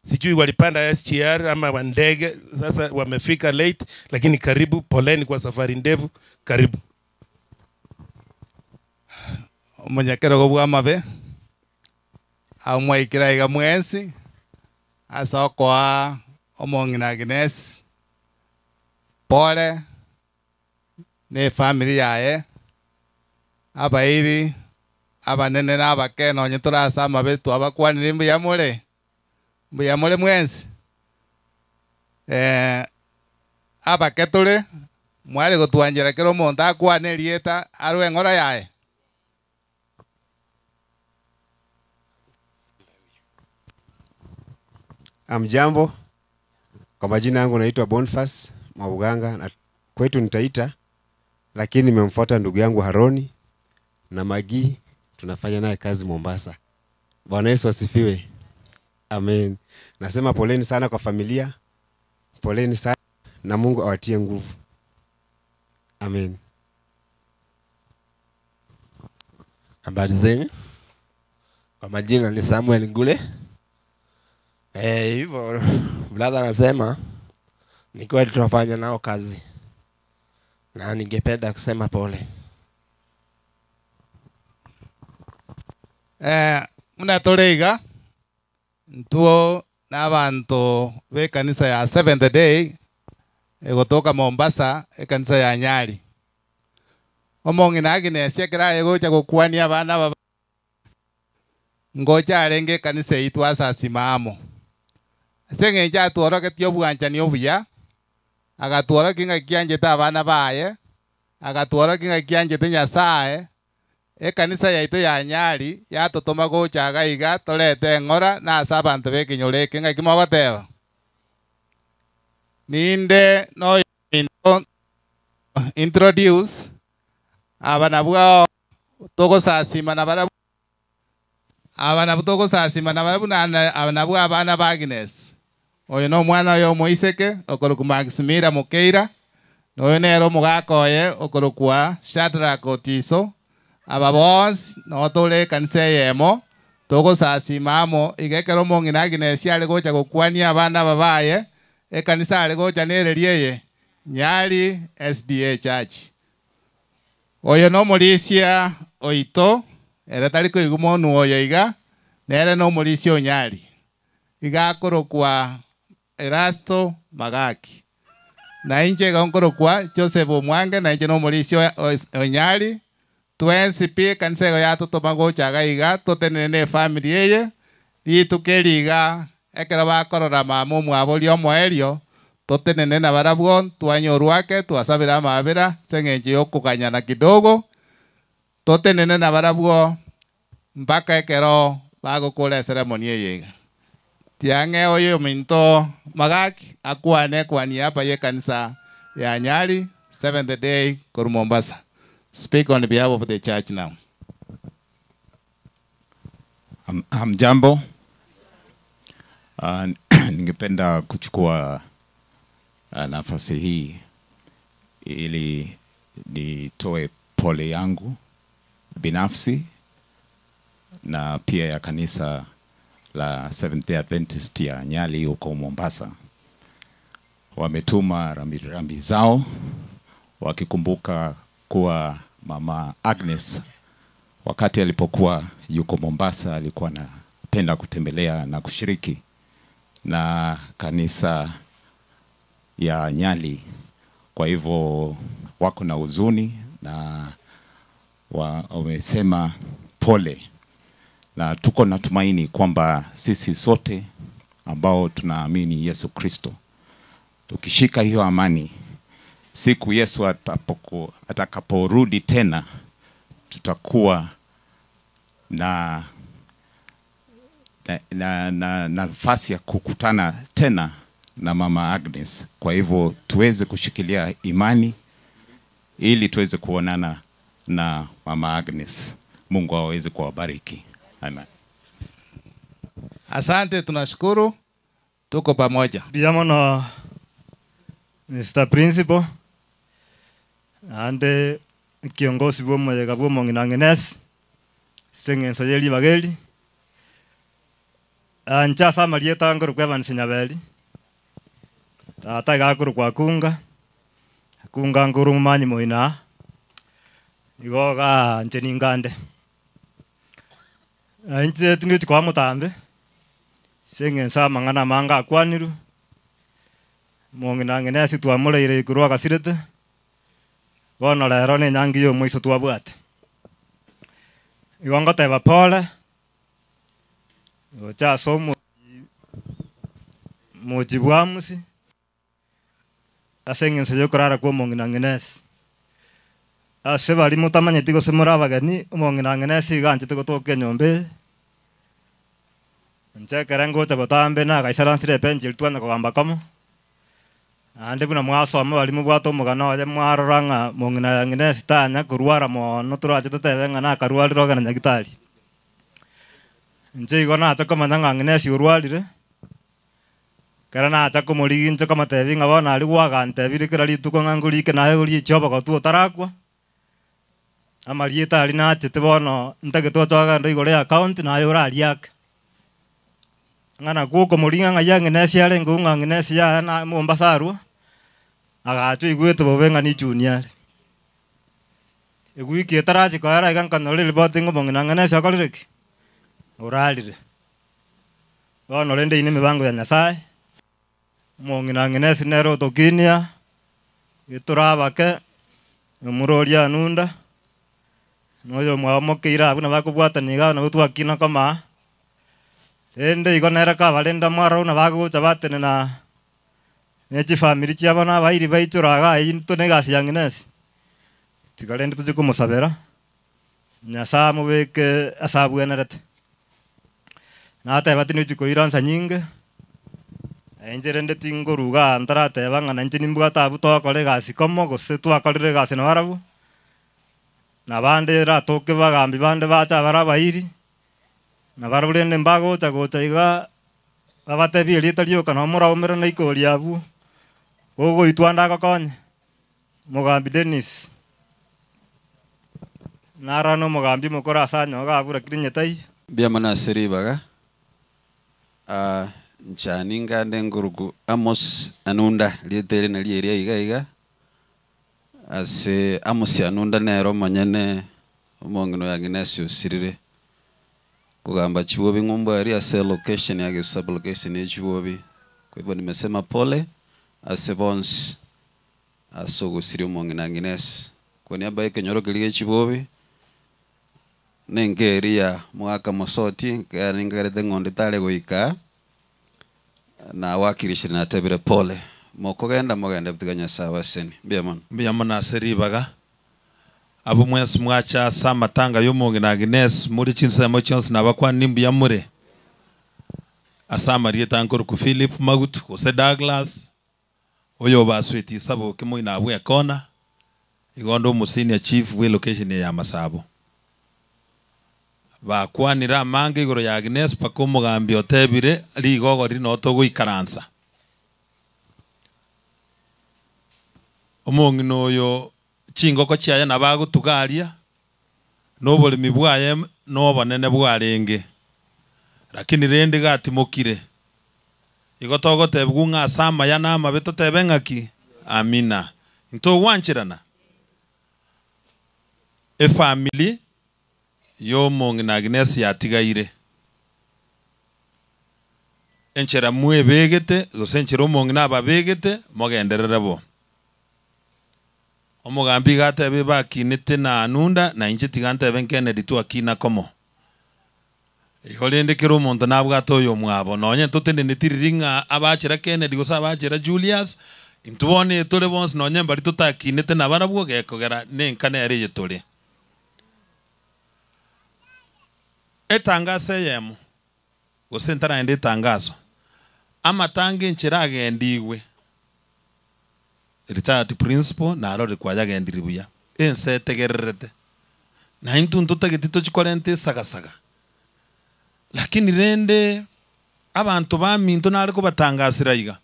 sijui walipanda SGR ama wa ndege, sasa wamefika late, lakini karibu, poleni kwa safari ndefu, karibu. Munyakero go bwa mabe. Amwa ikira iga mwensi. Asokwa omongina Agnes. Pole ne family yae. Abairi abanene n'abakeno nyitura sama betu abakwanira mbuyamule. Mbuyamule mwensi. Abaketule mwali gotwanjira kero monta akwane rieta arwe ngora yae. Amjambo, kwa majina yangu naitwa Boniface Mabuganga na kwetu nitaita, lakini nimemfuata ndugu yangu Haroni na Magi, tunafanya naye kazi Mombasa. Bwana Yesu asifiwe. Amen. Nasema poleni sana kwa familia. Poleni sana na Mungu awatie nguvu. Amen. Habari zenyu? Kwa majina ni Samuel Ngule. Hivyo brother anasema ni kweli tunafanya nao kazi. Na ningependa kusema pole. Muna toleiga ntuo n'abantu be kanisa ya Seventh Day egotoka Mombasa kanisa ya Nyali. Omongi na Agnes yakira egocha gukwania abana baba. Ngocha arenge kanisa itwa Sasimamo. Senge ja tuoro ketyo bwanchani obuya. Agatuoro kinga kianje ta abana baye. Agatuoro kinga kianje te Nyasaye. Kanisa yaito ya Nyali yatotoma gocha gaiga tolete ngora na sabantu be kinyore kinga kimogoteba. Ninde no introduce abana bwa togo sasima na bara abana butogo sasima na bara buna abana bwa abana ba Agnes. Oyo no mwana yo Moiseke okoro Maximirah Mukeira. No nero mugakoye okoro kwa Shadrack Otiso. Aba bons no tole kanisa yemo togo Sasimamo igekero mongina Agnes yale gocha gukwania abana babaye kanisa ale gocha nereriye Nyali SDA Church. Oyo no mulisia oito era taliko igumonu oyo iga nere no mulisia Onyali iga korokwa Erasto Magaki na inje ga onkorokwa Joseph Omwange na inje no mulisia Onyali twensi pie kanisa ya totoma gocha gaiga totenene family yeye litukeriga ekera bakorora mamo mwabori omwerio totenene na barabwo twanyorwake twasabira mabira sengenje yokukanyana kidogo totenene na barabwo mpaka ekero bagokora ceremony yeye tiange oyo minto Magaki akwane kwani hapa ye kanisa ya Nyali Seventh Day koru Mombasa. Speak on behalf of the church now. Hamjambo. Ningependa kuchukua nafasi hii ili nitoe pole yangu binafsi na pia ya kanisa la Seventh Day Adventist ya Nyali huko Mombasa. Wametuma rambirambi zao wakikumbuka kuwa Mama Agnes wakati alipokuwa yuko Mombasa alikuwa anapenda kutembelea na kushiriki na kanisa ya Nyali. Kwa hivyo wako na huzuni na wamesema pole, na tuko na tumaini kwamba sisi sote ambao tunaamini Yesu Kristo tukishika hiyo amani, siku Yesu atakaporudi tena tutakuwa na nafasi ya kukutana tena na Mama Agnes. Kwa hivyo tuweze kushikilia imani ili tuweze kuonana na Mama Agnes. Mungu aweze kuwabariki. Amen. Asante, tunashukuru. Tuko pamoja. Mr. Principal and kiongozi bwo moyega bwo Mong'inang'ines seng'enso yeli bageli anja sama lieta ngoro kwa Evans Nyabeli tata gakuru kwa kunga nguru manyi moina igoga njeni ngande anje tingi kwa mutambe seng'ensa mang'ana manga kwaniru Mong'inang'ines twamureire iguru agasirete bono rero ni nyangi yo mwiso twabwate igongo teba pole gocha somo mojibwamusi aseng'ense yo kurara kwa Mong'inang'ines ase bari mutamanyeti gosemora abageni Mong'inang'ines iganchete gotoka enyombe nchekere ngocha botambe na gaisaransire penjil twana kogamba kamo ande buna mwasoma bari mubwato mugano aje mwaroranga Mong'inang'ines tanya kurwara mono turaje tutebenga na karwariro gana nyagitari nje igona acha komanya Ng'ang'ines urwarire kara na acha komorigi nje kamatebinga bona ari gwagantebire kira rituko ngangurike nahe uri choba gotu utarakwa amarieta ari na achete bono ntagitwa twaga ndo igore account na ayo rari yake ngana guko moringa Ng'ang'ines yare Ng'ang'ines ya na Mombasa arwa agacho igwete bobenga ni junior egwiki etaraji ko ara igan kanole libotingo Mong'inang'ines akolireki uralire bono rende ine mibango ya Nyasaye Mong'inang'ines nero tokinia iturabake muroria nunda noyo mwamokeira abuna bakubwataniga na gutwakina kama rende igonera ka balenda mwaro na bagucha batene na nechi family chiabana bairi baituraga into negasi Ng'ang'ines tigarende tuje kumusabera Nyasaye mubeke asabwenerete nata batini chikoiransa nyinge enjerende tingoruga ntarate bangana nje nimbwata abuto kole gasi komo gose twakorire gasi na barabu na bande ratoke bagambi bande bacha barabairi na barabulende mbago gocha iga babatebi rita rioka no muraumira na ikori abu ogo itwanda gakonye Mugambi Dennis narano Mugambi mukora sanyo gabura kirinyetai biamana seribaga nchaninga ndengurugu Amos Anunda lietere na lieria iga ase Amos Anunda nero manyane Mong'inang'ines usirire kugamba Chiwobi ng'umba area ase location yake sub location ya Chiwobi kwa hivyo nimesema pole ase bons asogo sirio Mong'inang'ines kwa niaba yake nyoroke lige Chiwobi nengeria mwaka mosoti kandi ngarete ng'onde tare goika na wakirishi na tebire pole mokogenda mogenda bitiganya sawa seni biamana seribaga abo mwese mwacha samatanga yo Mong'inang'ines muri chinsa mo chance na bakwa nimbu ya mure asama rieta ankor ku Philip Magut ose Douglas oyo basweti sabo kimo inabwe akona igondo musini chief we location ya Masabo bakwanira mange igoro ya Agnes pako Mugambi otebire rigogo rino togo ikaransa omong'ino oyo chingoko chiaya nabagutugaria nobolimi bwaye nobonene bwarenge lakini rende gatimokire igotogotebwa ng'asama ya nama betotebe ng'aki amina into wanchirana family yo Mong'inang'ines yatigaire enchera mwebegete gosenchera Mong'ina ababegete mogenderere bo Omugambi gatebe bakinete na Anunda na inche tigantebe Kennedy twakina komo iholende kero omonto nabwata oyo mwabo nonye totende netiriringa abachera Kennedy gosa abachera Julius intubone tole bons nonye mbari tutakinete na barabwo gekogera nenkane yareye tole etangase yemo gosentara ende tangazo amatange nchirage ndiwe retired principal na aro rekwaja gendiribuya ense tegererete na intuntu tagitito chikorente sagasaga lakini rende abantu baminto nari ko batangasira iga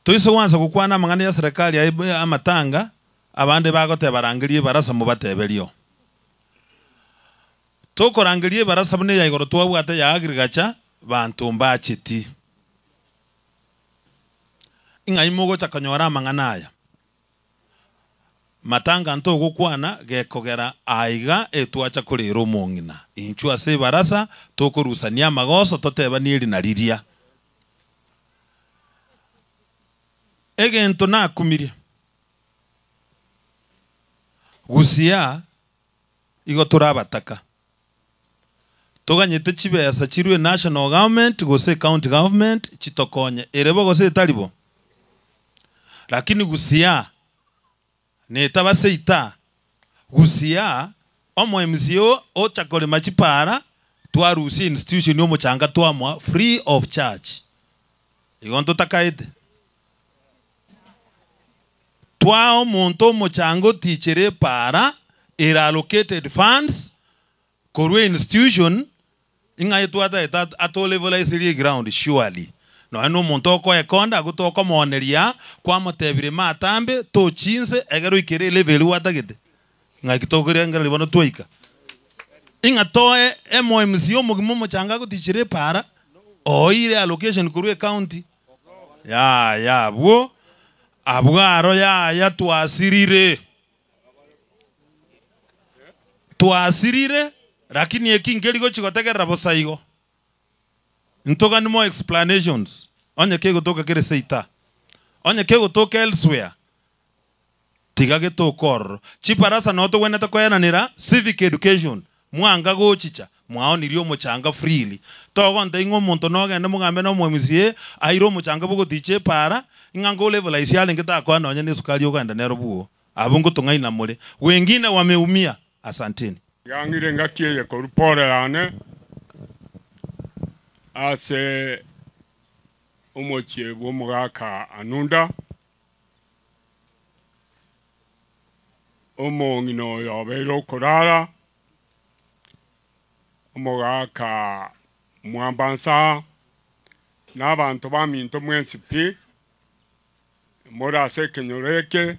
Tuise wanza gukwana amang'ana ya serikali ya amatanga abande bagotebarangirie barasa mubateberio. Tukorangirie barasa bune ya igoro twabwate ya agriculture bantu mbachiti. Inga imugo chakanyora amang'ana aya. Matanga nto gukwana gekogera aiga etwacha kurira omong'ina. Inchu ase barasa tukurusania amagoso toteba niri na riria. Egento nakumirie. Gusia igo turabataka. Tuganyete chibesa chirwe national government gose county government chitokonye. Erebo gose talibo. Lakini gusia netaba seita gusia omo MCO ochakole machipara twarusi institution yo muchanga twamwa free of charge. Igonto takaide. Twao monto mochango tichere para era allocated funds korwe institution inga etwata at level is ground surely. No ano monto ko ekonda gutoko moneria kwa motebire matambe to chinse egero ikere level watagete nga kitogere ngara libono twaika inga toe MMCO mugimo mochanga gutichere para oire allocation kurwe county ya bwo abwaro ya twasirire lakini ekingeligo chigotegerera bosaigo ntoga ni more explanations onye ke gutoka kere seita onye ke gutoka elsewhere tigage to kor chiparasa no to weneta koyananira civic education mwanga gochicha mwaonirio muchanga freely togo ndingo muntu no gende mugambe no mwemusie airo muchanga bugotiche para ingango level isiale ngeta kwa no nyene sukali Uganda nero buo abungu tungaina mule wengine wameumia. Asanteni yangire ngakiye ko report yane ase umuchie bwo mugaka Anunda omongino yobero korara umugaka mwambansa n'abantu baminto mwensi pi mora se kenyoreke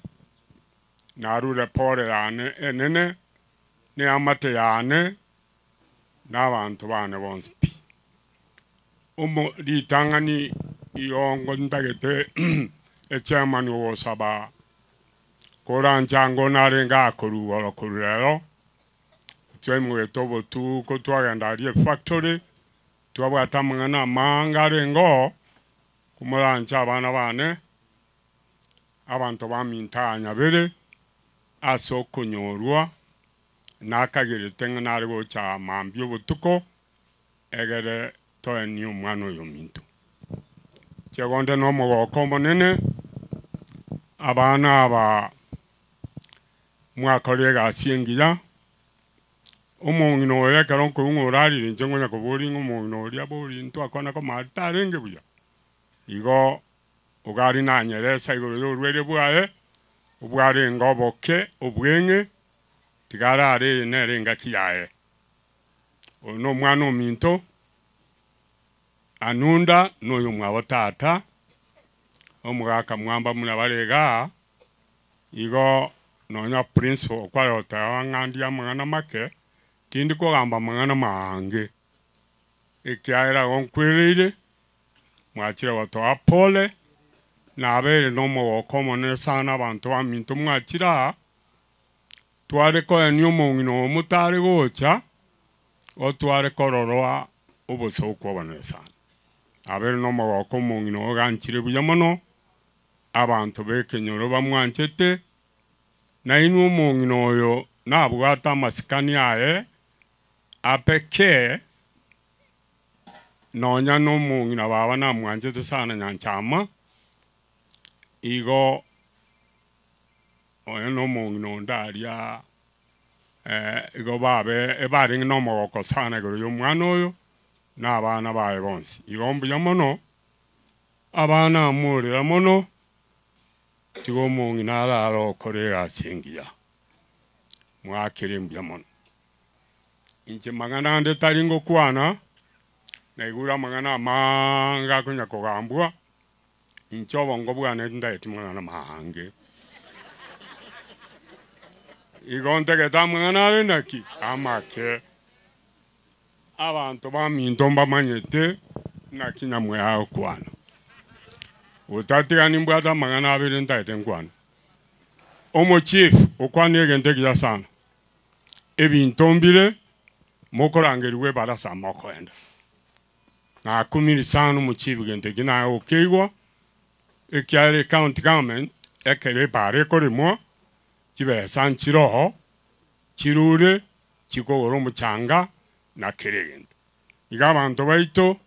naru report yane enene ne amate yane n'abantu bane bonsi pi litangani iyongo ntagete echairman wo saba koranjango narenga koru wala korero twemwe tobo tu ko twagenda rie factory twabwata mangana mangarengo kumuranja abana bane abantu bamintanya bere aso kunyorwa nakagire tengana ribo cha mambyo butuko egere to ni umwana yo minto cyegonde no mogoko monene abana aba mwakorega asingira umongino yakaron ko ngorari njengo na ko bori ngomongino ria bori nto akona ko matarenge buya igo ugari na nyeresa igoro yo rwere bwae ubwari ngoboke ubwenge tigara ari nerenga kiyae ono mwana minto Anunda noyo mwabo tata omugaka mwamba muna barega igo nonya prince kwa yota wangandi ya mangana make tindi ko gamba mangana mange ekiaira onkwirire mwachira wato apole na abere no mo komone sana abantu baminto mwachira tware ko enyo mongino mutare gocha o tware kororoa obosoko banesana abere no mo komongino ganchire buyamono abantu bekenyoro bamwanchete na inu mongino yo nabwata masikani aye apeke nonya no mongino baba na mwanchete sana nyanchama igo oyo no mongino ndaria igo babe ebari no mo ko sana go yo mwana oyo na abana bae bonsi igombu yamono abana amurira mono tigo mongina araro korera singiya mwakirimbu yamono inche magana ande taringo kwana na igura magana manga kunya kogambwa inchobo ngobwana ndaiti mwana mahange igonte geta mwana renaki amake abantu baminto mbamanyete nakinya mwe kwana utatigani mbwata mangana abiri ndaite nkwana omo chief okwana egente gya sana ebinto mbire mokorangeriwe barasa mokoenda na kumiri sana mu chief gente gina okeiwa ekyare county government ekere bare korimo kibe sanchiroho chirure chikogoro muchanga na keregende iga abantu baito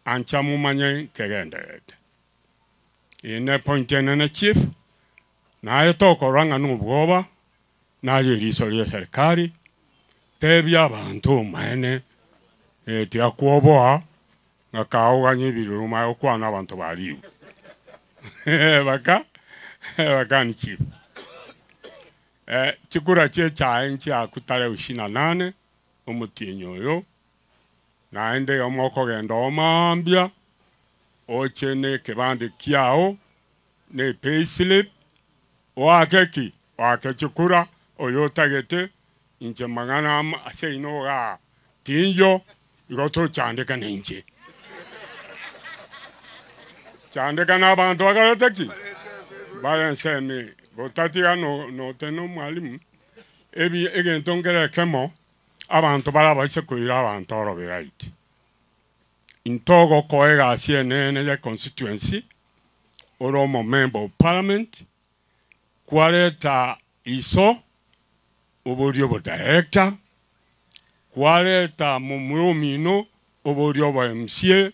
ancha mumanye kegendete ine point na chief na yetokoranga n'ubwoba na yeriso ya serikali tebya abantu mane tia kuoboa ngakao ganye biruma okwana abantu baliwe baka ni chief chikura che chae ncha kutare ushina nane umutinyo yo naende omoko genda omambia ochene kebande kiao ne payslip wakeki wakechukura oyotagete inche mangana ase inoga tinyo igoto chandeka nenje chandeka na bantu bagarataki balense ni botatia no teno mwalimu ebi egentongere kemo abantu barabase kuira abantu oroberaiti intogo koega CNN ya constituency oromo member of parliament kwareta iso oborio bo director kwareta mumumino oborio bo MCA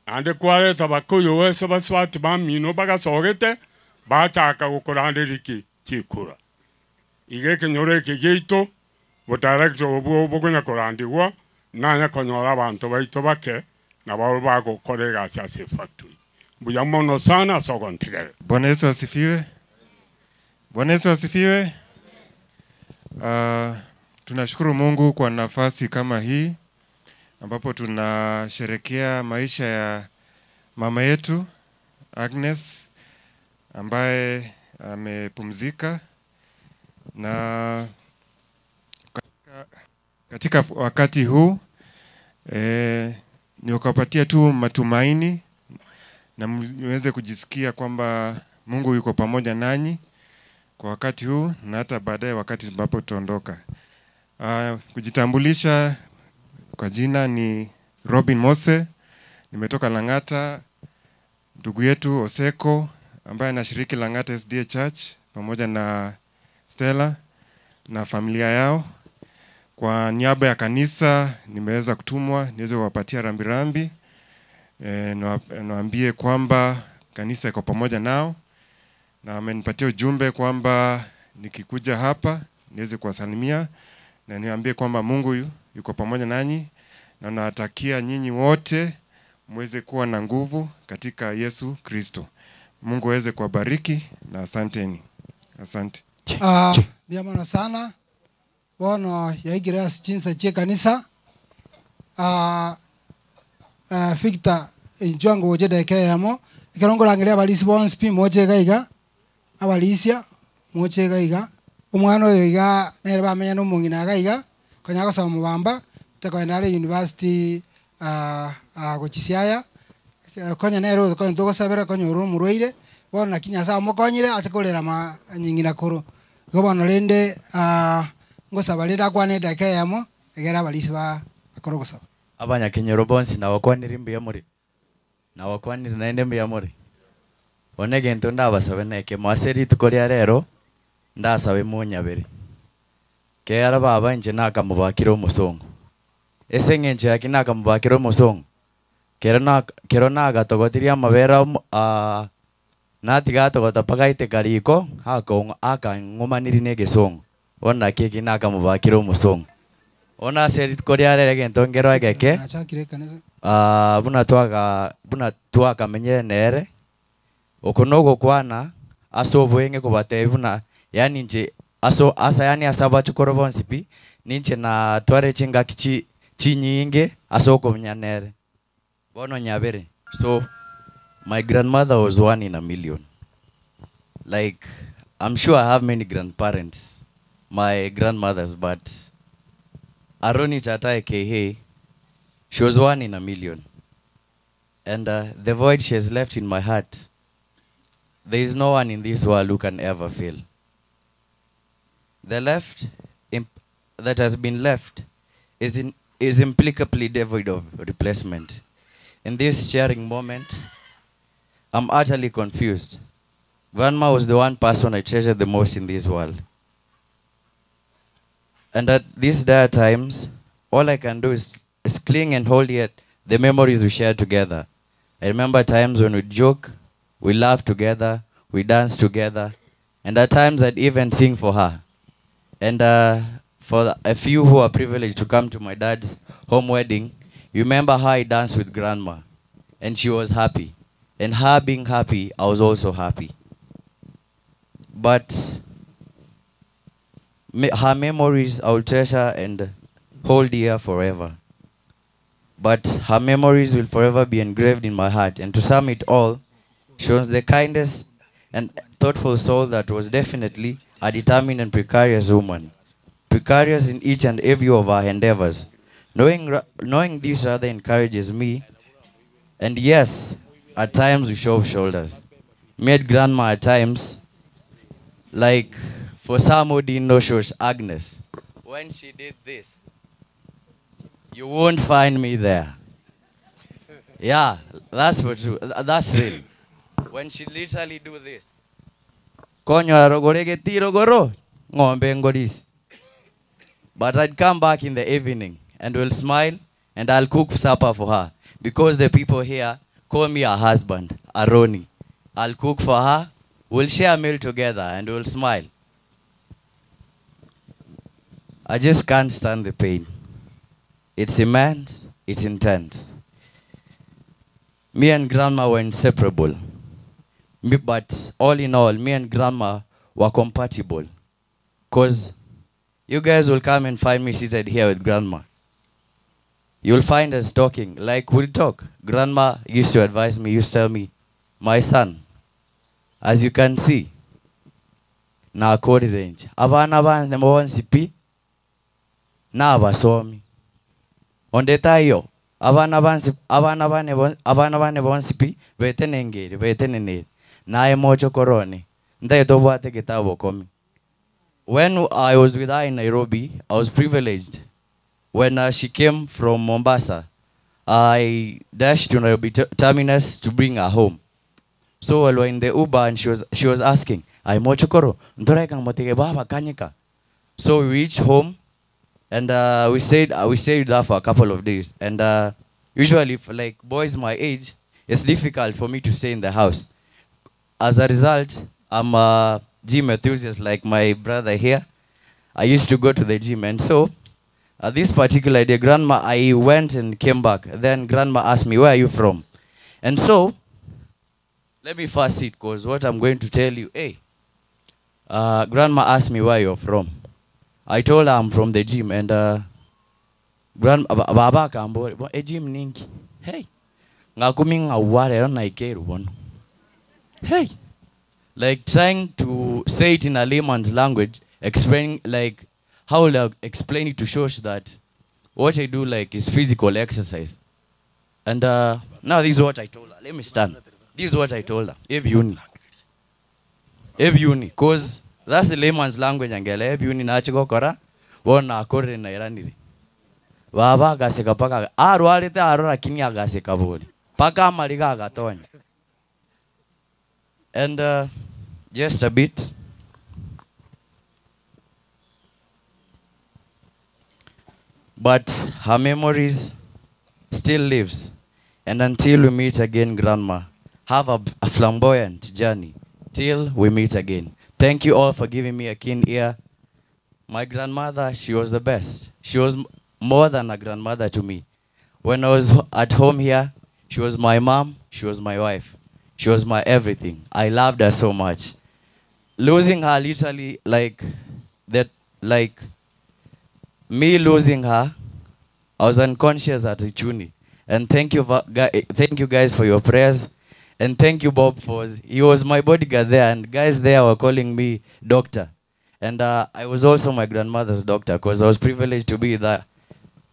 ande kwareta bakoyo wese baswati bamino bagasogete bachaka gukorande riki chikura igeke nyoreke geito bo director obo gonya korandiwa nanya konyora abantu baito bake na babo bago korega chase factory buyamono sana sogontigere. Bwana Yesu asifiwe. Bwana Yesu asifiwe. Tunashukuru Mungu kwa nafasi kama hii ambapo tunasherekea maisha ya mama yetu Agnes ambaye amepumzika, na katika wakati huu ni ukapatia tu matumaini na mweze kujisikia kwamba Mungu yuko pamoja nanyi kwa wakati huu na hata baadaye wakati ambapo tutaondoka. Kujitambulisha kwa jina ni Robin Mose, nimetoka Lang'ata. Ndugu yetu Oseko ambaye anashiriki Lang'ata SDA Church pamoja na Stella na familia yao. Kwa niaba ya kanisa nimeweza kutumwa niweze kuwapatia rambirambi. Naambie kwamba kanisa iko pamoja nao, na amenipatia ujumbe kwamba nikikuja hapa niweze kuwasalimia na niambie kwamba Mungu yuko pamoja nanyi, na nawatakia nyinyi wote muweze kuwa na nguvu katika Yesu Kristo. Mungu aweze kuwabariki na asanteni. Asante. Biamana sana. Bono yaigira chinsa che kanisa. Victor injwango wojede kayamo ikirongo rangiria balisi bonse pi moche gaiga abalisia moche gaiga umwana oyo iga nere bamenya no mungina gaiga kanya gosoma mubamba tekoendare university gochisiaya konya nero konya togosabera konya uru muroire bona kinya sa mokonyire atekolera ma nyingina koro gobono rende ngosabalira kwane dakayamo egera balisi ba akorogosaba abanya kinyoro bonsi na wakwaniri mbiya muri na wakwaniri naende mbiya muri one gento ndabasabe neke mwaseri tukoria rero ndasabe munyabere kera baba nje nakamubakira umusongo ese ngenje yakina akamubakira umusongo kero nagatogotiria amabera natigatogota pagaite kariko akangumaniri negesongo ona kiki nakamubakira umusongo ona seri tukoria rere gento ngero egeke buna twaga menyere nere okonogo kwana asobwenge kubate buna yani nje asa yani asaba chukoro bonsipi ninche na tware chinga chinyinge asoko mnyanere bono nyabere so My grandmother was 1 in a million. Like, I'm sure I have many grandparents, my grandmothers, but Aroni Tata Kehe, she was 1 in a million. And the void she has left in my heart, there is no one in this world who can ever fill. That has been left is implicably devoid of replacement. In this sharing moment, I'm utterly confused. Grandma was the one person I treasure the most in this world. And at these dire times, all I can do is cling and hold yet the memories we shared together. I remember times when we joke, we laugh together, we dance together, and at times I'd even sing for her. And for a few who are privileged to come to my dad's home wedding, you remember how I danced with grandma, and she was happy. And her being happy, I was also happy. But her memories I will treasure and hold dear forever. But her memories will forever be engraved in my heart. And to sum it all, she was the kindest and thoughtful soul that was definitely a determined and precarious woman. Precarious in each and every of our endeavors. Knowing this rather encourages me. And yes, at times we shove shoulders. Made grandma at times, like for some who didn't know she was Agnes. When she did this, you won't find me there. Yeah, that's for true. That's real. When she literally do this. But I'd come back in the evening and will smile and I'll cook supper for her. Because the people here call me a husband, Aroni. I'll cook for her, we'll share a meal together and we'll smile. I just can't stand the pain. It's immense, it's intense. Me and grandma were inseparable. But all in all, me and grandma were compatible. Because you guys will come and find me seated here with grandma. You'll find us talking, like we'll talk. Grandma used to advise me, used to tell me, my son, as you can see, na kodi range. Abana bane bonsipi, na basomi. Ondeta iyo, abana bane bonsipi, betenengeri, beteneneri. Na emocho korone, nda tobwate kitabo komi. When I was with her in Nairobi, I was privileged. When she came from Mombasa, I dashed to Nairobi terminus to bring her home. So while we were in the Uber and she was asking, "Ay mochokoro, ndore kang motige baba kanyika." So we reached home, and we stayed there for a couple of days. And usually, for like boys my age, it's difficult for me to stay in the house. As a result, I'm a gym enthusiast like my brother here. I used to go to the gym, and so this particular day, grandma, I went and came back. Then grandma asked me, "Where are you from?" And so, let me first sit, because what I'm going to tell you, grandma asked me where you're from. I told her I'm from the gym, and baba kambo, a gym ninki. Hey, ngakuming aware na ikeru one. Hey, like trying to say it in a layman's language, explaining like how will I explain it to Shosh that what I do like is physical exercise. And now this is what I told her. Let me stand. This is what I told her. Ebiuni, because that's the layman's language. Angela ebiuni na chiko kora, wana akore na iraniri. Baba gaseka paka aru te arora kinya gaseka boli. Paka mariga gatonya. And just a bit. But her memories still lives. And until we meet again, grandma, have a flamboyant journey till we meet again. Thank you all for giving me a keen ear. My grandmother, she was the best. She was more than a grandmother to me. When I was at home here, she was my mom, she was my wife. She was my everything. I loved her so much. Losing her literally me losing her, I was unconscious at Ichuni. And thank you guys for your prayers. And thank you, Bob, he was my bodyguard there, and guys there were calling me doctor. And I was also my grandmother's doctor, because I was privileged to be there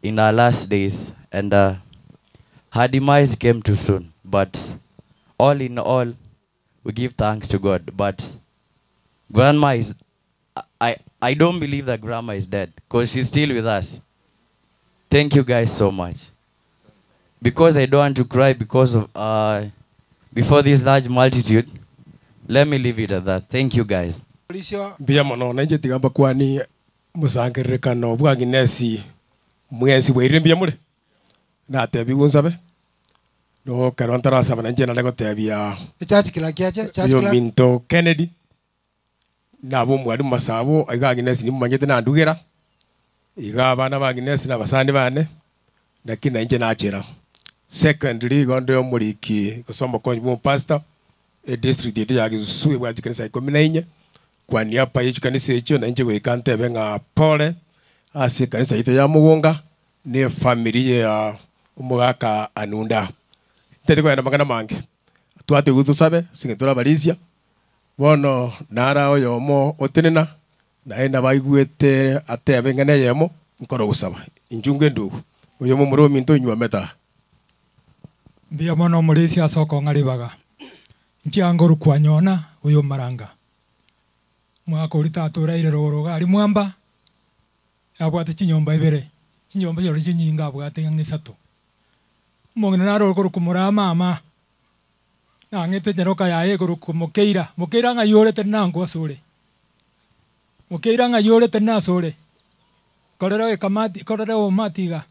in our last days. And her demise came too soon. But all in all, we give thanks to God. But grandma is, I don't believe that grandma is dead, because she's still with us. Thank you guys so much. Because I don't want to cry because of before this large multitude, let me leave it at that. Thank you guys. Bia mono na njeti gamba kwani musangiririkano bwa Agnes mwensi wire bia mure na tebi gunsabe no karontara saba na njena lego tebia church kila kiache church yo kila minto Kennedy na bo mwari masabo aiga Agnes ni manyete na ndugera iga bana ba Agnes na basandi bane nakina nje na achera. Secondly, gondo yo muriki kusoma kwa mu pastor e district yetu ya Gisusu bwa kanisa ikumi na inye kwa niaba y'iki kanisa icyo na nje gwikante benga pole asi kanisa yetu ya Mugunga ne family ya umugaka Anunda tete kwa magana mange twate gutusabe singetura balisia bono nara oyo mo otenena na ena baigwete atebe ngene yemo nkoro gusaba injunge ndugu oyo mo muri minto nywa meta Mbia mono mulisi asoko ngalibaga. Nchianguru kwa nyona uyo maranga. Mwaka urita atura ile roroga ali mwamba. Abwate chinyomba ibere. Chinyomba yori chinyinga abwate ngisatu. Mongina naro kuru kumura mama. Na ngete jeroka yae kuru kumukeira. Mukeira nga yore tena ngo sore. Mukeira nga yore tena sore. Korero e kamati korero o matiga.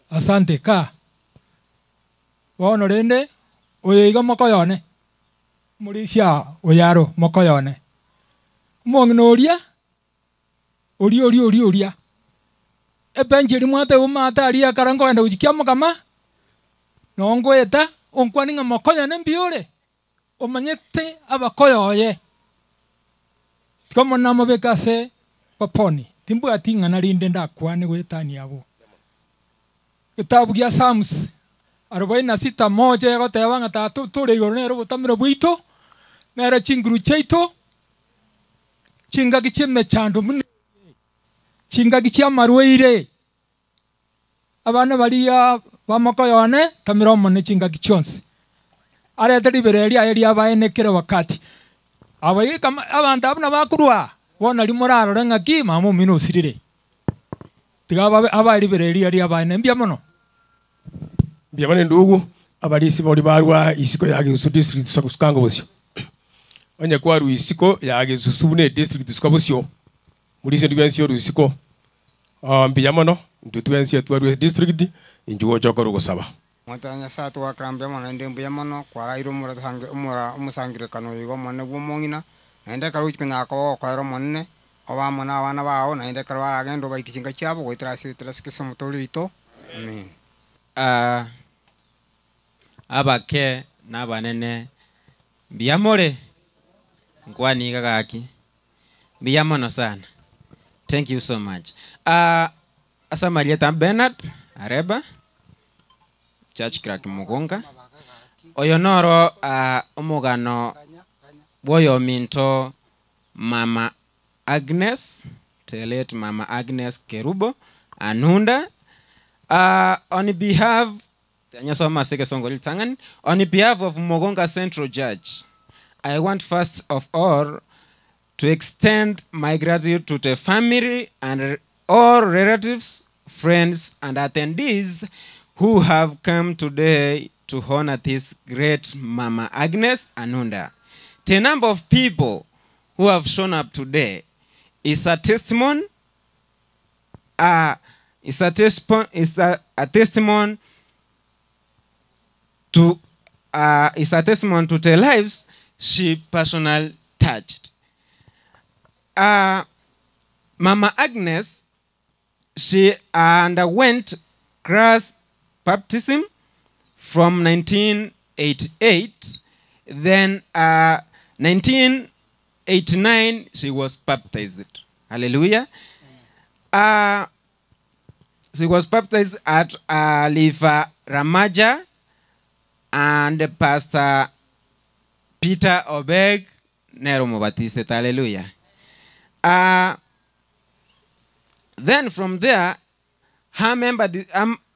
Asante ka. Wono rende oyiga mokoyone. Murisha oyaro mokoyone. Mongnoria. Oria. Ebenjeri mwate umata aria karango enda ujikia mokama. Nongo eta onkwaninga mokoyone mbiore. Omanyete abakoyoye. Kama namo bekase paponi. Timbu atinga narinde ndakwane wetani abo. Kitabu kia Psalms 46:1 yagoteba ng'atatu turi iguru nero butamiro bwito nero chinguru chaito chingagi chimechando mune chingagi chia marweire abana baria bamokoyone tamiro mone chingagi chonsi are tari bereria eria baenekere wakati abaye kama abantu abana bakurwa bona limoraro rengaki mamu mino sirire tigaba abari bereria ria baene mbia mono Biamane ndugu abalisi boli barwa isiko ya Gisusu district sakusukango bosyo onye kwa ru isiko ya Gisusu ne district sakabosyo mulise ndibyansi yo isiko biamano ntutwensi ya twa district injugo chokoro gusaba Mwatanya satu wa krambe mwana ndembu yamono kwa rairo muratange umusangire kano yigo mwana gwomongina naende karuchi kunyako kwa ro mwanne oba mwana abana bawo naende karwa agendo baikichinga cyabo goitrasi trasikisa mutoli ito amen abake n'abanene biyamore nkwaniga gaki biyamono sana. Thank you so much. Asamalieta Bernard Areba Church Crack Mugunga oyonoro umugano boyo minto Mama Agnes Telet Mama Agnes Kerubo Anunda on behalf on behalf of Mugunga Central Judge, I want first of all to extend my gratitude to the family and all relatives, friends, and attendees who have come today to honor this great Mama Agnes Anunda. The number of people who have shown up today is a testimony. Is a testimony to the lives she personally touched. Mama Agnes, she underwent grass baptism from 1988. Then 1989, she was baptized. Hallelujah. She was baptized at Liva Ramaja and Pastor Peter Obeg nero mubatise. Hallelujah. Then from there, her member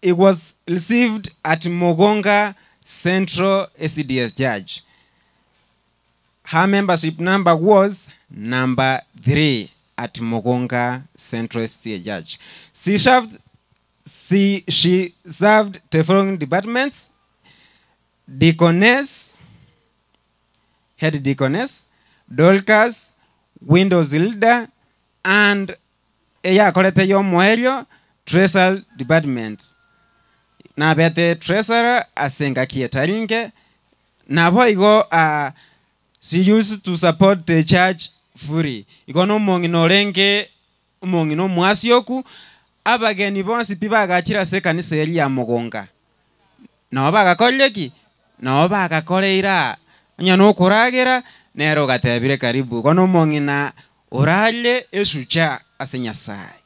it was received at Mogonga Central SDS Church. Her membership number was number 3 at Mogonga Central SDS Church. She served the following departments: deaconess, head deaconess, Dorcas, Windows leader, and treasurer department. Na bete treasurer asenga kietaringe. Na boigo she used to support the church fully. Ikono mongino renge mongino mwasioku abageni bonsi pibagachira se kanisa eri ya Mogonga. Na bagakoleki na bagakoleira nyano kuragera nero gatebire karibu kono mongina orale esucha asenya sai.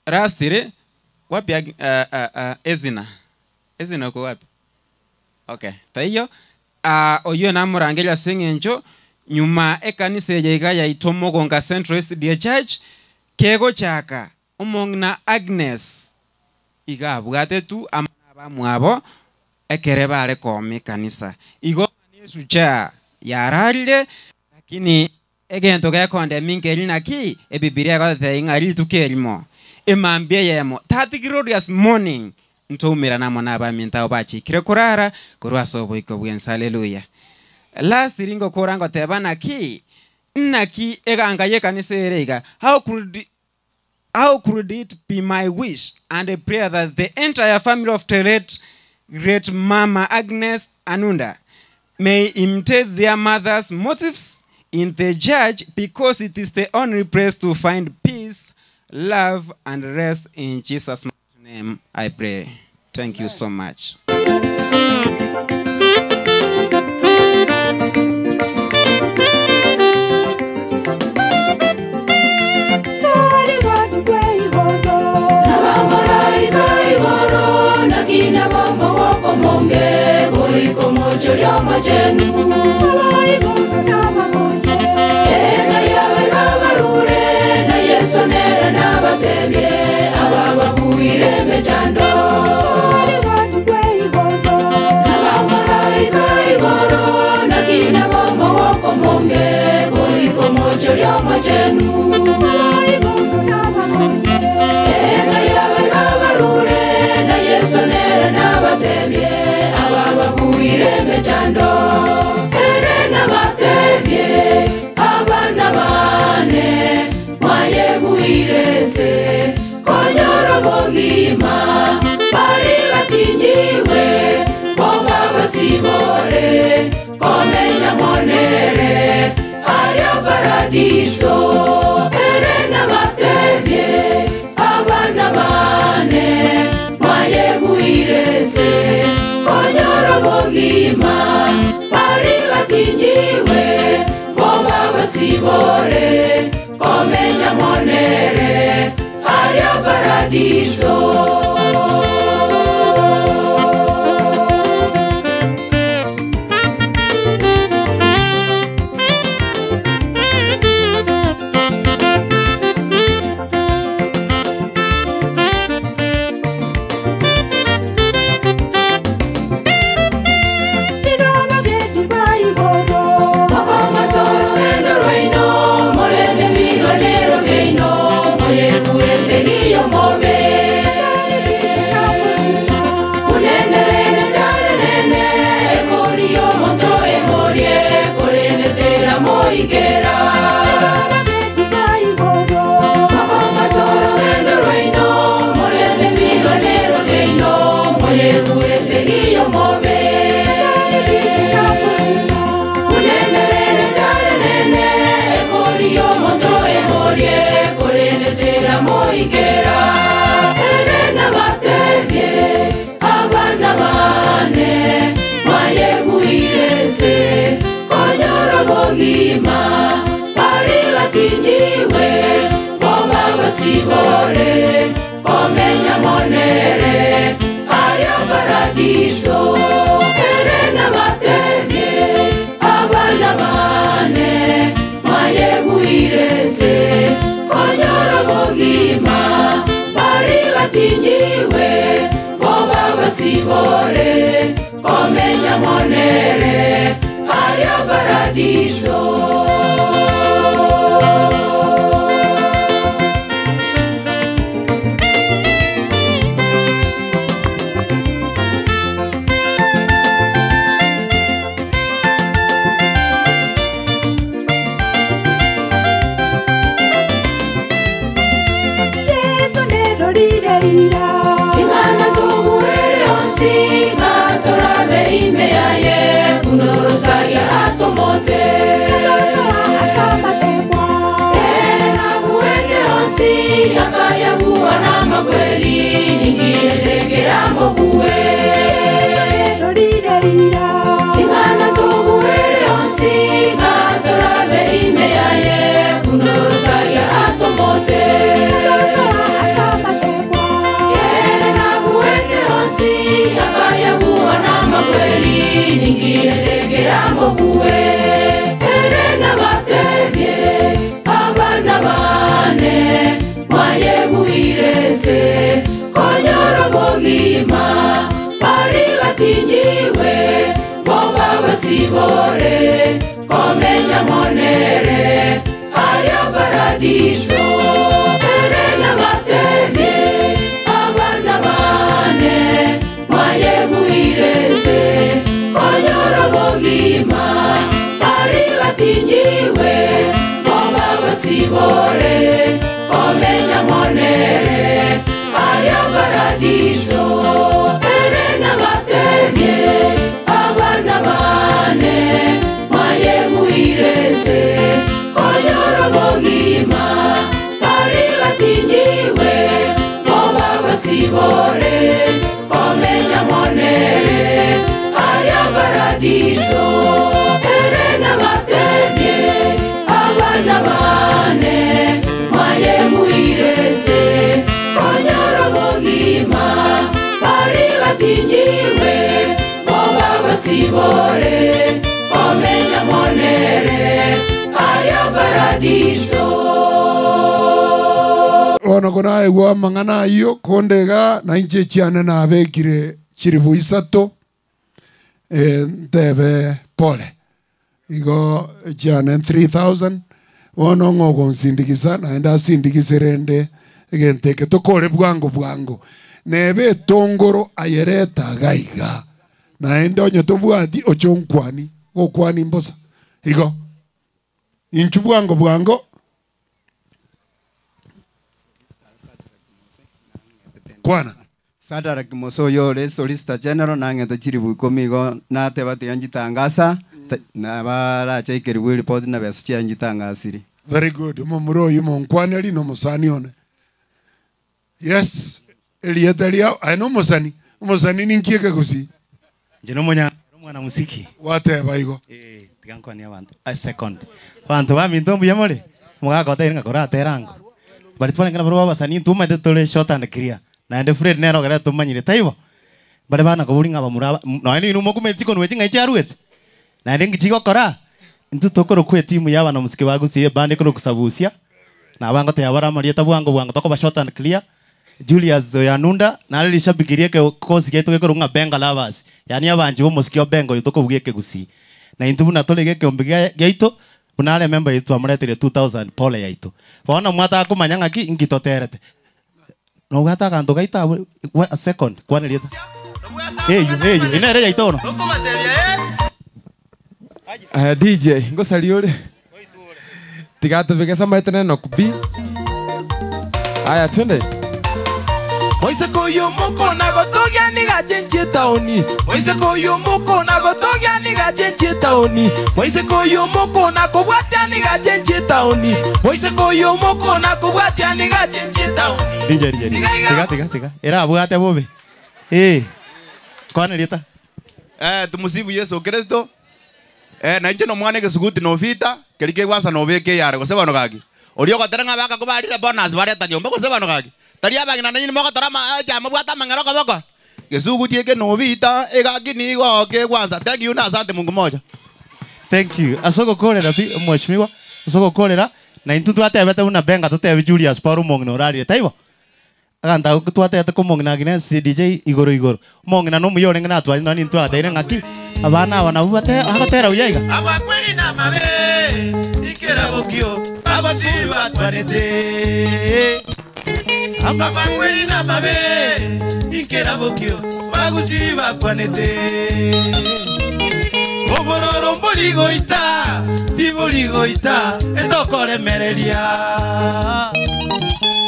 Rastiri wapi Ezina uko wapi? Okay. Taiyo oyo namurangelia sengenjo nyuma ekanisa yega ya Mogonga Central SDA Church kego chaka umongna Agnes iga bugate tu amaba mwabo ekereba ale komi kanisa igo nesucha yaralile lakini egento ga konde mingeli naki ebibiria ga thainga tukelimo emambia yemo that glorious morning ntumira namo nabaminta obachi kire kurara kurwaso boiko bwensa. Hallelujah. Last ringo korango tebana ki naki eganga yekanisa erega how could it be my wish and a prayer that the entire family of the late great Mama Agnes Anunda may imitate their mother's motives in the church, because it is the only place to find peace, love, and rest. In Jesus' name I pray. Thank you so much. Paradiso, erena batebye, abana bane, mwaye buirese, konyoro bogima, parigatinyiwe, koba basibore, komenya monere, haria paradiso. Parila tinyiwe, koma basibore, komenya monere haria paradiso erena matebye abana bane mayeguirese konyoro bogima bari gatinyiwe boba basibore komenya monere haria paradiso. Ingana tubuhere onsinga torabe imeaye unorosagia asomote ena buete onsi akayabua na makweli nyingine tekera mogue ingana tubuhere onsinga torabe imeaye unorosagia asomote akayabua na makweli nyingine tekera mogue erena batebye abana bane mwayebuirese konyoro bogima bari gatinyiwe boba basibore komenya monere haria paradiso erena batebye abana bane mayebuirese konyoro bogima bari gatinyiwe boba basibore komenya monere haria paradiso erena batebye abana bane mayebuirese konyoro bogima bari gatinyiwe boba basibore komenya monere haria paradiso erena batebye abana bane mayebuirese konyoro bogima bari gatinyiwe boba basibore komenya monere haria paradiso. Ono kona egwa mangana iyo kondega na inche chiane na abekire chiribu isato ntebe pole igo chiane 3000 ono ngogo nsindikiza naenda sindikizerende egenteke tokore bwango nebe tongoro ayereta gaiga naenda onye tobwati ochonkwani okwani mbosa igo inchu bwango kwana Sadara kimoso yole Solicitor General nang'ete chiribu ikomigo nateba tianjitangasa na bara chaikeri report na besi chianjitangasiri. Very good. Mumuro yumo nkwaneli no musani one. Yes. Elietelia ano musani. Musani ninkieke kusi. Jeno mwana musiki. Wateba igo. Tigankoni abantu. A second. Abantu bamintombu yamole. Mugaka otainga kora terango. Bali twana kana bro basani ntuma tetole shot and clear. Na ende Fred nero gara tumanyire taibo. Bale bana kaburinga bamuraba. No ni numo kumechiko nwetinga icharuet. Na ende ngichiko kora. Ntu tokoro kwe timu yaba na musiki bagusiye bande koro kusabusia. Na bango te yabara marieta bwango toko ba shot and clear. Julius Zoyanunda na ali shabikirie ke kosi ke tokoro nga benga lovers. Yani abanji bo musiki bengo yitoko bugeke gusi. Na intu na tolege ke ombiga yaito. Unale member yitu amuretere 2000 pole yaito. Wana mwata akumanyanga ki ingitoterete. No gata kanto gaita a second kwana lieta. Hey you inere yaito no. DJ ngo saliole. Tigato vegesa maitene no kubi. Aya twende. Moise koyo moko na gotogia ni gachenche taoni. Moise koyo moko na gotogia ni gachenche taoni. Moise koyo moko na kubwatia ni gachenche taoni. Moise koyo moko na kubwatia ni gachenche taoni. DJ tiga. Era abugate bobe. Kwana lieta. Tumusifu Yesu Kristo. Na nje no mwana gesuguti no vita, kelike gwasa no beke yare gose bano gagi. Orio goteranga baka kubarire bonus bareta nyomba gose bano gagi. taria bagina nini moko torama chama bwata mangero kaboko gesugu tieke no vita egakini go ke kwanza thank you na asante Mungu moja. Thank you. Asoko kolera mheshimiwa. Asoko kolera na intu twatebete una benga tutebe Julius Paul mongino rari taibo. Aganta twatete ko mongina gine DJ igoro. Mongina no muyo renga natwa no nintu adaire ngaki. Abana ubate agatera uyaiga. Abakweli na mabe ikera bokyo abasiba twanete. Abakweli na mabe ikera bokyo bagusiba twanete. Obororo mboligoita diboligoita etokore mereria.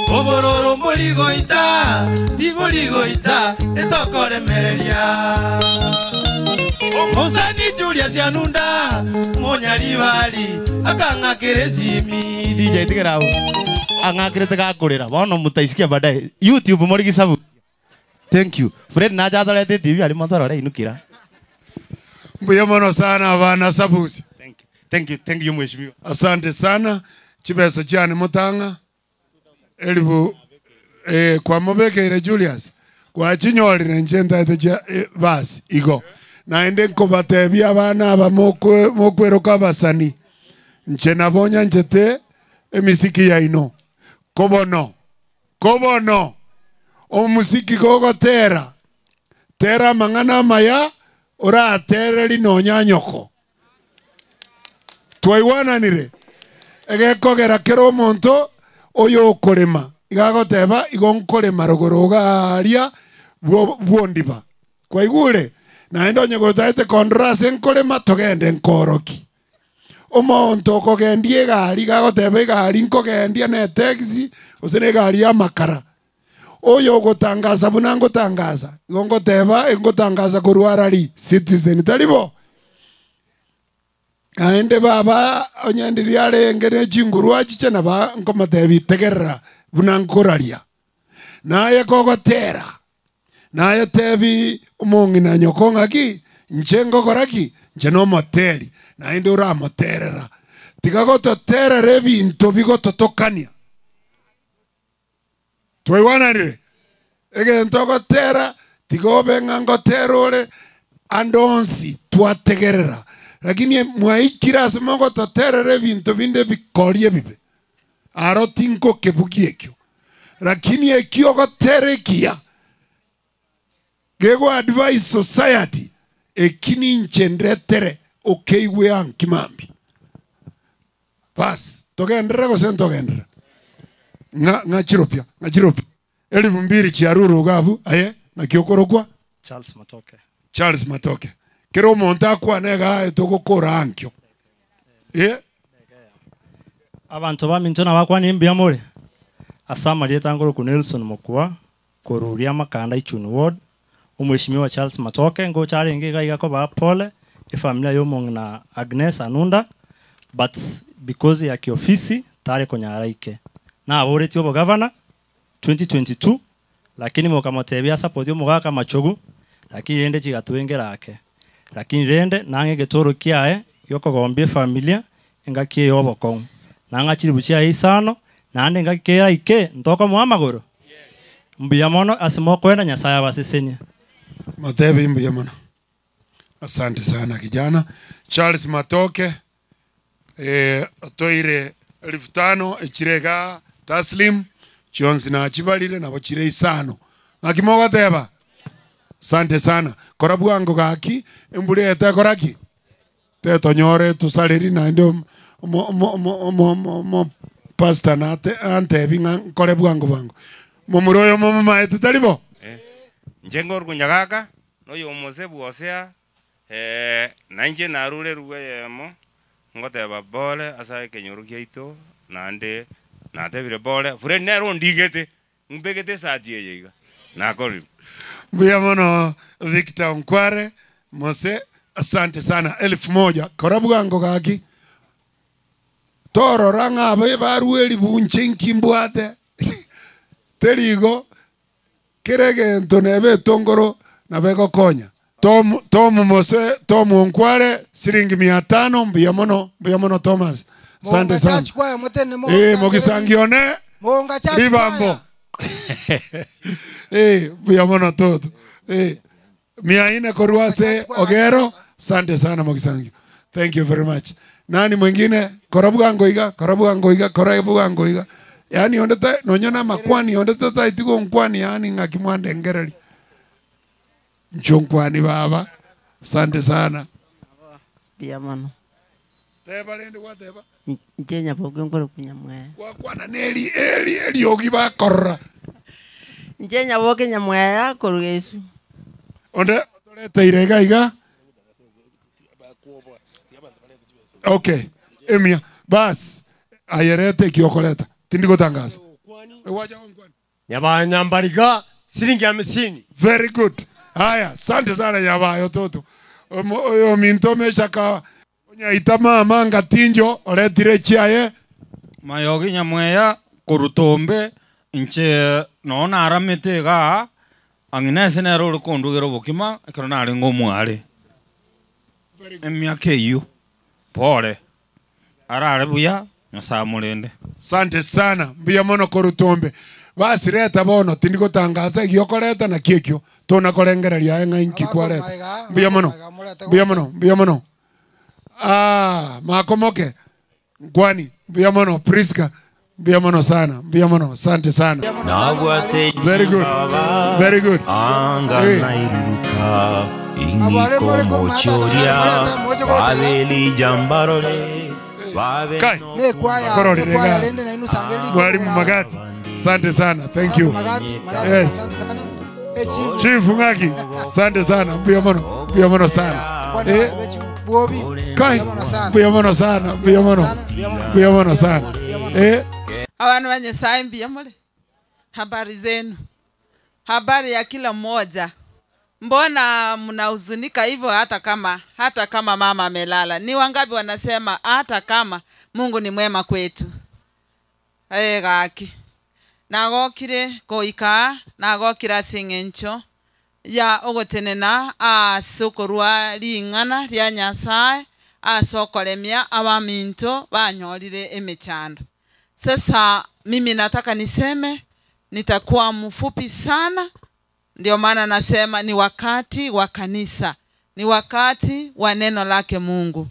Obororo mboligoita diboligoita etokore mereria. Omosani Julius Anunda monyari bali akanga keresimi DJ tigerao angakire takakorera bono mutaisikia baadaye YouTube muri gisabu. Thank you Fred na jadolete TV ali motorore inukira. Mbuya mono sana bana Sabusi. Thank you mheshimiwa. Asante sana chibesa cyane mutanga elibu kwa mobekere Julius kwa chinyorire njenda basi igo naende nkobatebia abana aba mokweroka basani nche nabonya njete emisiki yaino kobono omusiki gogotera tera mangana maya ora tereri nonya nyoko twaiwananire egekogera kero omonto oyo okorema igagoteba igonkorema rogorogaria bwondiba kwaigure naende onyegotaete kondrase nkorema togende nkoroki omonto okogendia egari gagoteba egari nkogendia na taxi ose na egari ya makara oyo ogotangaza buna ngotangaza igongoteba ngotangaza korwarari Citizen talibo aende baba onyandiri arengere chinguru achiche na ba nkomatebi tegerera buna nkoraria naye kogotera naye tebi umongina nyoko ngaki nchengo koraki njeno moteri naende ura moterera tigagototerera ebinto bigototokania twaiwanarire egento gotera tigobe ngangoterore andonsi twategerera lakini mwaikira asemo gototerera ebinto binde bikorie bibe aro tinko kebukiekyo lakini ekyo goterekia gego advice society ekini nchendretere okeiwe ankimambi bas togendera gosentogendera ngachiropia elibu mbiri chiaruru gabu aye na kiokorokwa Charles Matoke kero monta kwa nega etogokora ankyo abantu bamintona bakwani mbia more asama lietangoro ku Nelson Mokwa koruria makanda ichuni ward umheshimiwa Charles Matoke ngo chari ngiga igako ba pole familia yomongna Agnes Anunda but because ya kiofisi tare konyaraike na aboreti obo governor 2022 lakini mokamotebia support yo mugaka machogu lakini rende chigatwengera ake lakini rende nange getoro kiae yoko gombie familia ngakie yobo kon nanga chiribuchia isano nande ngakera ike ntoko muamagoro mbia mono asimo kwenda nyasaya basisenya matebe mbia mono. Asante sana kijana Charles Matoke toire 1500 echirega taslim chionzi na chibalire nabo chire isano akimoga teba. Asante sana korabwango gaki embuli ete koraki teto nyore tusaleri na ndio pastor nate ante binga korebwango bwango momuroyo mama ete talibo njengor kunyagaka no yo mosebu osea nanje narure ruwe yemo ngoteba bole asa kenyuru kyeito nande natebire bole fure nero ndigete mbegete satie yiga nakori Mbuya mono Victor Nkware Mose asante sana 1000 korabwango gaki toro ranga abe barueli bunchenki mbwate terigo kerege ntonebe tongoro na bego konya Tom Mose Tom Nkware shilingi 500 mbuya mono Thomas asante sana mogisangione libambo Buya mono toto. Miaine Koruase Ogero. Asante sana Mogisangi. Thank you very much. Nani mwingine? Korabuga ngoiga, korabuga ngoiga, korabuga ngoiga. Yani ondeta nonyona makwani ondeta taitiko nkwani yani ngakimwande ngereli. Mchonkwani baba. Asante sana. Buya mono. Teba lende wa teba. Njenya bogo ngoro kunyamwe. Wakwana neli ogiba korra. Njenya bogo nyamwe ya korugesu. Onde tolete irega iga. Okay. Emia. Bas. Ayerete kiokoleta. Tindiko tangaza. Nyaba nyambariga siringi 50. Very good. Haya, asante sana nyaba yototo. Oyo minto meshaka onya itama manga tinjo oretire chiaye. Mayogi nyamweya korutombe inche nona aramete ga anginese na ro kondugero bokima ekana ari ngomware. Emia keyu. Pole. Arare buya nyasamulende. Asante sana. Buya mono korutombe. Basi reta bono tindiko tangaza giokoleta na kiekyo. Tona kolengereria nga inki kwareta. Buya mono. Buya mono. Buya mono. Makomoke. Gwani. Buya mono. Priska. Buya mono sana. Buya mono. Asante sana. Very good. Very good. Ingiko mochoria wabeli jambarole Kai Korori rega Mwalimu Magati. Asante sana. Thank you. Yes. Chief Ngaki. Asante sana. Buya mono. Buya mono sana. Kai buya mono sana. Buya mono. Buya mono sana. Abantu banyesaye mbiye mole. Habari zenu. Habari ya kila mmoja. Mbona mnahuzunika hivyo hata kama mama amelala? Ni wangapi wanasema hata kama Mungu ni mwema kwetu? Gaki. Nagokire koika, nagokira singencho ya ogotenena sokorwa lingana lya Nyasaye asokolemia abaminto banyorire emechando. Sasa mimi nataka niseme nitakuwa mfupi sana. Ndio maana nasema ni wakati wa kanisa. Ni wakati wa neno lake Mungu.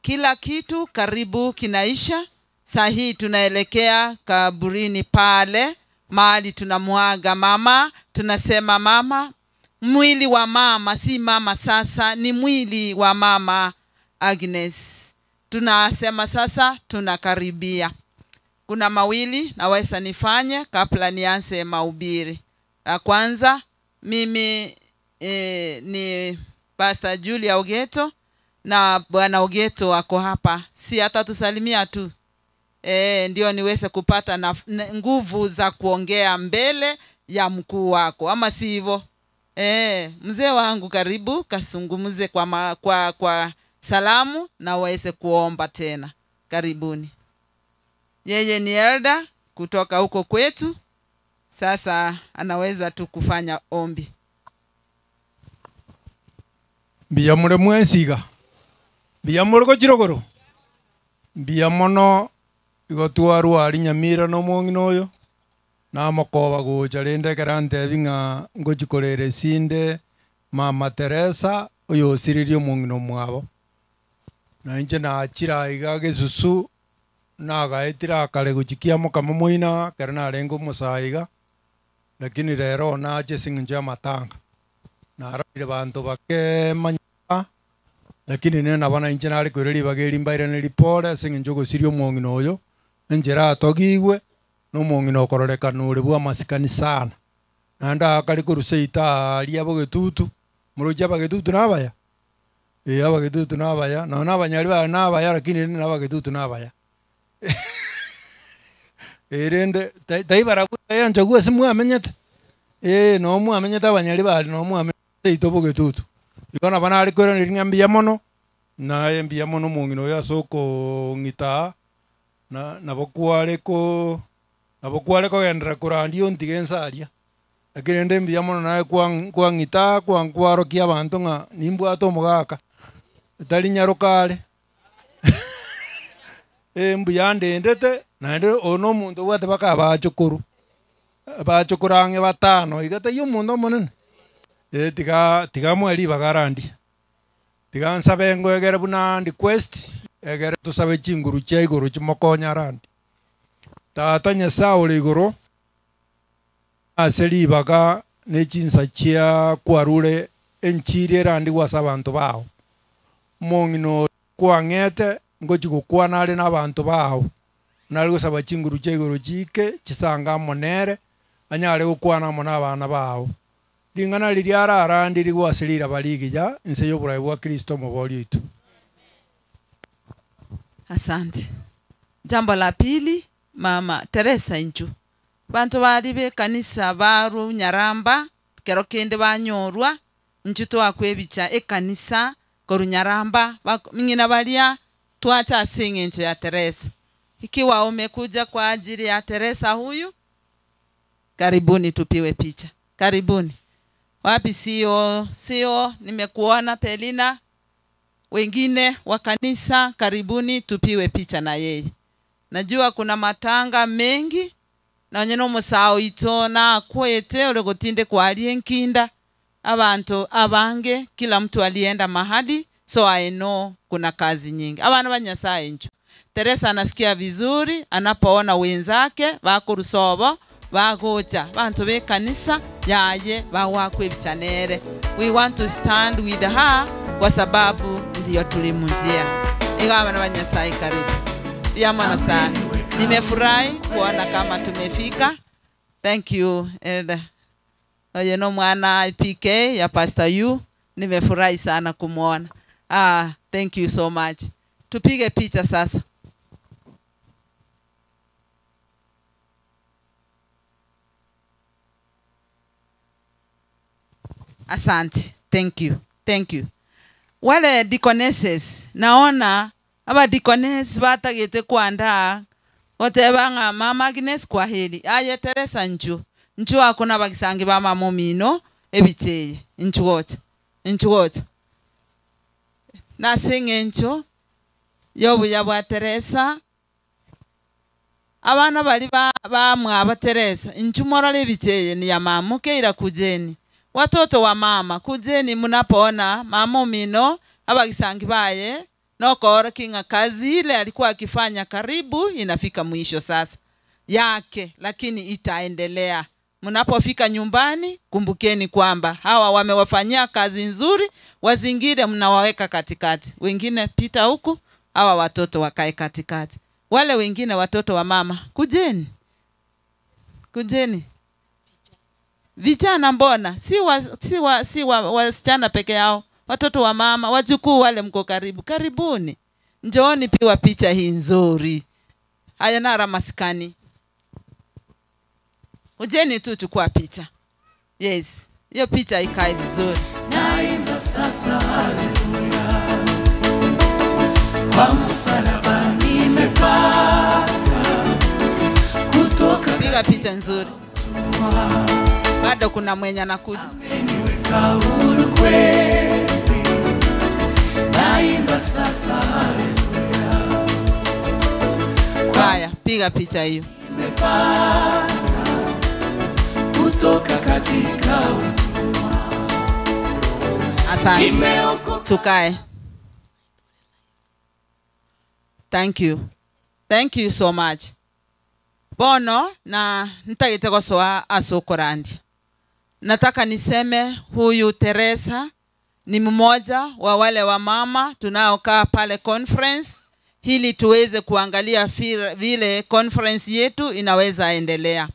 Kila kitu karibu kinaisha. Sahi tunaelekea kaburini pale. Mahali tunamuaga mama. Tunasema mama. Mwili wa mama. Si mama sasa. Ni mwili wa mama Agnes. Tunasema sasa tunakaribia. Kuna mawili naweza nifanye kabla nianze mahubiri. La kwanza mimi ni Pastor Julia Ogeto na Bwana Ogeto wako hapa. Si hata tusalimia tu. Ndio niweze kupata na nguvu za kuongea mbele ya mkuu wako. Ama si hivyo? Mzee wangu karibu kasungumuze kwa salamu na waweze kuomba tena. Karibuni. Yeye ni elder kutoka huko kwetu. Sasa anaweza tu kufanya ombi. Biyamure mwensiga. Biyamure ko chirogoro. Biyamono igotwaru ari Nyamira no mongino oyo. Na makoba gocha rende karante binga ngochikorere sinde Mama Teresa oyo siririo mongino mwabo. Na inje na chira iga gesusu na gaetira kare guchikia mukama moina karana rengo musaiga. Lakini rero na jesinja matanga na arire bantu bake manya lakini nena bana injina ari kwiriri bageri mbaire ni ripore singinjogo sirio mongino oyo njera atogigwe no mongino kororeka nuri bwa masikani sana nanda akari kuruseita ali abogetutu muruja bagetutu nabaya abagetutu nabaya na nabanyari ba nabaya lakini ni nabagetutu nabaya erende taibara kuyanja gwe simu amenyete no mu amenyete abanyari bali no mu amenyete itoboge tutu ikona bana ari kwera ni ngambia mono na embia mono mungino ya soko ngita na nabokware ko gendera kurandio ntigensaria lakini ndembia mono na kwa ngita kwa nkwaro kia bantu nga nimbwa to mugaka tali nyarokale mbu yande ndete na ndo ono muntu wate baka bachukuru bachokorange batano igata yo mundo munene tiga mweli bagarandi tiga nsabe ngo egere bunandi quest egere tusabe chinguru cha iguru chimokonya randi tata nyesa uri iguru aseli baga nechinsa chia kwarure enchire randi wasabantu bao mongino kwangete ngochi gukwana ari n'abantu bao nari gusaba chinguru cha iguru chike chisanga monere anyare gukwana mo n'abana bao lingana liliara arandi ligwasilira baligija nse y'oburayi bwa Kristo muboli itu. Asante. Jambo la pili, Mama Teresa Inju. Bantu bali be kanisa baru Nyaramba kero kende banyorwa nchuto akwebicha ekanisa koru Nyaramba mingina balia tuacha singe ya Teresa. Ikiwa umekuja kwa ajili ya Teresa huyu, karibuni tupiwe picha. Karibuni. Wapi sio nimekuona Pelina, wengine wa kanisa karibuni tupiwe picha na yeye. Najua kuna matanga mengi na nyeno musao itona kwete ulegotinde kwa alienkinda abantu abange kila mtu alienda mahali, so I know kuna kazi nyingi. Abana banyasaye njo. Teresa anasikia vizuri anapoona wenzake bako rusobo bagoja bantu be kanisa yaye bawakwe bichanere. We want to stand with her kwa sababu ndiyo tulimunjia. Igaba na banyasaye karibu. Pia mwana sana. Nimefurahi kuona kama tumefika. Thank you Elder. You know mwana IPK ya Pastor Yu. Nimefurahi sana kumuona. Thank you so much. Tupige picha sasa. Asante. Thank you. Thank you. Wale deaconesses, naona aba deaconess batagete kuandaa otebanga Mama Agnes kwa heli. Aye Teresa Nju. Nju akuna bagisangi ba mama mino ebicheye. Nju wote. Na singe ncho yobu ya bwa Teresa. Abana bali ba mwaba Teresa. Nju morale ebicheye ni ya mamuke ila kujeni. Watoto wa mama kujeni munapoona mama mino abagisangi baye nokora kinga kazi ile alikuwa akifanya karibu inafika mwisho sasa yake, lakini itaendelea. Mnapofika nyumbani kumbukeni kwamba hawa wamewafanyia kazi nzuri, wazingire mnawaweka katikati. Wengine pita huku, hawa watoto wakae katikati. Wale wengine watoto wa mama kujeni. Vijana mbona si wasichana peke yao, watoto wa mama, wajukuu wale mko karibu. Karibuni. Njooni piwa picha hii nzuri. Haya nara maskani. Ujeni tu chukua picha. Yes. Hiyo picha ikae vizuri. Naimba sasa haleluya. Kwa msalaba nimepata kutoka. Piga picha nzuri. Bado kuna mwenye anakuja. Ameniweka huru kweli. Naimba sasa haleluya. Haya, piga picha hiyo. Nimepata kutoka katika utumwa. Asante. Tukae. Thank you. Thank you so much. Bono na nitagite kosoa asokorandi. Nataka niseme huyu Teresa ni mmoja wa wale wa mama tunaokaa pale conference hili tuweze kuangalia vile conference yetu inaweza endelea.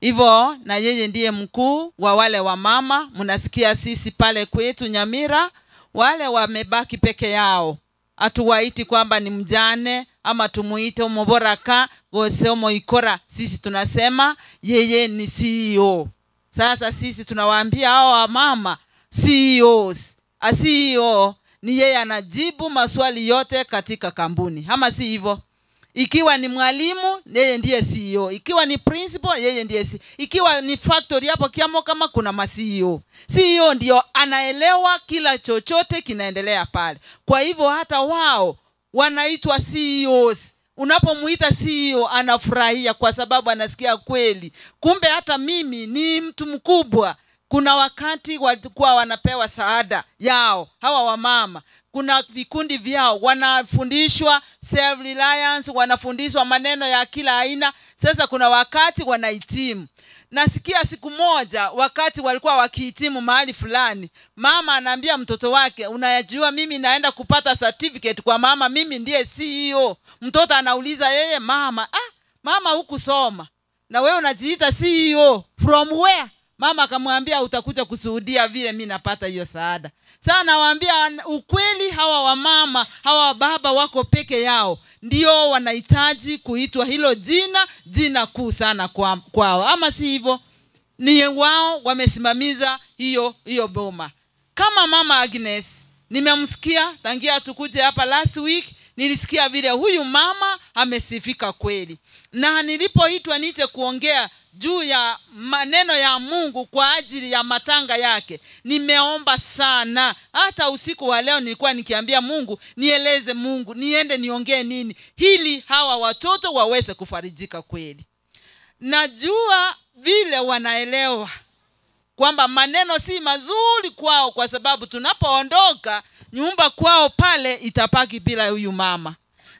Hivyo na yeye ndiye mkuu wa wale wa mama. Mnasikia sisi pale kwetu Nyamira wale wamebaki peke yao. Atuwaiti kwamba ni mjane ama tumuite umuboraka gose omoikora. Sisi tunasema yeye ni CEO. Sasa sisi tunawaambia hao wa mama CEOs. A CEO ni yeye anajibu maswali yote katika kampuni. Ama si hivyo? Ikiwa ni mwalimu yeye ndiye CEO, ikiwa ni principal yeye ndiye CEO, ikiwa ni factory hapo kiamo kama kuna ma CEO. CEO ndio anaelewa kila chochote kinaendelea pale. Kwa hivyo hata wao wanaitwa CEOs. unapomuita CEO anafurahia kwa sababu anasikia kweli, kumbe hata mimi ni mtu mkubwa. Kuna wakati walikuwa wanapewa saada yao hawa wamama, kuna vikundi vyao wanafundishwa self reliance, wanafundishwa maneno ya kila aina. Sasa kuna wakati wanahitimu. Nasikia siku moja wakati walikuwa wakihitimu mahali fulani, mama anaambia mtoto wake, unayajua mimi naenda kupata certificate kwa mama, mimi ndiye CEO. Mtoto anauliza yeye, mama hukusoma na wewe unajiita CEO, from where? Mama akamwambia, utakuja kushuhudia vile mimi napata hiyo saada. Sasa nawaambia ukweli, hawa wamama, hawa baba wako peke yao ndio wanahitaji kuitwa hilo jina kuu sana kwao. Ama si hivyo, ni wao wamesimamiza hiyo boma. Kama mama Agnes, nimemsikia tangia tukuje hapa last week, nilisikia vile huyu mama amesifika kweli. Na nilipoitwa nije kuongea juu ya maneno ya Mungu kwa ajili ya matanga yake, nimeomba sana. Hata usiku wa leo nilikuwa nikiambia Mungu, nieleze Mungu, niende niongee nini hili hawa watoto waweze kufarijika kweli. Najua vile wanaelewa kwamba maneno si mazuri kwao, kwa sababu tunapoondoka nyumba kwao pale itapaki bila huyu mama.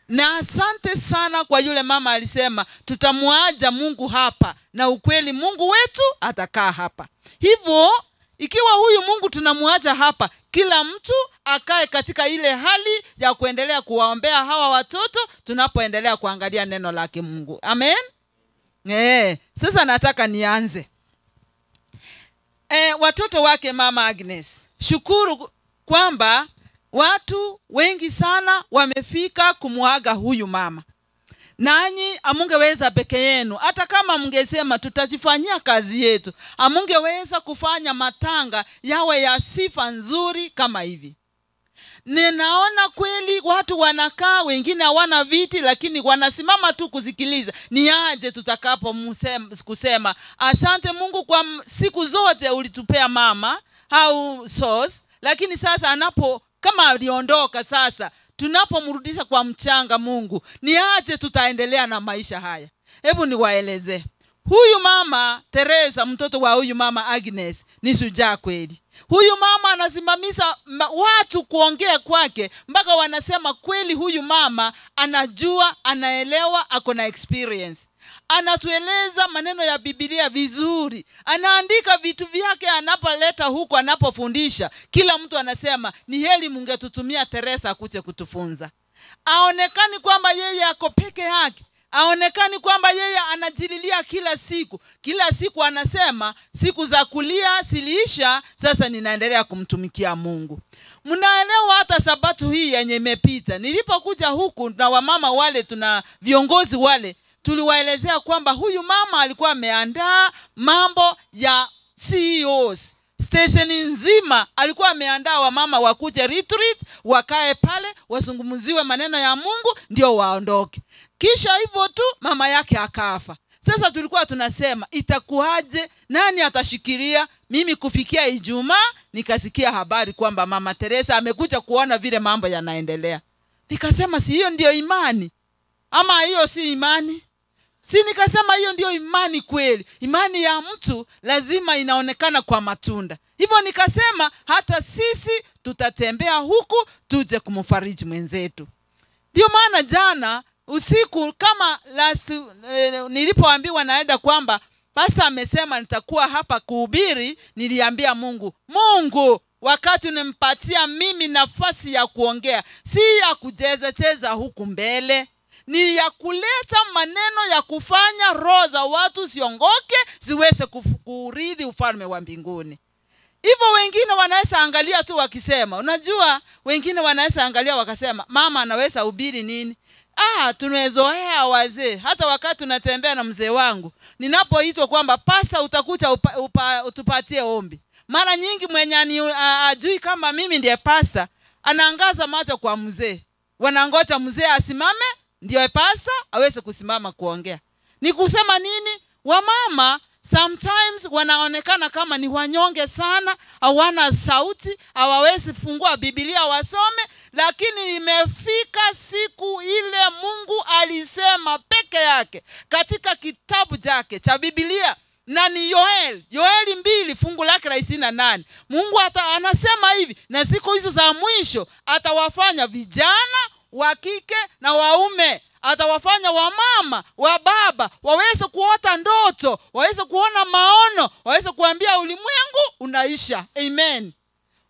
Na asante sana kwa yule mama alisema tutamuaja Mungu hapa, na ukweli Mungu wetu atakaa hapa. Hivyo ikiwa huyu Mungu tunamuaja hapa, kila mtu akae katika ile hali ya kuendelea kuwaombea hawa watoto tunapoendelea kuangalia neno lake Mungu. Amen. Sasa nataka nianze. Watoto wake mama Agnes, shukuru kwamba watu wengi sana wamefika kumuaga huyu mama. Nanyi amungeweza peke yenu, hata kama mngesema tutajifanyia kazi yetu, amungeweza kufanya matanga yawe ya sifa nzuri kama hivi. Ninaona kweli watu wanakaa, wengine hawana viti lakini wanasimama tu kusikiliza. Ni aje tutakapo kusema asante Mungu kwa siku zote ulitupea mama au source, lakini sasa kama aliondoka, sasa tunapomrudisha kwa mchanga Mungu, ni aje tutaendelea na maisha haya. Hebu niwaeleze. Huyu mama Teresa, mtoto wa huyu mama Agnes, ni shujaa kweli. Huyu mama anasimamisha watu kuongea kwake, mpaka wanasema kweli huyu mama anajua, anaelewa, ako na experience. Anatueleza maneno ya Biblia vizuri. Anaandika vitu vyake anapoleta huko, anapofundisha. Kila mtu anasema ni heri mungetutumia Teresa akuje kutufunza. Aonekani kwamba yeye ako peke yake. Aonekani kwamba yeye anajililia kila siku. Kila siku anasema siku za kulia siliisha, sasa ninaendelea kumtumikia Mungu. Mnaelewa hata sabato hii yenye imepita, nilipokuja huku na wamama wale, tuna viongozi wale, tuliwaelezea kwamba huyu mama alikuwa ameandaa mambo ya CEOs. Station nzima alikuwa ameandaa wamama wakuje retreat, wakae pale, wasungumuziwe maneno ya Mungu, ndio waondoke. Kisha hivyo tu mama yake akafa. Sasa tulikuwa tunasema itakuaje, nani atashikilia? Mimi kufikia Ijumaa nikasikia habari kwamba mama Teresa amekuja kuona vile mambo yanaendelea. Nikasema si hiyo ndio imani? Ama hiyo si imani? Nikasema hiyo ndio imani kweli. Imani ya mtu lazima inaonekana kwa matunda. Hivyo nikasema hata sisi tutatembea huku tuje kumfariji mwenzetu. Ndio maana jana usiku kama nilipoambiwa naenda kwamba pastor amesema nitakuwa hapa kuhubiri, niliambia Mungu, wakati unimpatia mimi nafasi ya kuongea, si ya kujezecheza huku mbele, ni ya kuleta maneno ya kufanya roho za watu siongoke, ziweze kurithi ufalme wa mbinguni. Hivyo wengine wanaweza angalia tu wakisema, unajua wengine wanaweza angalia wakasema mama anaweza hubiri nini? Tumezoea wazee. Hata wakati tunatembea na mzee wangu, ninapoitwa kwamba pasa utakuja utupatie ombi, mara nyingi mwenye ajui kama mimi ndiye pasta anaangaza macho kwa mzee. Wanangoja mzee asimame ndio pasta aweze kusimama kuongea. Ni kusema nini? Wamama sometimes wanaonekana kama ni wanyonge sana, hawana sauti, hawawezi fungua Biblia wasome, lakini imefika siku ile Mungu alisema peke yake katika kitabu chake cha Biblia, na ni Yoeli 2 fungu lake la 28. Mungu anasema hivi, na siku hizo za mwisho atawafanya vijana wa kike na waume, atawafanya wamama wa baba waweze kuota ndoto, waweze kuona maono, waweze kuambia ulimwengu unaisha. Amen.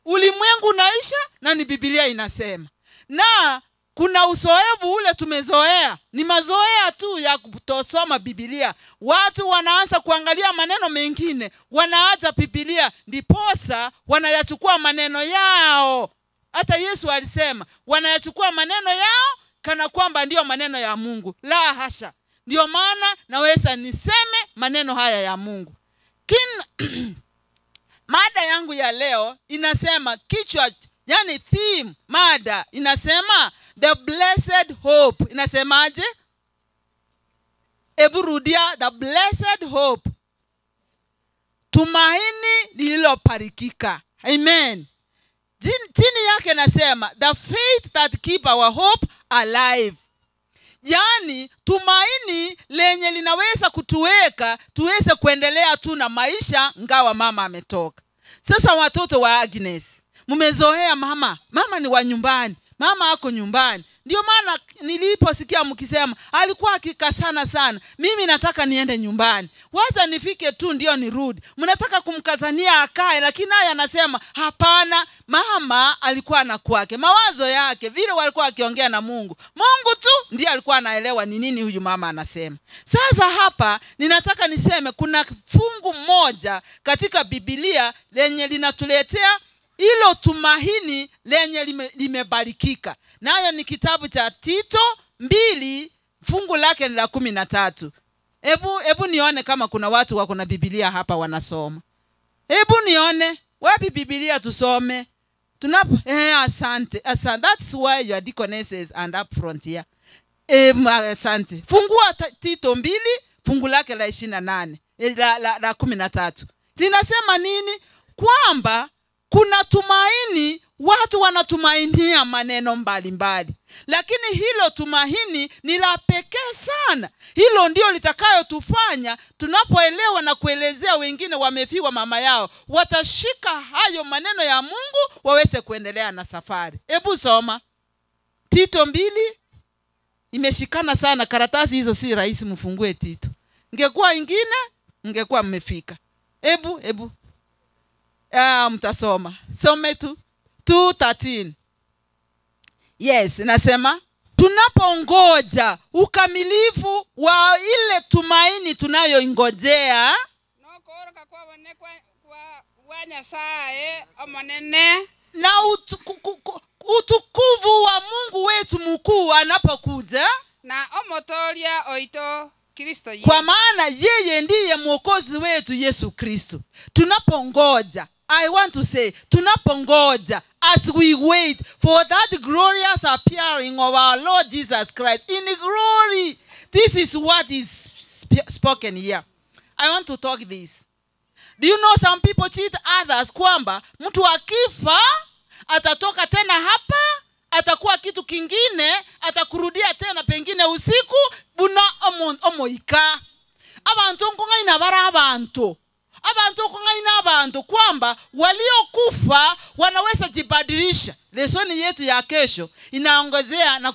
Ulimwengu unaisha, na ni Biblia inasema. Na kuna uzoefu ule tumezoea, ni mazoea tu ya kutosoma Biblia. Watu wanaanza kuangalia maneno mengine, wanaacha Biblia, ndiposa wanayachukua maneno yao. Hata Yesu alisema wanayachukua maneno yao kana kwamba ndio maneno ya Mungu. La hasha. Ndio maana naweza niseme maneno haya ya Mungu. Mada yangu ya leo inasema kichwa, yani theme, mada inasema the blessed hope. Inasemaje? Ebu rudia, the blessed hope. Tumaini lililoparikika. Amen. Chini yake nasema the faith that keep our hope alive. Yani tumaini lenye linaweza kutuweka tuweze kuendelea tu na maisha ngawa mama ametoka. Sasa watoto wa Agnes, mmezoea mama ni wa nyumbani, mama ako nyumbani. Ndio maana niliposikia mkisema alikuwa akikasana sana, mimi nataka niende nyumbani, waza nifike tu ndio nirudi. Mnataka kumkazania akae, lakini naye anasema hapana, mama alikuwa na kwake, mawazo yake, vile walikuwa akiongea na Mungu. Mungu tu ndiye alikuwa anaelewa ni nini huyu mama anasema. Sasa hapa ninataka niseme kuna fungu moja katika Biblia lenye linatuletea hilo tumaini lenye limebarikika. Nayo ni kitabu cha Tito 2 fungu lake la 13. Ebu nione kama kuna watu wako na Biblia hapa wanasoma. Ebu nione wapi Biblia tusome. Asante. That's why your deaconesses and up front here. Asante. Fungua Tito 2 fungu lake la 28 la 13. Linasema nini? Kwamba kuna tumaini, watu wanatumainia maneno mbalimbali, lakini hilo tumaini ni la pekee sana. Hilo ndio litakayotufanya tunapoelewa na kuelezea wengine wamefiwa mama yao, watashika hayo maneno ya Mungu waweze kuendelea na safari. Hebu soma Tito 2. Imeshikana sana karatasi hizo, si rahisi mfungue Tito. Ingekuwa ingine ingekuwa mmefika. Hebu mtasoma. Some tu 2:13. Yes, nasema tunapongoja ukamilifu wa ile tumaini tunayoingojea na utukufu wa Mungu wetu mkuu anapokuja, na omotoria oito Kristo Yesu. Kwa maana yeye ndiye mwokozi wetu Yesu Kristo. Tunapongoja, I want to say, tunapongoja, as we wait for that glorious appearing of our Lord Jesus Christ in glory. This is what is spoken here. I want to talk this. Do you know some people cheat others kwamba mtu akifa atatoka tena hapa, atakuwa kitu kingine, atakurudia tena pengine usiku buna omoika. Abantu ngongaina bara abantu kwamba waliokufa wanaweza jibadilisha. Lesoni yetu ya kesho inaongezea na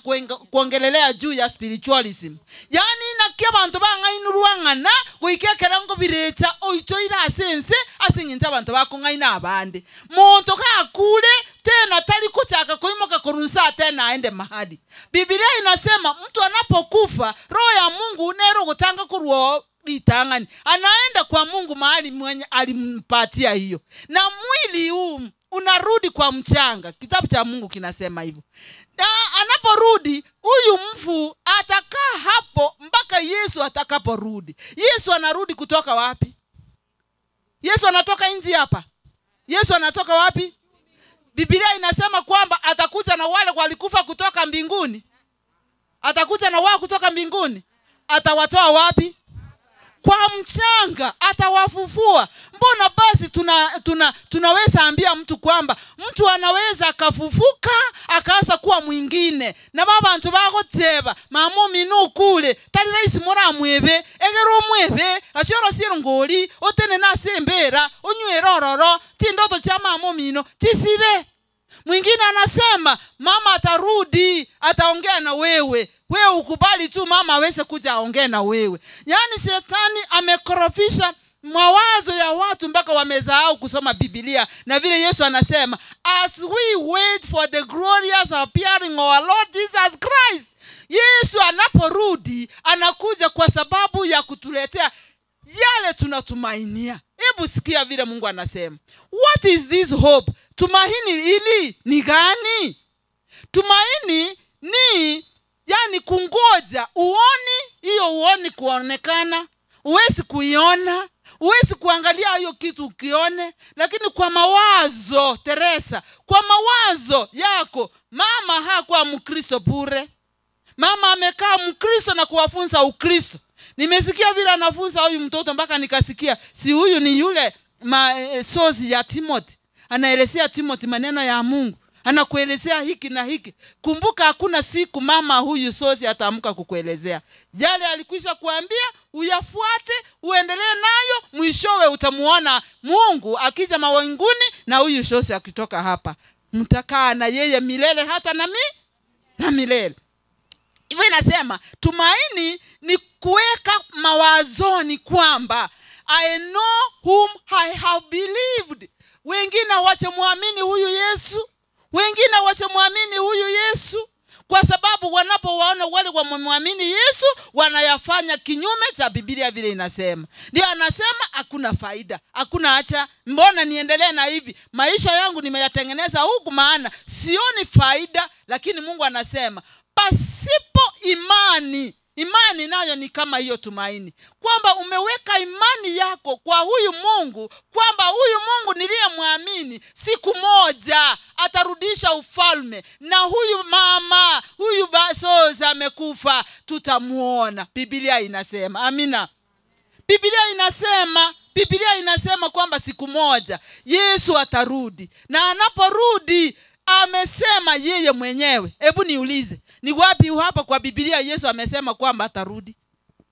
kuongelelea juu ya spiritualism. Yani inakia abantu bangainurwangana kuikekera ngo birecha oichoira asense asinginza abantu bakongaina abande. Muntu kakule tena tali kuchaka koimoka korunsa tena aende mahali. Biblia inasema mtu anapokufa roho ya Mungu nero gutanga kuruo litangani, anaenda kwa Mungu mahali mwenye alimpatia hiyo, na mwili huu unarudi kwa mchanga. Kitabu cha Mungu kinasema hivyo. Na anaporudi huyu mfu atakaa hapo mpaka Yesu atakaporudi. Yesu anarudi kutoka wapi? Yesu anatoka nje hapa. Yesu anatoka wapi? Biblia inasema kwamba atakuja na wale walikufa kutoka mbinguni. Atakuja na wao kutoka mbinguni. Atawatoa wapi? kwa mchanga atawafufua. Mbona basi tunaweza ambia mtu kwamba mtu anaweza akafufuka akaanza kuwa mwingine? Na baba ntu bagoteba mamo minu kule tali raisi mora mwebe egero mwebe achoro siro ngoli otene na sembera onywero tindoto cha mamo mino tisire. Mwingine anasema mama atarudi ataongea na wewe ukubali tu mama aweze kuja aongee na wewe. Yani shetani amekorofisha mawazo ya watu mpaka wamesahau kusoma Biblia. Na vile Yesu anasema, as we wait for the glorious appearing of our Lord Jesus Christ. Yesu anaporudi anakuja kwa sababu ya kutuletea yale tunatumainia. Hebu sikia vile Mungu anasema. What is this hope? Tumaini hili ni gani? Tumaini ni yani kungoja uoni, hiyo uoni kuonekana, uwezi kuiona, uwezi kuangalia hiyo kitu ukione, lakini kwa mawazo, Teresa, kwa mawazo yako, mama hakuwa Mkristo bure. Mama amekaa Mkristo na kuwafunza Ukristo. Nimesikia vile anafunza huyu mtoto mpaka nikasikia, si huyu ni yule sozi ya Timothy. Anaelezea Timothy maneno ya Mungu. Anakuelezea hiki na hiki. Kumbuka hakuna siku mama huyu sozi ataamka kukuelezea. Yale alikwisha kuambia, uyafuate, uendelee nayo, mwishowe utamuona Mungu akija mawinguni na huyu sozi akitoka hapa. Mtakaa na yeye milele hata na milele. Hivyo inasema tumaini ni kuweka mawazoni kwamba I know whom I have believed. Wengine wache muamini huyu Yesu, wengine wache muamini huyu Yesu, kwa sababu wanapowaona wale wamemwamini Yesu wanayafanya kinyume cha Biblia vile inasema. Ndio anasema hakuna faida, hakuna acha, mbona niendelee na hivi? Maisha yangu nimeyatengeneza huku maana sioni faida. Lakini Mungu anasema pasipo imani nayo ni kama hiyo tumaini, kwamba umeweka imani yako kwa huyu Mungu, kwamba huyu Mungu niliyemwamini siku moja atarudisha ufalme, na huyu mama huyu basoza amekufa tutamuona. Biblia inasema, amina. Biblia inasema kwamba siku moja Yesu atarudi, na anaporudi amesema yeye mwenyewe. Hebu niulize, ni wapi hapa kwa Biblia Yesu amesema kwamba atarudi?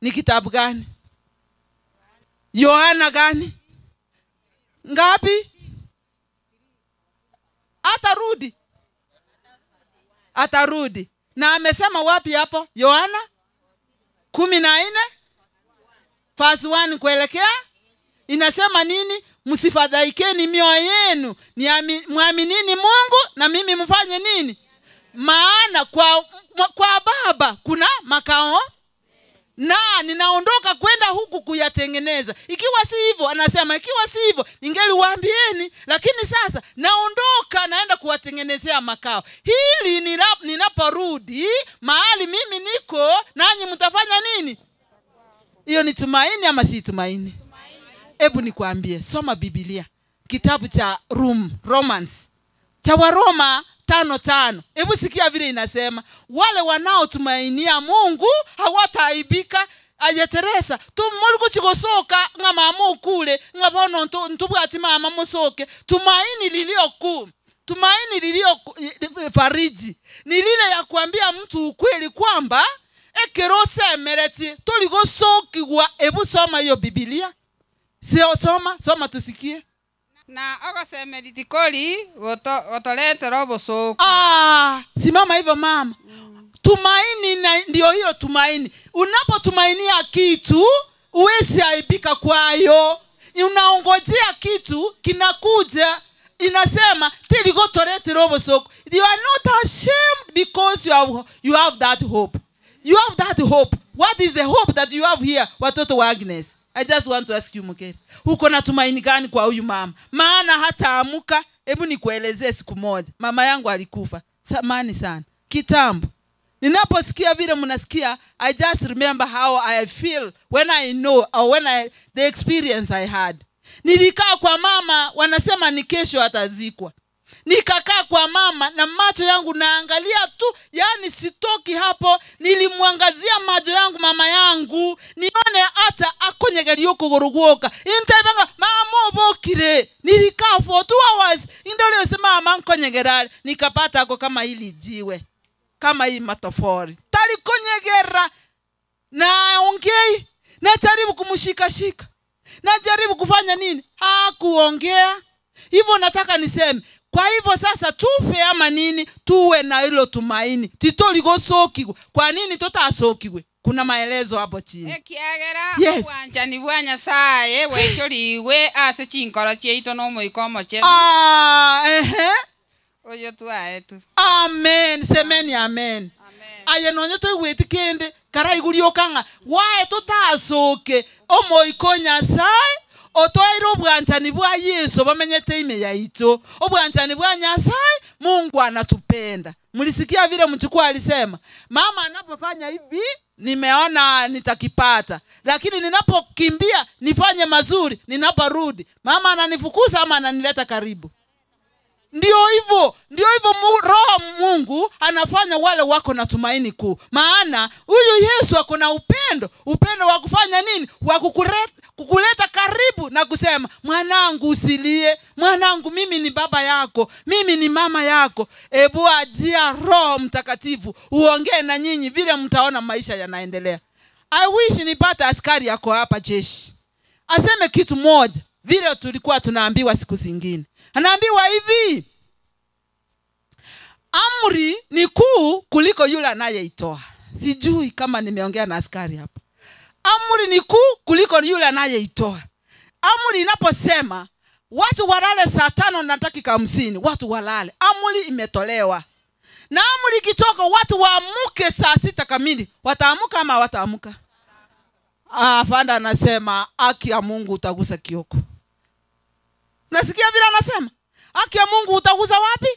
Ni kitabu gani? Yohana gani? Ngapi? Atarudi. Na amesema wapi hapo? Yohana 14 verse 1 kuelekea inasema nini? Msifadhaikeni mioyo yenu, muaminini Mungu na mimi mfanye nini? Maana kwa Baba kuna makao, na ninaondoka kwenda huku kuyatengeneza. Ikiwa si hivyo, anasema ikiwa si hivyo ningeliwaambieni, lakini sasa naondoka naenda kuwatengenezea makao. Hili ninaporudi mahali mimi niko, nanyi mtafanya nini? Hiyo ni tumaini ama si tumaini? Hebu nikwambie, soma Biblia. Kitabu cha Romans. Cha Waroma 5:5. Hebu sikia vile inasema, wale wanaotumainia Mungu hawataaibika. Aje Teresa, tumulikuwa chikosoka nga mama kule, nga bono ntubwati mama musoke. Tumaini lilioku, tumaini lilio fariji ni lile ya kuambia mtu ukweli kwamba ekerose mereti tuligosokigwa. Hebu soma hiyo Biblia. Sio soma tusikie. Na akasema litikoli wotolete robo soko. Simama hivyo mama. Tumaini ndio hiyo tumaini. Unapotumainia kitu uwezi aibika kwayo. Unaongojea kitu kinakuja, inasema tiligotolete robo soko. You are not ashamed because you have that hope. You have that hope. What is the hope that you have here, watoto wa Agnes? I just want to ask you Mukeri, uko na tumaini gani kwa huyu mama? Maana hata amuka. Hebu nikuelezee, siku moja mama yangu alikufa zamani sana, kitambo. Ninaposikia vile mnasikia, I just remember how I feel when I know, or when the experience I had. Nilikaa kwa mama, wanasema ni kesho atazikwa. Nikakaa kwa mama na macho yangu naangalia tu, yani sitoki hapo. Nilimwangazia macho yangu mama yangu, nione hata akonyege rio kuguruguka intebenga mama obokire nilikaa for 2 hours indole sema mama nkonyegera nikapata ako kama hili jiwe kama hii matofori talikonyegera na ongei na jaribu kumshika na jaribu kufanya nini hakuongea hivyo. Nataka niseme kwa hivyo sasa tufe ama nini tuwe na hilo tumaini titoligosokiwe. Kwa nini tutasokiwe? Kuna maelezo hapo chini. Ekiagera Yes. wanjani bwa Nyasaye wechoriwe ase chinkoro chieito no moikomo che. Oyo twaetu. Amen. Semeni amen. Aye nonyo twigwiti kende karaigurio kanga wae tutasoke omoiko Nyasaye otoiro bwanjani bwa Yesu bamenyete ime yaito obwanjani bwa Nyasaye. Mungu anatupenda. Mlisikia vile mchukua alisema mama anapofanya hivi nimeona nitakipata, lakini ninapokimbia nifanye mazuri, ninaporudi mama ananifukuza ama ananileta karibu. Ndio hivyo Roho Mungu anafanya wale wako na tumaini kuu. Maana huyu Yesu ako na upendo wa kufanya nini? Wa kukuleta karibu na kusema mwanangu usilie, mwanangu mimi ni baba yako, mimi ni mama yako. Ebu ajia Roho Mtakatifu uongee na nyinyi vile mtaona maisha yanaendelea. I wish nipate askari yako hapa jeshi aseme kitu moja vile tulikuwa tunaambiwa siku zingine. Anaambiwa hivi, amri ni kuu kuliko yule anayeitoa. Sijui kama nimeongea na askari hapa. Amri ni kuu kuliko yule anayeitoa. Amri inaposema watu walale saa 5 na dakika 50, watu walale. Amri imetolewa. Na amri ikitoka watu waamuke saa 6 kamili. Wataamuka ama wataamuka? Fanda anasema haki ya Mungu utagusa kioko. Nasikia vile anasema haki ya Mungu utaguza wapi?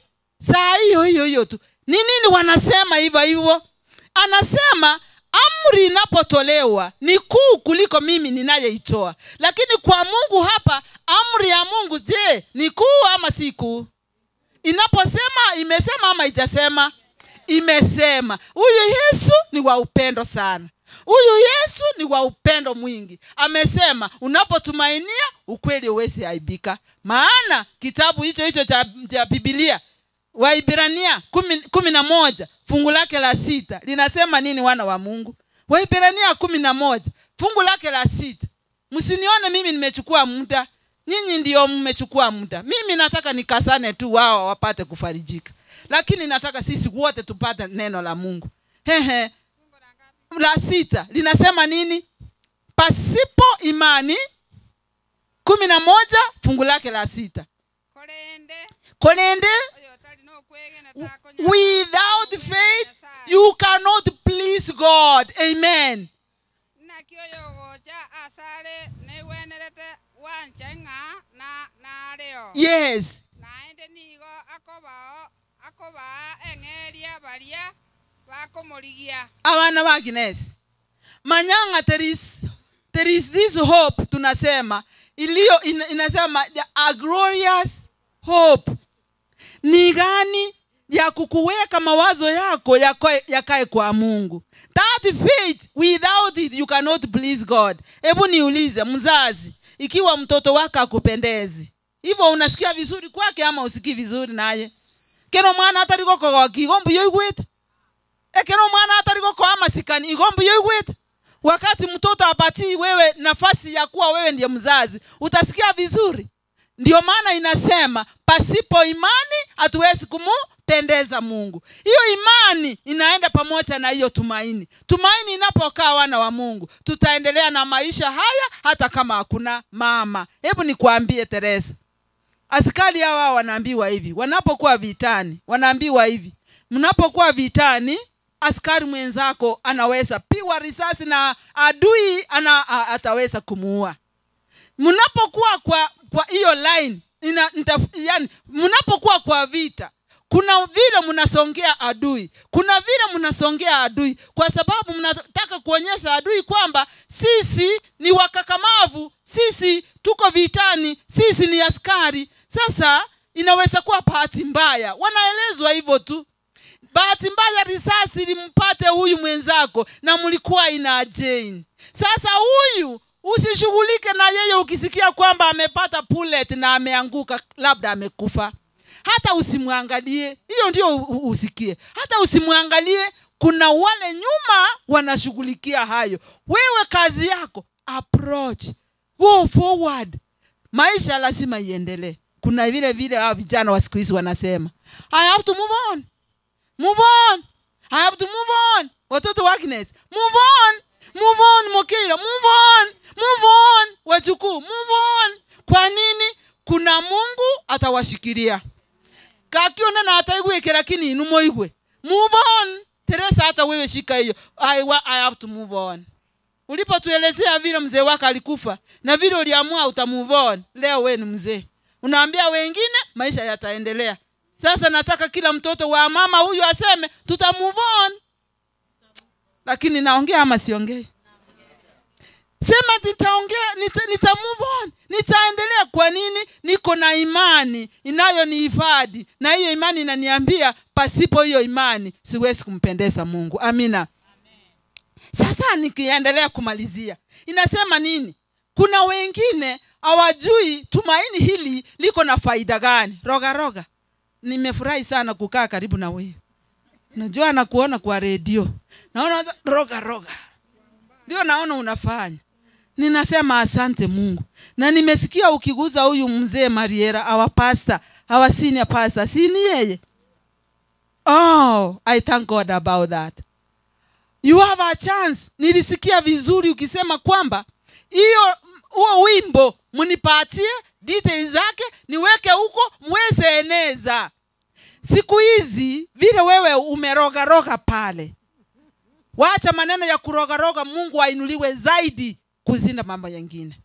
Saa hiyo tu. Ni nini wanasema hivyo? Anasema amri inapotolewa ni kuu kuliko mimi ninayeitoa. Lakini kwa Mungu hapa amri ya Mungu je, ni kuu ama si kuu? Inaposema imesema ama haijasema? Imesema. Huyu Yesu ni wa upendo sana. Huyu Yesu ni wa upendo mwingi. Amesema unapotumainia ukweli uwezi aibika. Maana kitabu hicho cha Biblia Waibrania 11 fungu lake la 6 linasema nini wana wa Mungu? Waibrania 11 fungu lake la 6. Msinione mimi nimechukua muda, nyinyi ndio mmechukua muda. Mimi nataka nikasane tu wao wapate kufarijika. Lakini nataka sisi wote tupate neno la Mungu. La 6 linasema nini? Pasipo imani 11 fungu lake la 6. Kolende without faith you cannot please God. Amen. Yes. Awana wa Agnes manyanga there is this hope tunasema ilio inasema a glorious hope. Ni gani? Ya kukuweka mawazo yako yakae kwa Mungu. That faith, without it you cannot please God. Hebu niulize mzazi, ikiwa mtoto wako akupendezi, hivyo unasikia vizuri kwake ama usikii vizuri naye? Kero mwana atariko kwa kigombo yoigwet. Kero mwana atariko kwa amasikani igombo yoigwet. Wakati mtoto apati wewe nafasi ya kuwa wewe ndiye mzazi, utasikia vizuri. Ndio maana inasema pasipo imani hatuwezi kumpendeza Mungu. Hiyo imani inaenda pamoja na hiyo tumaini. Tumaini inapokaa wana wa Mungu, tutaendelea na maisha haya hata kama hakuna mama. Hebu nikwambie Teresa. Askari hawa wanaambiwa hivi, wanapokuwa vitani, wanaambiwa hivi. Mnapokuwa vitani, askari mwenzako anaweza piwa risasi na adui ataweza kumuua. Mnapokuwa kwa hiyo line yani mnapokuwa kwa vita, kuna vile mnasongea adui, kuna vile mnasongea adui kwa sababu mnataka kuonyesha adui kwamba sisi ni wakakamavu, sisi tuko vitani, sisi ni askari. Sasa inaweza kuwa bahati mbaya, wanaelezwa hivyo tu. Bahati mbaya risasi limpate huyu mwenzako na mlikuwa ina Jane. Sasa Usishughulike na yeye ukisikia kwamba amepata bullet na ameanguka, labda amekufa. Hata usimwangalie, hiyo ndio usikie. Hata usimwangalie, kuna wale nyuma wanashughulikia hayo. Wewe kazi yako, approach, go forward. Maisha lazima iendelee. Kuna vile vile vijana wa siku hizi wanasema, I have to move on. Move on. I have to move on. Watoto wa Agnes, move on. Move on, Mokira, move on. Move on, wajukuu, move on. Kwa nini? Kuna Mungu atawashikilia. Kakiona na ataigwekera kini inumoigwe. Move on. Teresa, hata wewe shika hiyo. I have to move on. Ulipotuelezea vile mzee wako alikufa na vile uliamua utamove on, leo wewe ni mzee. Unaambia wengine maisha yataendelea. Sasa nataka kila mtoto wa mama huyu aseme tuta move on. Lakini naongea ama siongei? Sema nitaongea, nita move on. Nitaendelea. Kwa nini? Niko na imani inayonihifadhi. Na hiyo imani inaniambia pasipo hiyo imani siwezi kumpendeza Mungu. Amina. Sasa nikiendelea kumalizia, inasema nini? Kuna wengine hawajui tumaini hili liko na faida gani. Roga. Nimefurahi sana kukaa karibu na wewe. Najua nakuona kwa redio. Naona roga. Ndio naona unafanya. Ninasema asante Mungu. Na nimesikia ukiguza huyu mzee Mariera, our pastor, our senior pastor. Si ni yeye? Oh, I thank God about that. You have a chance. Nilisikia vizuri ukisema kwamba huo wimbo munipatie details zake niweke huko mweze eneza. Siku hizi vile wewe umeroga pale. Wacha maneno ya kuroga, Mungu ainuliwe zaidi kuzinda mambo mengine.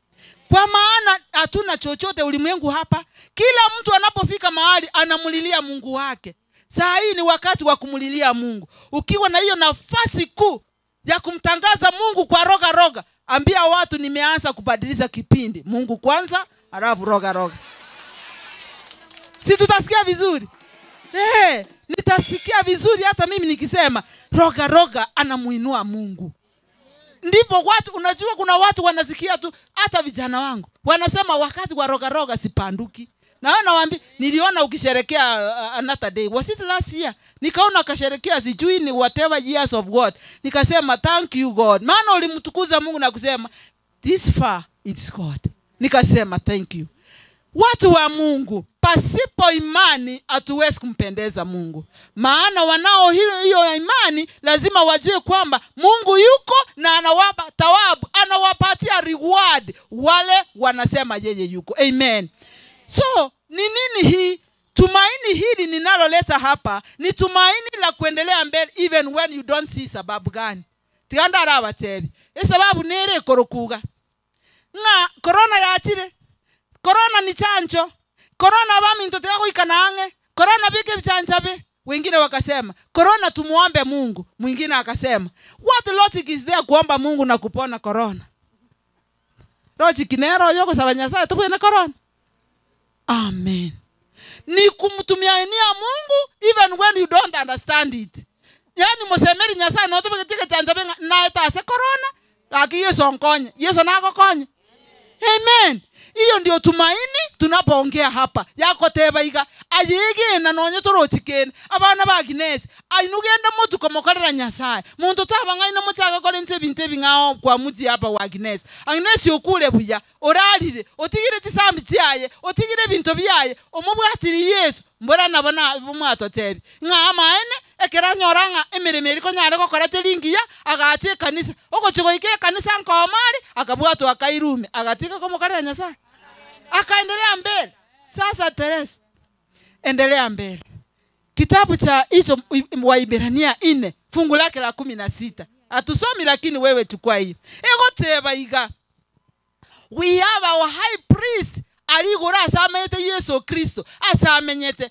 Kwa maana hatuna chochote ulimwengu hapa. Kila mtu anapofika mahali anamulilia Mungu wake. Saa hii ni wakati wa kumulilia Mungu. Ukiwa na hiyo nafasi kuu ya kumtangaza Mungu kwa roga, ambia watu nimeanza kubadilisha kipindi. Mungu kwanza, alafu roga. Si tutasikia vizuri? Nitasikia vizuri hata mimi nikisema roga anamuinua Mungu. Ndipo watu, unajua kuna watu wanasikia tu, hata vijana wangu wanasema wakati wa roga sipanduki. Na nawaambia, niliona ukisherekea another day. Was it last year? Nikaona ukasherekea sijui ni whatever years of God. Nikasema thank you God. Maana ulimtukuza Mungu na kusema this far it's God. Nikasema thank you. Watu wa Mungu, pasipo imani hatuwezi kumpendeza Mungu. Maana wanao hiyo imani lazima wajue kwamba Mungu yuko na anawapa thawabu, anawapatia reward wale wanasema yeye yuko. Amen. So, ni nini hii? Tumaini hili ninaloleta hapa ni tumaini la kuendelea mbele even when you don't see sababu gani. Tiganda rawa tebi. Sababu nere korokuga. Corona yaachire. Corona ni chanjo. Corona bami ntote yako ikanaange. Corona bike bichanjabe. Wengine wakasema, corona tumuombe Mungu. Mwingine akasema, what logic is there kuomba Mungu na kupona corona? Logic nero yoko sabanyasa tupo na corona. Amen. Ni kumtumiania Mungu even when you don't understand it. Yani musemeri nyasa no tupo katika chanjabe na etase corona. Laki Yesu onkonye. Yesu nako konye. Amen. Iyo ndio tumaini tunapoongea hapa. Yako teba iga ayege na nonye torochikene abana ba Agnes ainugenda mutu komokorera Nyasaye. Muntu tabanga ina mutaka kole ntebintebi ngao kwa muti hapa wa Agnes. Agnes yokule buya oralire otigire kisambi cyaye otigire bintu byaye omubwatiri Yesu mbora nabona bumwato tebi ngama ene ekeranyoranga emiremeri ko nyare ko koratelingiya agache kanisa ogochigo ike kanisa nkomali akabwato akairume agatika komokorera Nyasaye akaendelea mbele. Sasa Teresa, endelea mbele. Kitabu cha hicho Waibrania 4 fungu lake la 16. Atusomi lakini wewe chukua hiyo. Egoteba iga. We have our high priest aligora asamete Yesu Kristo. Asamenyete.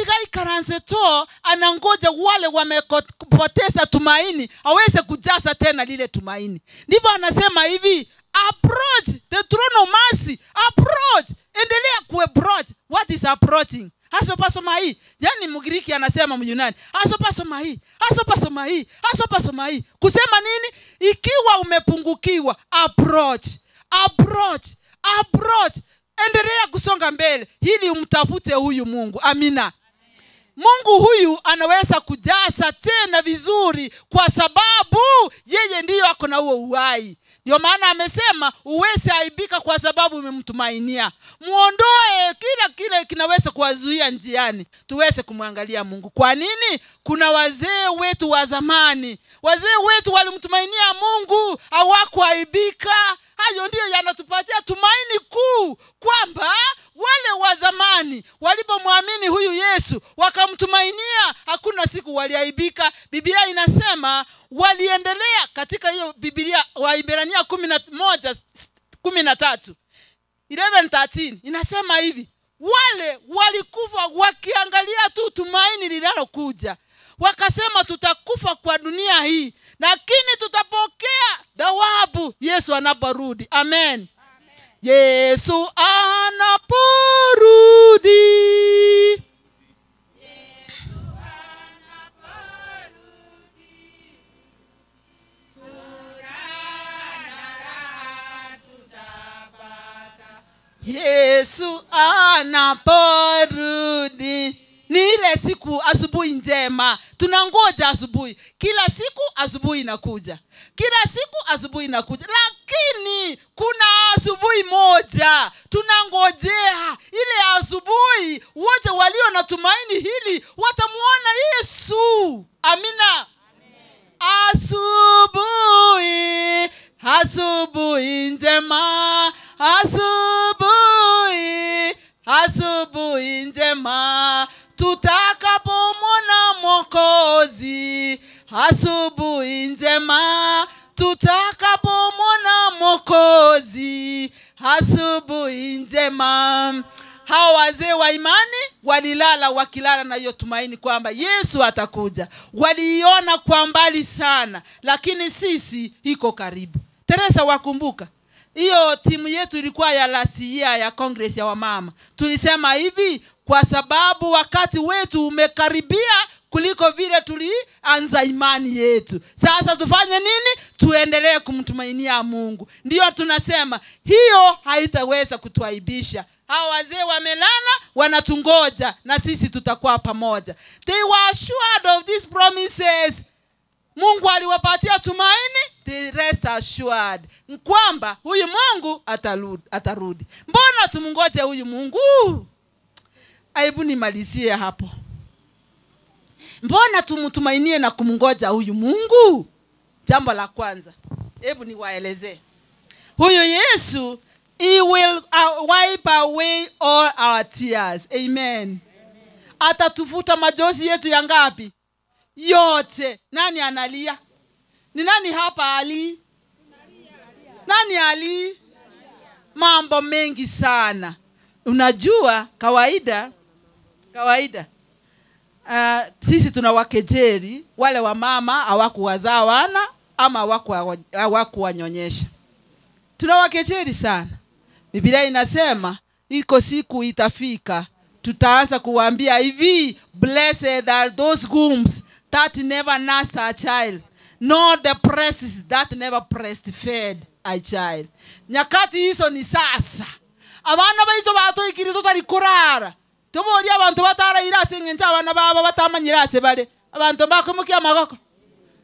Iga ikaranze to anangoja wale wamepoteza tumaini aweze kujaza tena lile tumaini. Ndipo anasema hivi, approach the throne of mercy. Approach. Endelea kuapproach. What is approaching? Hasopasoma hii. Yani Mgiriki anasema Myunani. Hasopasoma hii. Hasopasoma hii. Hasopasoma hii. Kusema nini? Ikiwa umepungukiwa, approach. approach. Endelea kusonga mbele ili umtafute huyu Mungu. Amina. Mungu huyu anaweza kujaza tena vizuri kwa sababu yeye ndiyo ako na huo uhai. Ndio maana amesema uweze aibika kwa sababu umemtumainia. Muondoe kile kinaweza kuwazuia njiani. Tuweze kumwangalia Mungu. Kwa nini? Kuna wazee wetu wa zamani. Wazee wetu walimtumainia Mungu, hawakuaibika. Hayo ndiyo yanatupatia tumaini kuu kwamba wale wa zamani walipomwamini huyu Yesu wakamtumainia, hakuna siku waliaibika. Biblia inasema waliendelea katika hiyo Biblia Waebrania 11:13 11:13 inasema hivi, wale walikufa wakiangalia tu tumaini linalokuja. Wakasema tutakufa kwa dunia hii, lakini tutapokea thawabu Yesu anaporudi. Amen. Yesu anaporudi. Yesu anaporudi. Ni ile siku asubuhi njema. Tunangoja asubuhi. Kila siku asubuhi inakuja. Kila siku asubuhi inakuja. Lakini kuna asubuhi moja tunangojea. Ile asubuhi wote walio na tumaini hili watamuona Yesu. Amina. Asubuhi, asubuhi njema. Asubuhi njema, tutakapomwona Mwokozi. Asubuhi njema, tutakapomwona Mwokozi. Asubuhi njema. Hawa wazee wa imani walilala wakilala na hiyo tumaini kwamba Yesu atakuja. Waliiona kwa mbali sana, lakini sisi iko karibu. Teresa, wakumbuka hiyo timu yetu ilikuwa ya last year ya Congress ya wamama. Tulisema hivi, kwa sababu wakati wetu umekaribia kuliko vile tulianza imani yetu. Sasa tufanye nini? Tuendelee kumtumainia Mungu. Ndio tunasema hiyo haitaweza kutuaibisha. Hao wazee wamelala wanatungoja na sisi tutakuwa pamoja. They were assured of these promises. Mungu aliwapatia tumaini, the rest assured kwamba huyu Mungu atarudi. Mbona tumungoje huyu Mungu? Aibu nimalizie hapo. Mbona tumtumainie na kumungoja huyu Mungu? Jambo la kwanza, hebu niwaelezee. Huyu Yesu, he will wipe away all our tears. Amen. Atatufuta machozi yetu ya ngapi? Yote. Nani analia? Ni nani hapa ali? Nani ali? Mambo mengi sana. Unajua kawaida sisi tunawakejeli wale wa mama hawakuwazaa wana ama hawakuwanyonyesha. Tunawakejeli sana. Biblia inasema iko siku itafika tutaanza kuambia hivi, blessed are those wombs that never nursed a child, nor the breasts that never breastfed a child. Nyakati hizo ni sasa. Abana baizo batoikiri tutarikurara. Tuboli abantu batara irase ngenza abana baba batamanyirase bale. Abantu bakomukia magoko.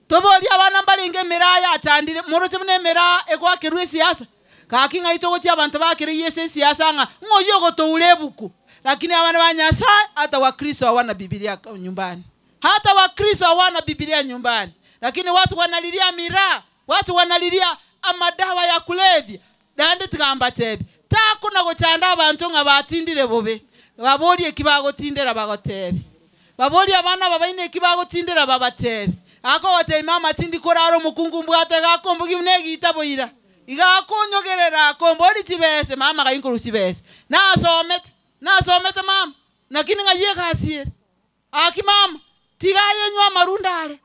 Tuboli abana balinge miraya achandire muroche bune mira ekwakirwe siasa. Kakinga itogochi abantu bakire yese siasa nga ngoyo to ulebuku. Lakini abana ba Nyasaye hata Wakristo hawana Biblia nyumbani. Hata Wakristo hawana Biblia nyumbani. Lakini watu wanalilia miraa, watu wanalilia amadawa ya kulevya. Dande tigamba tebi. Takuna gochanda abantu nga batindire bobe. Baboli ekibago tindera bagotebi. Baboli abana babaine ekibago tindera babatebi. Ako wote mama tindi koraro mukungu mbwate gakombugi munegi itaboira. Iga konyogerera komboli tibese mama kayinko rusibese. Na somete mama. Nakini ngaye kasire. Aki mama tigaye nywa marundale.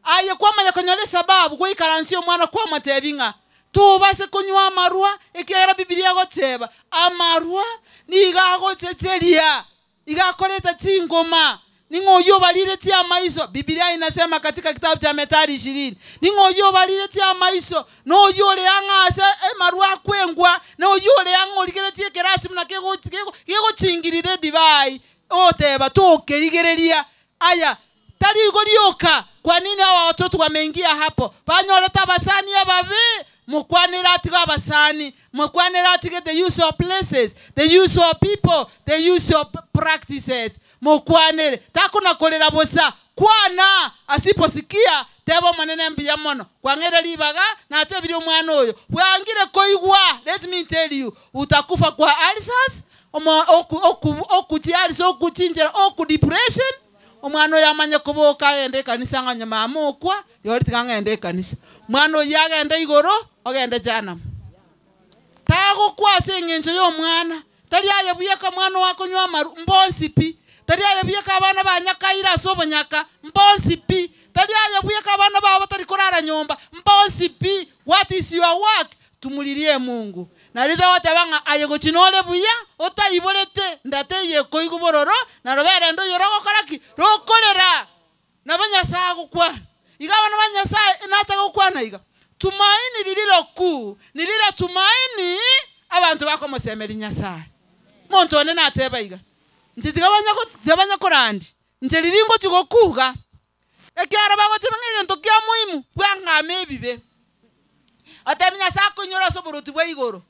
Aye kwama yakonyole sababu kwa ikaransi omwana kwa matebinga. Tubase kunywa amarua ekera Biblia goteba. Amarua niga gochechelia. Iga koleta tingoma. Ningoyo balire tia maiso. Biblia inasema katika kitabu cha Methali 20. Ningoyo balire tia maiso. No yole angase marua kwengwa oyole yang'origeretie kerasi muna gegochingirire divai oteba tokerigereria aya tari igorioka. Kwa nini hawa watoto wameingia hapo? Banyoleta basani ababe mukwanira atiga abasani mukwanira atiga the use of places, the use of people, the use of practices mukwanire takuna kolera bosa kwana asiposikia tebo manene mbiya mono kwangera libaga na atebiri omwana oyo bwangire koigwa. Let me tell you, utakufa kwa ulcers okutiaris okuchinjera okudepression. Omwana oyo amanye kuboka ende kanisa nganya mamukwa yori tigangende kanisa mwana oyo agende igoro ogende jana tago kwase ngenjo yo mwana tari ayebuyeka mwana wako nywa mbonsipi tari ayebuyeka abana banyakaira sobonyaka mbonsipi tari ayebuyeka abana babo tari kurara nyomba mbonsipi. What is your work? Tumulirie Mungu na lizo watabanga ayego chinole buya otaibolete ndate ye koigubororo na robere ndo yorogo karaki rokolera na banyasa gukwana igaba na banyasa inata gukwana iga tumaini lililo kuu nilile tumaini abantu bako mosemeri Nyasaye montone na teba iga ntitigabanya korandi nteliringo chigokuga ekyara bagote bangegento kya muhimu bwangame ebibe atemnya sako nyora soboruti bwa igoro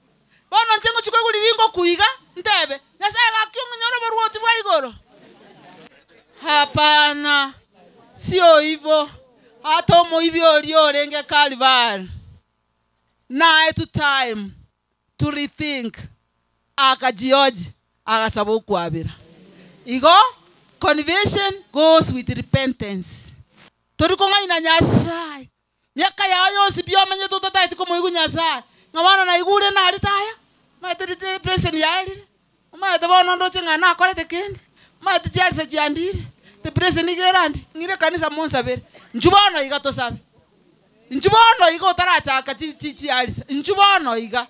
bono ntengo chiko liringo kuiga ntebe Nyasaye gakyungu nyora boruti bwa igoro. Hapana, sio hivyo. Hata moivyo liorenge Calvary na to time to rethink akajioji agasaba kwabira igo. Conversion goes with repentance. Toriko ngaina Nyasaye myaka yayo yose byomanye tutataiti ko muigu Nyasaye ngabana na igure na alitaya maiterite present yali maite bono ndo chenga na kolete kende maite chalisa chiandire the present igerandi ngire kanisa monsabere njubono iga tosabe njubono iga taracha akachi alisa njubono iga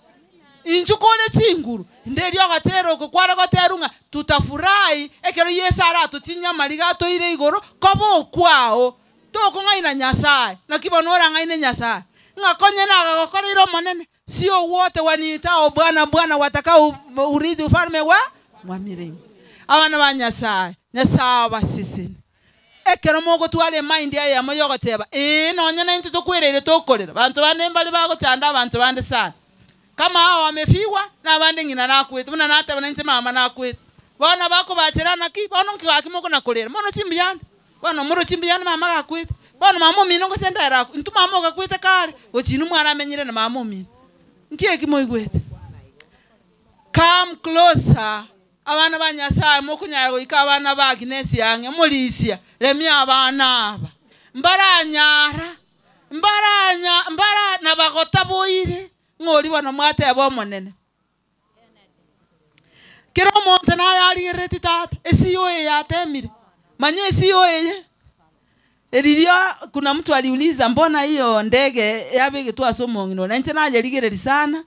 injukone chinguru ndelio gatero kukwara gaterunga tutafurahi ekero Yesu ara tutinya maliga to ire igoro kobo kwao toko ngaina Nyasaye na kibonora ngaine Nyasaye ngakonye na gakora iro manene sio wote waniitao Bwana Bwana watakao urithi ufalme wa miringo abana ba Nyasaye basisini ekero mogo twale mind ya moyo goteba nonya na into kwirere tokorera bantu bane mbali bagotanda abantu bande sana kama hao wamefiwa na bande ngina nakwetu muna nata bananze mama nakwetu bana bako bachirana ki bono nkibakimo ko nakorera mono chimbiyande bana muro chimbiyande mama gakwetu bana mama mino ngo sendera ntu mama gakwete kale ochinu mwana amenyire na mama mino nkiye kimo igwete. Come closer. Abana ba Nyasaye mokunyago ikabana ba Agnes yange mulisia lemya abana aba mbaranyara mbara na bagota boire ngoli wana mwate abo monene kero monte na yali reti tata esiyo yatemire manye esiyo elilia. Kuna mtu aliuliza mbona hiyo ndege yabege tu asomongino na nche naje ligereri sana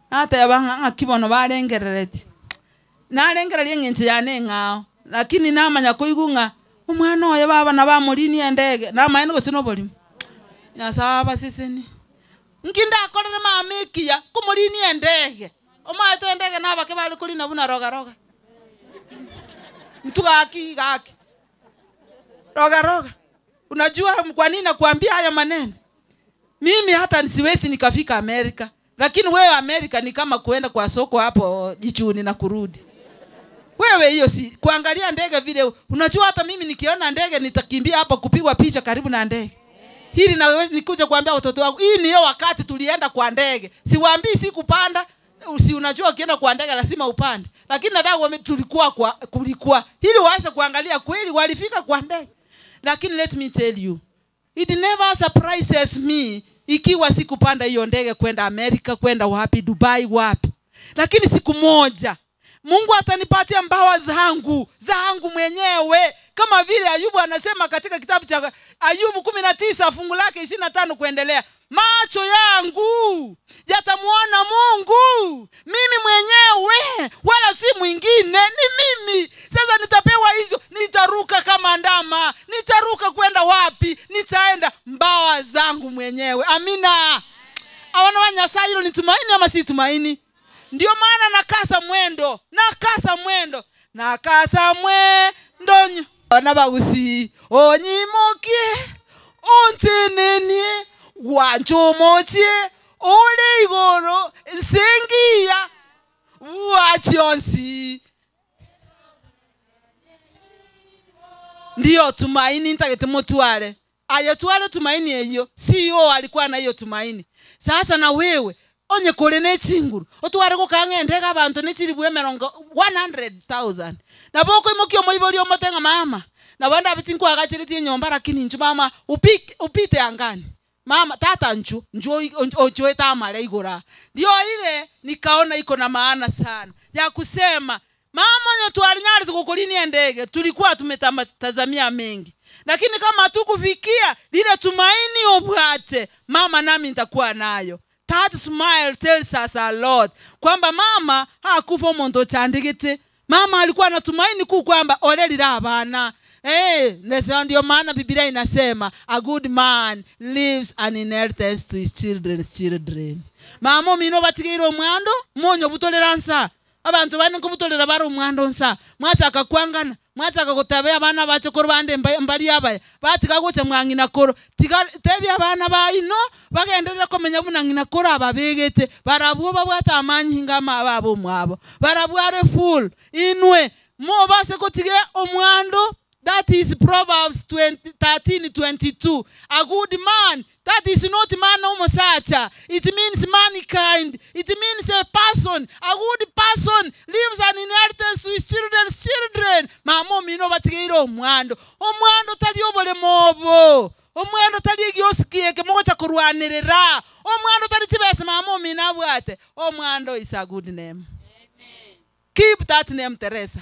hata yabanga kibono balengerereti nalengera lyengenche yane ngao lakini namanya kuigunga umwana oyo baba na bamulini endege namayene gosinoboli Nyasaye basisini nkinda akorere mamikia kumulini endege omaete endege nabake bali kulina buna roga mtugaki gaki roga. Unajua kwa nini nakuambia haya maneno? Mimi hata nisiwezi nikafika Amerika, lakini wewe Amerika ni kama kuenda kwa soko hapo jichuni na kurudi. Wewe hiyo si kuangalia ndege vile. Unajua hata mimi nikiona ndege nitakimbia hapa kupigwa picha karibu na ndege. Hili na wewe nikuja kuambia watoto wangu, hii ni wakati tulienda kwa ndege. Siwaambii si kupanda, si unajua ukienda kwa ndege lazima upande. Lakini nataka kulikuwa hili waanze kuangalia kweli walifika kwa ndege. Lakini let me tell you, it never surprises me ikiwa sikupanda hiyo ndege kwenda Amerika, kwenda wapi, Dubai wapi. Lakini siku moja Mungu atanipatia mbawa zangu mwenyewe. Kama vile Ayubu anasema katika kitabu cha Ayubu 19 fungu lake 25 kuendelea. Macho yangu yatamuona Mungu, mimi mwenyewe wala si mwingine, ni mimi. Sasa nitapewa hizo, nitaruka kama ndama, nitaruka kwenda wapi? Nitaenda mbawa zangu mwenyewe. Amina. Awana wa Nyasaye hilo ni tumaini ama si tumaini? Ndio maana nakasa mwendo. Nakasa mwendo. Nabagusi onyimukie onteneni wanchomochie ole igoro nsengia wachionsi. Ndio tumaini nitaketemotwale. Ayetwale tumaini eyo. CEO alikuwa na hiyo tumaini. Sasa na wewe onye kole ne chinguru otware ko kangende abantu ne chiribwe 100,000 na boko imokyo moiboli omotenga mama na banda bitinko agachiriti nyomba lakini nju mama upite angani mama tata nju ojo tamale igora. Ndio ile nikaona iko na maana sana ya kusema mama nyo twalinyali tukukolini ndege tulikuwa tumetazamia mengi, lakini kama tukufikia lile tumaini obwate mama nami nitakuwa nayo. That smile tells us a lot. Kwamba mama hakufa mondo chandigite. Mama alikuwa anatumaini kwamba olelira abana. Ndio maana Biblia inasema a good man leaves an inheritance to his children's children. Mama mino batigiro mwando monyo butoleransa. Abantu bane kubutolera baro mwando nsa. Mwasa akakwangana. Mwasa akakutabea abana bacho korubande mbali yabaya. Batika gocha mwangina koro. Tebi abana baino bagenderera komenya bunangina koro ababegete. Barabuo babwata amanyi ngama ababo mwabo. Barabuare full inwe mo base kotige omwando. That is Proverbs 13:22. A good man, that is not man homosacha. It means mankind. It means a person. A good person leaves an inheritance to his children's children. Mamo mino batigiro omwando. Omwando tali obole mobo. Omwando tali giosikie ke mocha kurwanirira. Omwando tali chibese mamo mina bwate. Omwando is a good name. Amen. Keep that name, Teresa.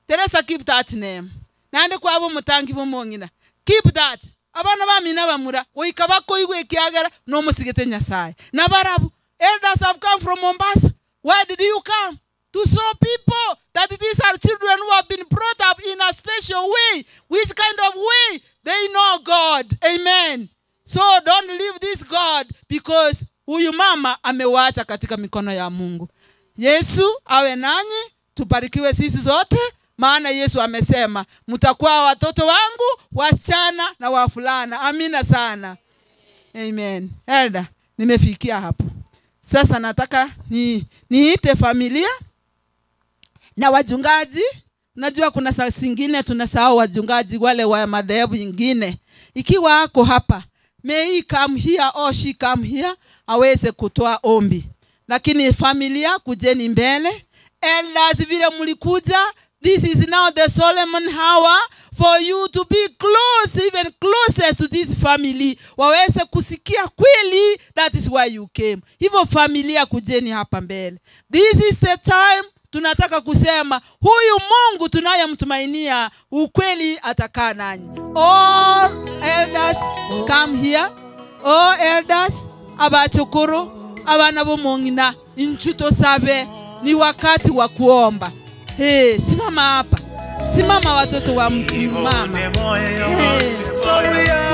Teresa, keep that name. Nande kwabo mutangi bomongina. Keep that. Abana bamina bamura oikabako igwe kiagara no musigete Nyasaye. Nabarabu elders have come from Mombasa. Why did you come? To show people that these are children who have been brought up in a special way. Which kind of way? They know God. Amen. So don't leave this God because huyu mama amewacha katika mikono ya Mungu. Yesu awe nanyi, tubarikiwe sisi zote. Maana Yesu amesema mtakuwa watoto wangu wasichana na wafulana. Amina sana. Amen. Elda, nimefikia hapo. Sasa nataka niite familia na wajungaji. Najua kuna saa zingine tunasahau wajungaji wale wa madhehebu nyingine. Ikiwa ako hapa, may he come here or she come here aweze kutoa ombi. Lakini familia kujeni mbele. Elders vile mlikuja, this is now the Solomon hour for you to be close, even closest to this family. Waweze kusikia kweli, that is why you came. Hivyo familia kujeni hapa mbele. This is the time tunataka kusema huyu Mungu tunayemtumainia ukweli atakaa nanyi. All elders come here. All elders abachukuru abana bomongina inchuto sabe ni wakati wa kuomba. Simama hapa. Simama watoto wa mama.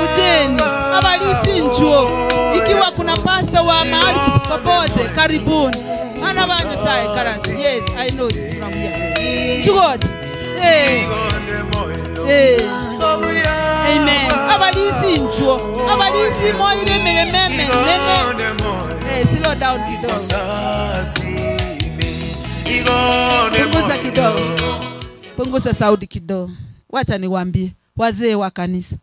Ujeni. Abalisi nchuo. Ikiwa kuna pasta wa mahali popote, karibuni. Ana banya sai karansi. Yes, I know this from here. Chugod. Amen. Abalisi nchuo. Abalisi moire meme. Slow down kidogo. Punguza kidogo. Punguza sauti kidogo. Wacha niwaambie wazee wa kanisa.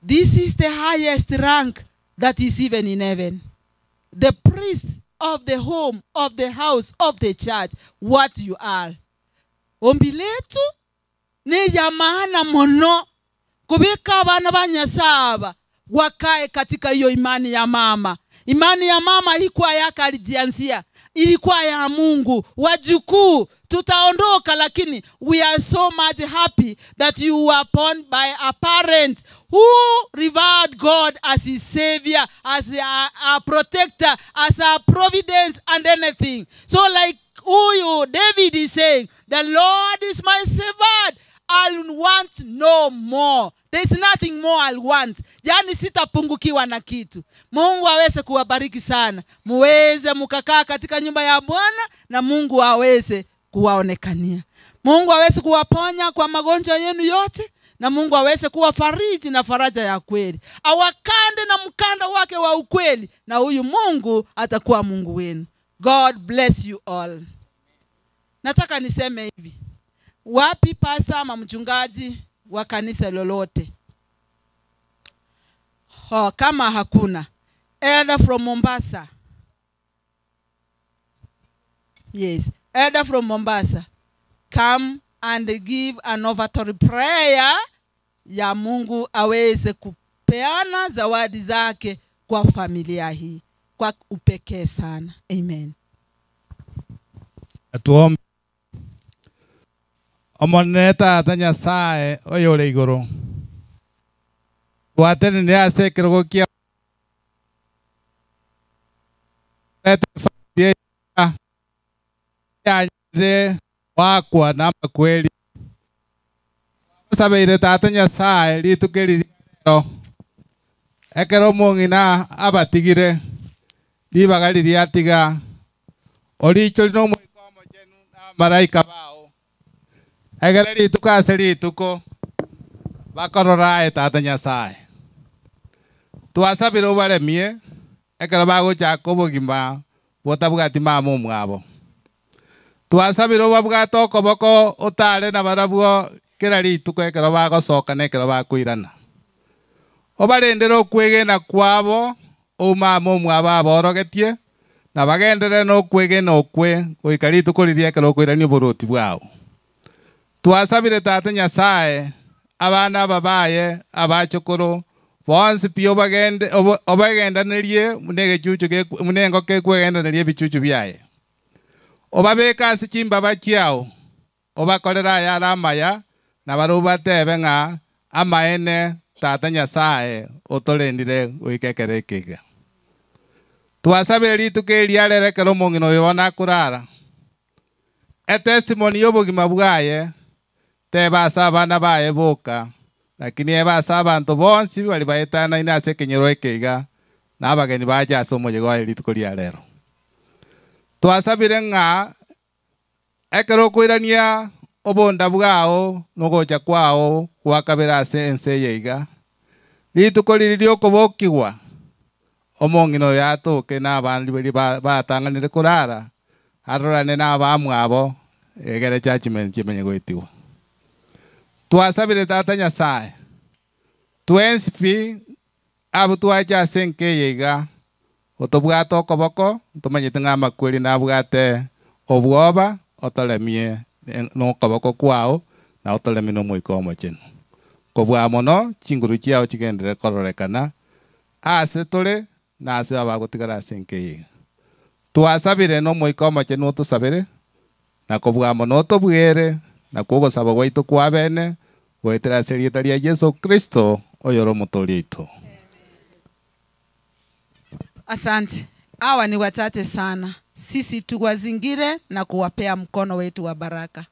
This is the highest rank that is even in heaven. The priest of the home, of the house, of the church. What you are. Ombi letu ni ya maana mono. Kubika abana ba Nyasaye wakae katika hiyo imani ya mama. Imani ya mama haikuwa yake alijianzia. Ilikuwa ya Mungu. Wajukuu tutaondoka, lakini we are so much happy that you were born by a parent who revered God as his savior, as a protector, as a providence and anything. So like David is saying, the Lord is my shepherd, I'll want no more. There's nothing more I'll want. Yani sitapungukiwa na kitu. Mungu aweze kuwabariki sana. Muweze mukakaa katika nyumba ya Bwana na Mungu aweze kuwaonekania. Mungu aweze kuwaponya kwa magonjwa yenu yote na Mungu aweze kuwafariji na faraja ya kweli. Awakande na mkanda wake wa ukweli na huyu Mungu atakuwa Mungu wenu. God bless you all. Nataka niseme hivi. Wapi pastor ama mchungaji wa kanisa lolote? Kama hakuna. Elder from Mombasa. Yes, elder from Mombasa. Come and give an offertory prayer ya Mungu aweze kupeana zawadi zake kwa familia hii kwa upekee sana. Amen. Tuombe. Omoneta tanya sae oyore igoro. Watene ni ase kirogokia. Ya wakwa na kweli. Sabeire tatanya sae litukeri ro. Ekero mongina abatigire. Libagali liatiga. Oricho no mwikomo jenu na maraika bao. Egere rituko ase rituko bakororae tata Nyasaye twasabire obaremie ekero bagochaka obogima botabwati mama mwabo twasabire obabwate okoboko otare na barabwo kera rituko ekero bagosoka na ekero bakoirana obarendere okwegena kwabo omama mwabo aborogetie na bagendere n'okwegena okwe goika rituko riria ekero okoirania oboroti bwao. Twasabire tata Nyasaye abana babaye abachokoro bonsi pio bagende obagendanerie munegechuchu munengo ke kwegendanerie bichuchu byaye obabeka asichimba bachiao obakorera ya ramaya na baruba tebe nga amaene tata Nyasaye otolendire goikekerekega. Twasabire rituke riarerekero mongino yona kurara a testimony yobogima bwaye tebasa abana baye boka lakini ebasa abantu bonsi bali baetana inase kenyero ekeiga na abageni baje asomoje gwa rituko ria rero twasabire nga ekero kwirania obonda bwao nogocha kwao kwakabera ase ense yeiga rituko ririo kobokigwa omongino yatoke na abandi bali batanganire kurara arorane na abamwabo egere judgment kimenye goitiwa. Twasabire tata Nyasaye twensipi abu twacha senke yega otobwate okoboko tumanyete ng'ama kweri nabwate obwoba otolemie n'okoboko kwao na otolemie n'omwiko omochenu kobwa mono chinguru chiao chigendere kororekana ase tore na ase abagotigara senke yega. Twasabire n'omwiko omochenu otusabire na kobwa mono tobwere na kugosaba gwaitu kwa bene gwetera serieta ria Yesu Kristo oyoro mutolito. Asante. Hawa ni wachache sana. Sisi tuwazingire na kuwapea mkono wetu wa baraka.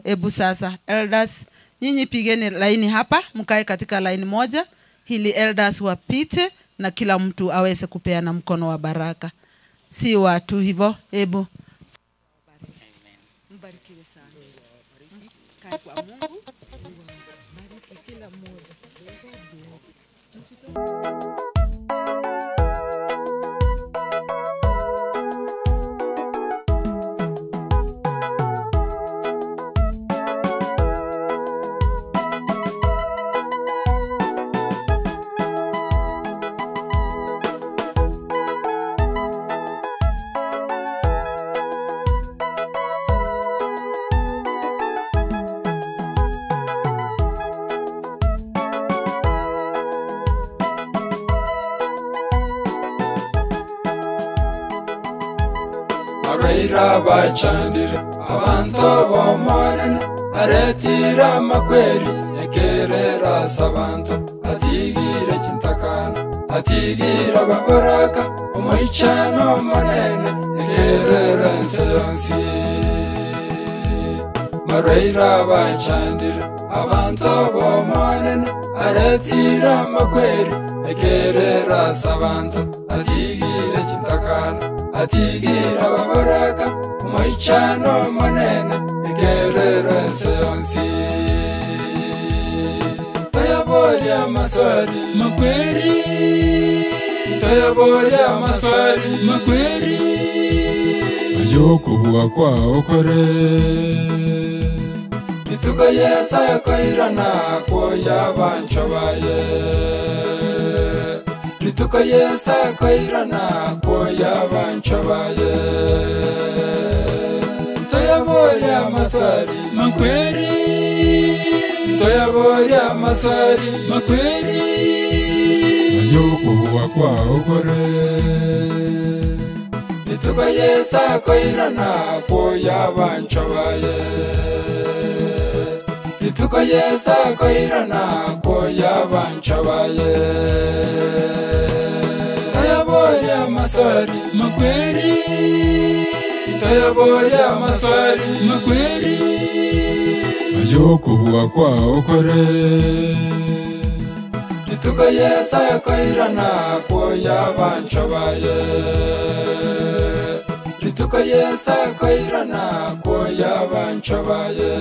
Ebu sasa elders nyinyi pigeni laini hapa, mkae katika laini moja ili elders wapite na kila mtu aweze kupeana mkono wa baraka. Si watu hivyo. Ebu mbarikiwe sana. Kaa kwa Mungu. Bariki kila mmoja. Araira bachandire abantu bomonana aretira makweri ekerera sabantu atigire kintakana atigira babaraka omoichano manene ekerera enseyonsi marwaira banchandira abantu bomonene aretira makweri ekerera sabantu atigire chitakana atigira babaraka moichano manene ekerera seyonsi tayaboria maswali makweri tayaboria maswali makweri ayokubwa kwa okore ituka yesa koirana kwa yabanchobaye ituka yesa koirana kwa yabanchobaye tayaboria maswali makweri tayaboria maswali makweri ayokubwa kwa okore ituka yesa koirana kwa yabanchobaye ituka yesa koirana kwa yabanchobaye tayaboria maswali makweri tayaboria maswali makweri ayokubwa kwa okore ituka yesa koirana kwa yabanchobaye ituka yesa koirana kwa yabanchobaye.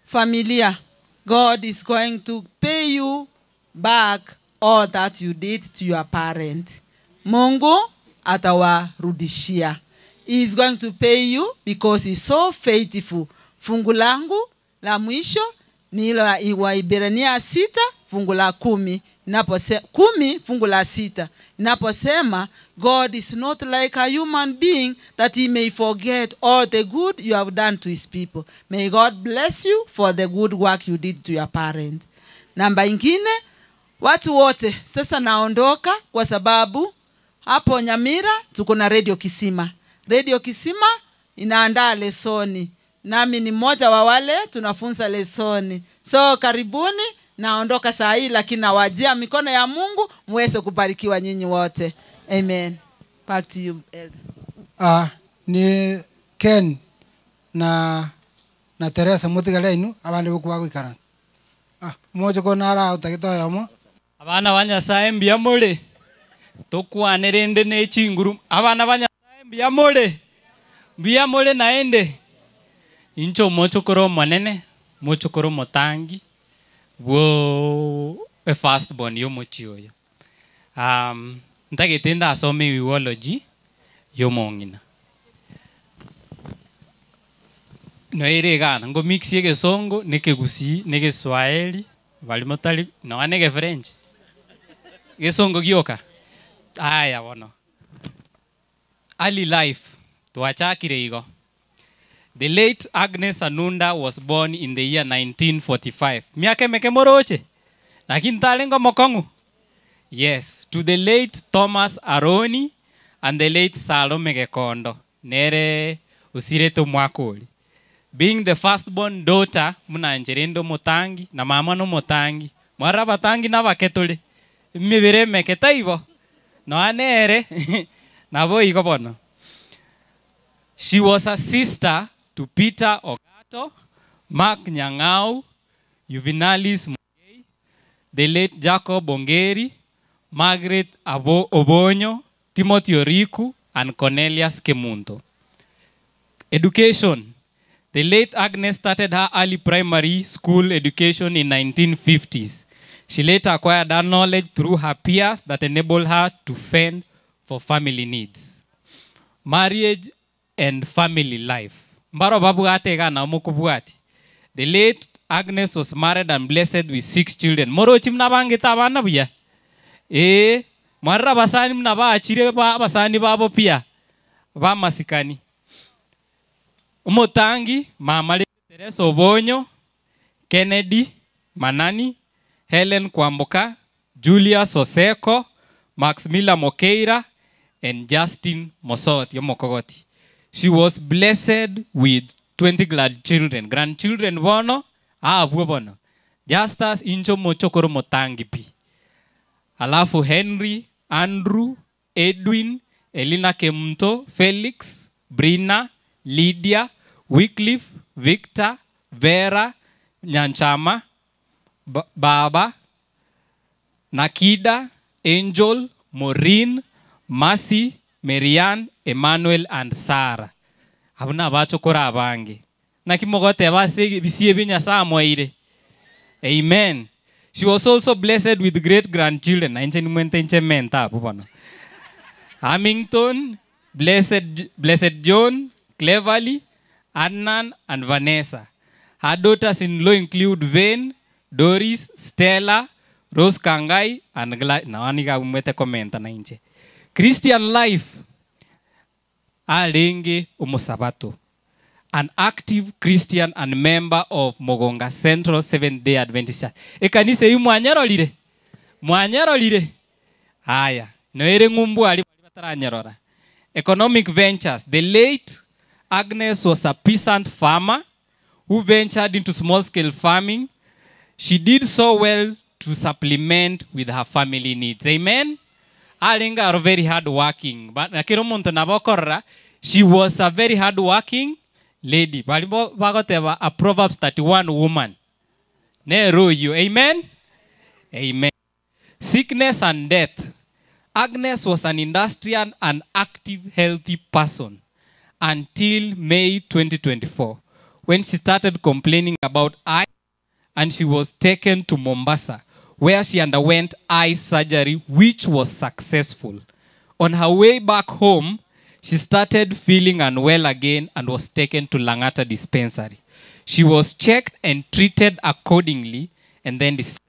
Familia, God is going to pay you back all that you did to your parent. Mungu atawarudishia. He is going to pay you because he's so faithful. Fungu langu la mwisho ni ilo wa Ibrania 6 fungu la 10. Kumi fungu la 6. Inaposema God is not like a human being that he may forget all the good you have done to his people. May God bless you for the good work you did to your parent. Namba ingine, watu wote sasa naondoka kwa sababu hapo Nyamira tuko na Radio Kisima. Radio Kisima inaandaa lesoni. Nami ni mmoja wa wale tunafunza lesoni. So karibuni, naondoka saa hii lakini nawajia mikono ya Mungu muweze kubarikiwa nyinyi wote. Amen. Back to you, Elder. Ni Ken na Teresa mutigalainu abandi bukwa gwikara. Mojo ko nara utagitoya mo. Abana banyasaye mbia muri. Tukwanirinde ne chinguru. Abana banyasaye mbia muri. Mbia muri naende. Incho mochokoro manene, mochokoro motangi. Wo a fast born yo mochioyo. Ntagetinda asome biology yo mongina. No iregana ngo mix yege songo neke gusi neke Swahili bali motali no neke French. Ge songo gioka. Aya bono. Early life tuachakire igo. The late Agnes Anunda was born in the year 1945. Miaka meke moroche. Lakini talengo mokongu. Yes, to the late Thomas Aroni and the late Salome Gekondo. Nere usireto mwakoli. Being the firstborn daughter, muna njerendo motangi na mama no motangi. Mwara batangi na baketole. Mibire meketa ibo. No anere. Nabo iko bono. She was a sister to Peter Ogato, Mark Nyang'au, Juvenalis Mugei, the late Jacob Ongeri, Margaret Obonyo, Timothy Oriku, and Cornelius Kemunto. Education. The late Agnes started her early primary school education in 1950s. She later acquired that knowledge through her peers that enabled her to fend for family needs. Marriage and family life. Mbaro babu ate gana mukubuati. The late Agnes was married and blessed with 6 children. Moro chimna bangi tabana buya. Marra basani mnaba achire ba basani babo pia. Ba masikani. Umotangi, Mama Teresa Obonyo, Kennedy Manani, Helen Kwamboka, Julia Soseko, Max Miller Mokeira, and Justin Mosot Yomokogoti. She was blessed with 20 grandchildren bono, bono. Justus Incho Mochokoro Motangi pi. Alafu Henry, Andrew, Edwin, Elina Kemto, Felix, Brina, Lydia, Wycliffe, Victor, Vera, Nyanchama, Baba, Nakida, Angel, Maureen, Mercy, Marianne, Emmanuel, and Sarah. Abuna bacho kora abange. Nakimogote base bisie binya samoire. Amen. She was also blessed with great grandchildren. Hamilton, Blessed John, Cleverly, Adnan, and Vanessa. Her daughters-in-law include Vane, Doris, Stella, Rose Kangai, and Christian life. Alenge Umusabato. An active Christian and member of Mogonga Central Seventh-day Adventist Church. Ekanise yu mwanyarolire. Mwanyarolire. Aya. Noere ngumbu alibataranyarora. Economic ventures. The late Agnes was a peasant farmer who ventured into small-scale farming. She did so well to supplement with her family needs. Amen? Alinga are very hard-working. But nakiromonto nabokorra, she was a very hard-working lady. A Proverbs 31 woman. Amen? Amen. Sickness and death. Agnes was an industrial and active, healthy person until May 2024, when she started complaining about eyes, and she was taken to Mombasa, where she underwent eye surgery, which was successful. On her way back home, she started feeling unwell again and was taken to Langata Dispensary. She was checked and treated accordingly and then discharged.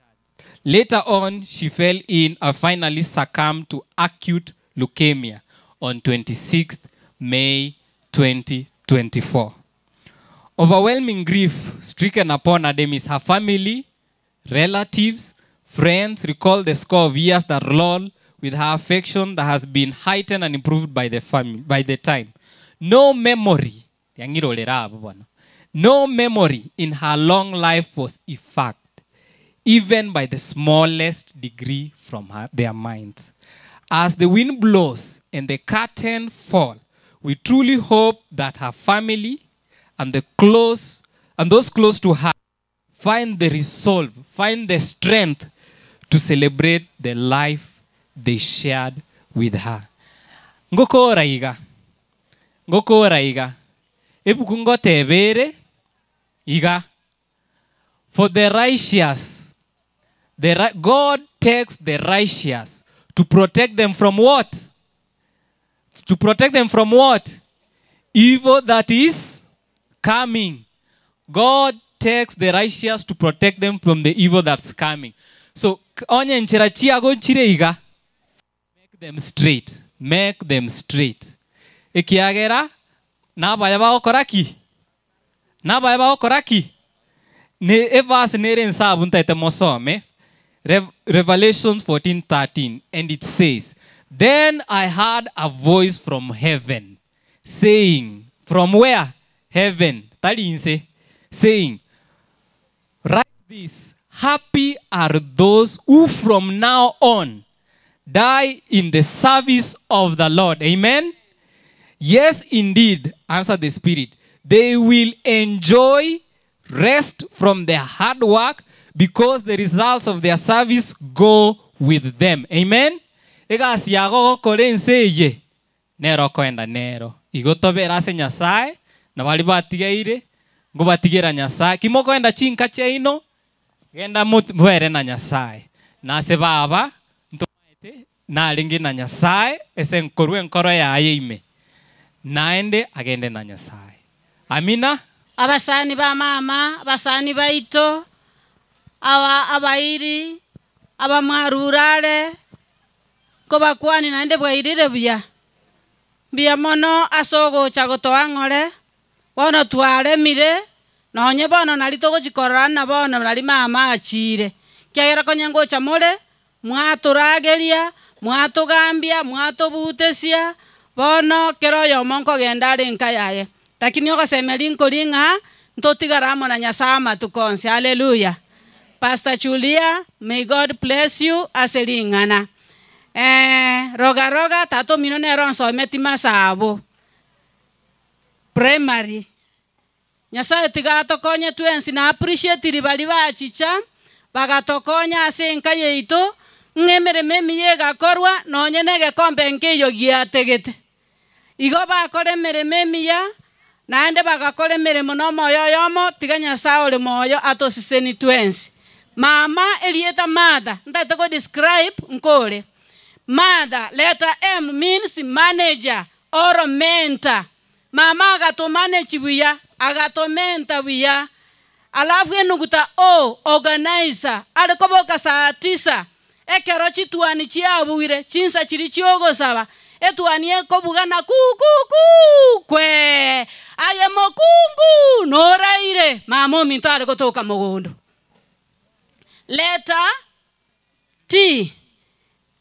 Later on, she fell ill and finally succumbed to acute leukemia on 26th May 2024. Overwhelming grief stricken upon Ademis. Her family, relatives, friends recall the score of years that roll with her affection that has been heightened and improved by the family, by the time. No memory in her long life was effaced, even by the smallest degree from their minds. As the wind blows and the curtain falls, we truly hope that her family and those close to her find the resolve, find the strength to celebrate the life they shared with her. Ngokora iga. Ebukungo tebere iga. For the righteous, God takes the righteous to protect them from what? To protect them from what? Evil that is coming. God takes the righteous to protect them from the evil that's coming. So, onye nchirachia go nchire iga. Make them straight. Make them straight. Ekiagera, nabaya ba okoraki. Nabaya ba okoraki. Ne evas neren sabunta etemosome. Revelation 14:13, and it says, "Then I heard a voice from heaven, saying," from where? Heaven. Talinse, saying, "Write this, happy are those who from now on die in the service of the Lord." Amen? Yes, indeed, answered the Spirit. They will enjoy rest from their hard work because the results of their service go with them. Amen? Egas yago korenseye. Nero koenda nero. Igotobera se nyasaye. Na bali batigeire. Ngo batigera nyasaye. Kimoko enda chinka cheino. Genda mwere na nyasaye. Na se baba. Ntomaete. Na alingi na nyasaye. Ese nkorwe nkoro ya ayeime. Naende agende na nyasaye. Amina? Abasani ba mama. Abasani ba ito. Abairi. Abamwarurale. Koba kwani naende bwairire buya. Bia mono asogo chagotoa ngore. Bono tware mire. Nonye bono nalito gochikorana bono nali mama achire. Kiagera konyango chamore. Mwaturageria. Mwatugambia. Mwatubutesia. Bono kero yomonko gendare nkayaye. Takini yoko semelinko linga. Ntotigaramo na nyasama tukonsi. Hallelujah. Pastor Julia, may God bless you as a lingana. Roga tato minone ronso metima sabo. Primary. Nyasaye tigatokonye twensi na appreciate ribali bachicha bagatokonya ase enka yeito ng'emere memi yegakorwa nonye negekombe nkeyo giategete igo bakore emeremo emiya naende bagakora emeremo n'omwoyo yomo tiga Nyasaye ore moyo atosiseni twensi. Mama elieta mother ndate go describe nkore mother letter M means manager or mentor. Mama agato-manage buya agato-mentor buya alafu enuguta O organizer alikoboka saa 9 ekero chituani chiabuire chinsa chiri chiogosaba etuani ekobugana kwe aye mokungu noraire mama ominto ari gotoka mogondo. Letter T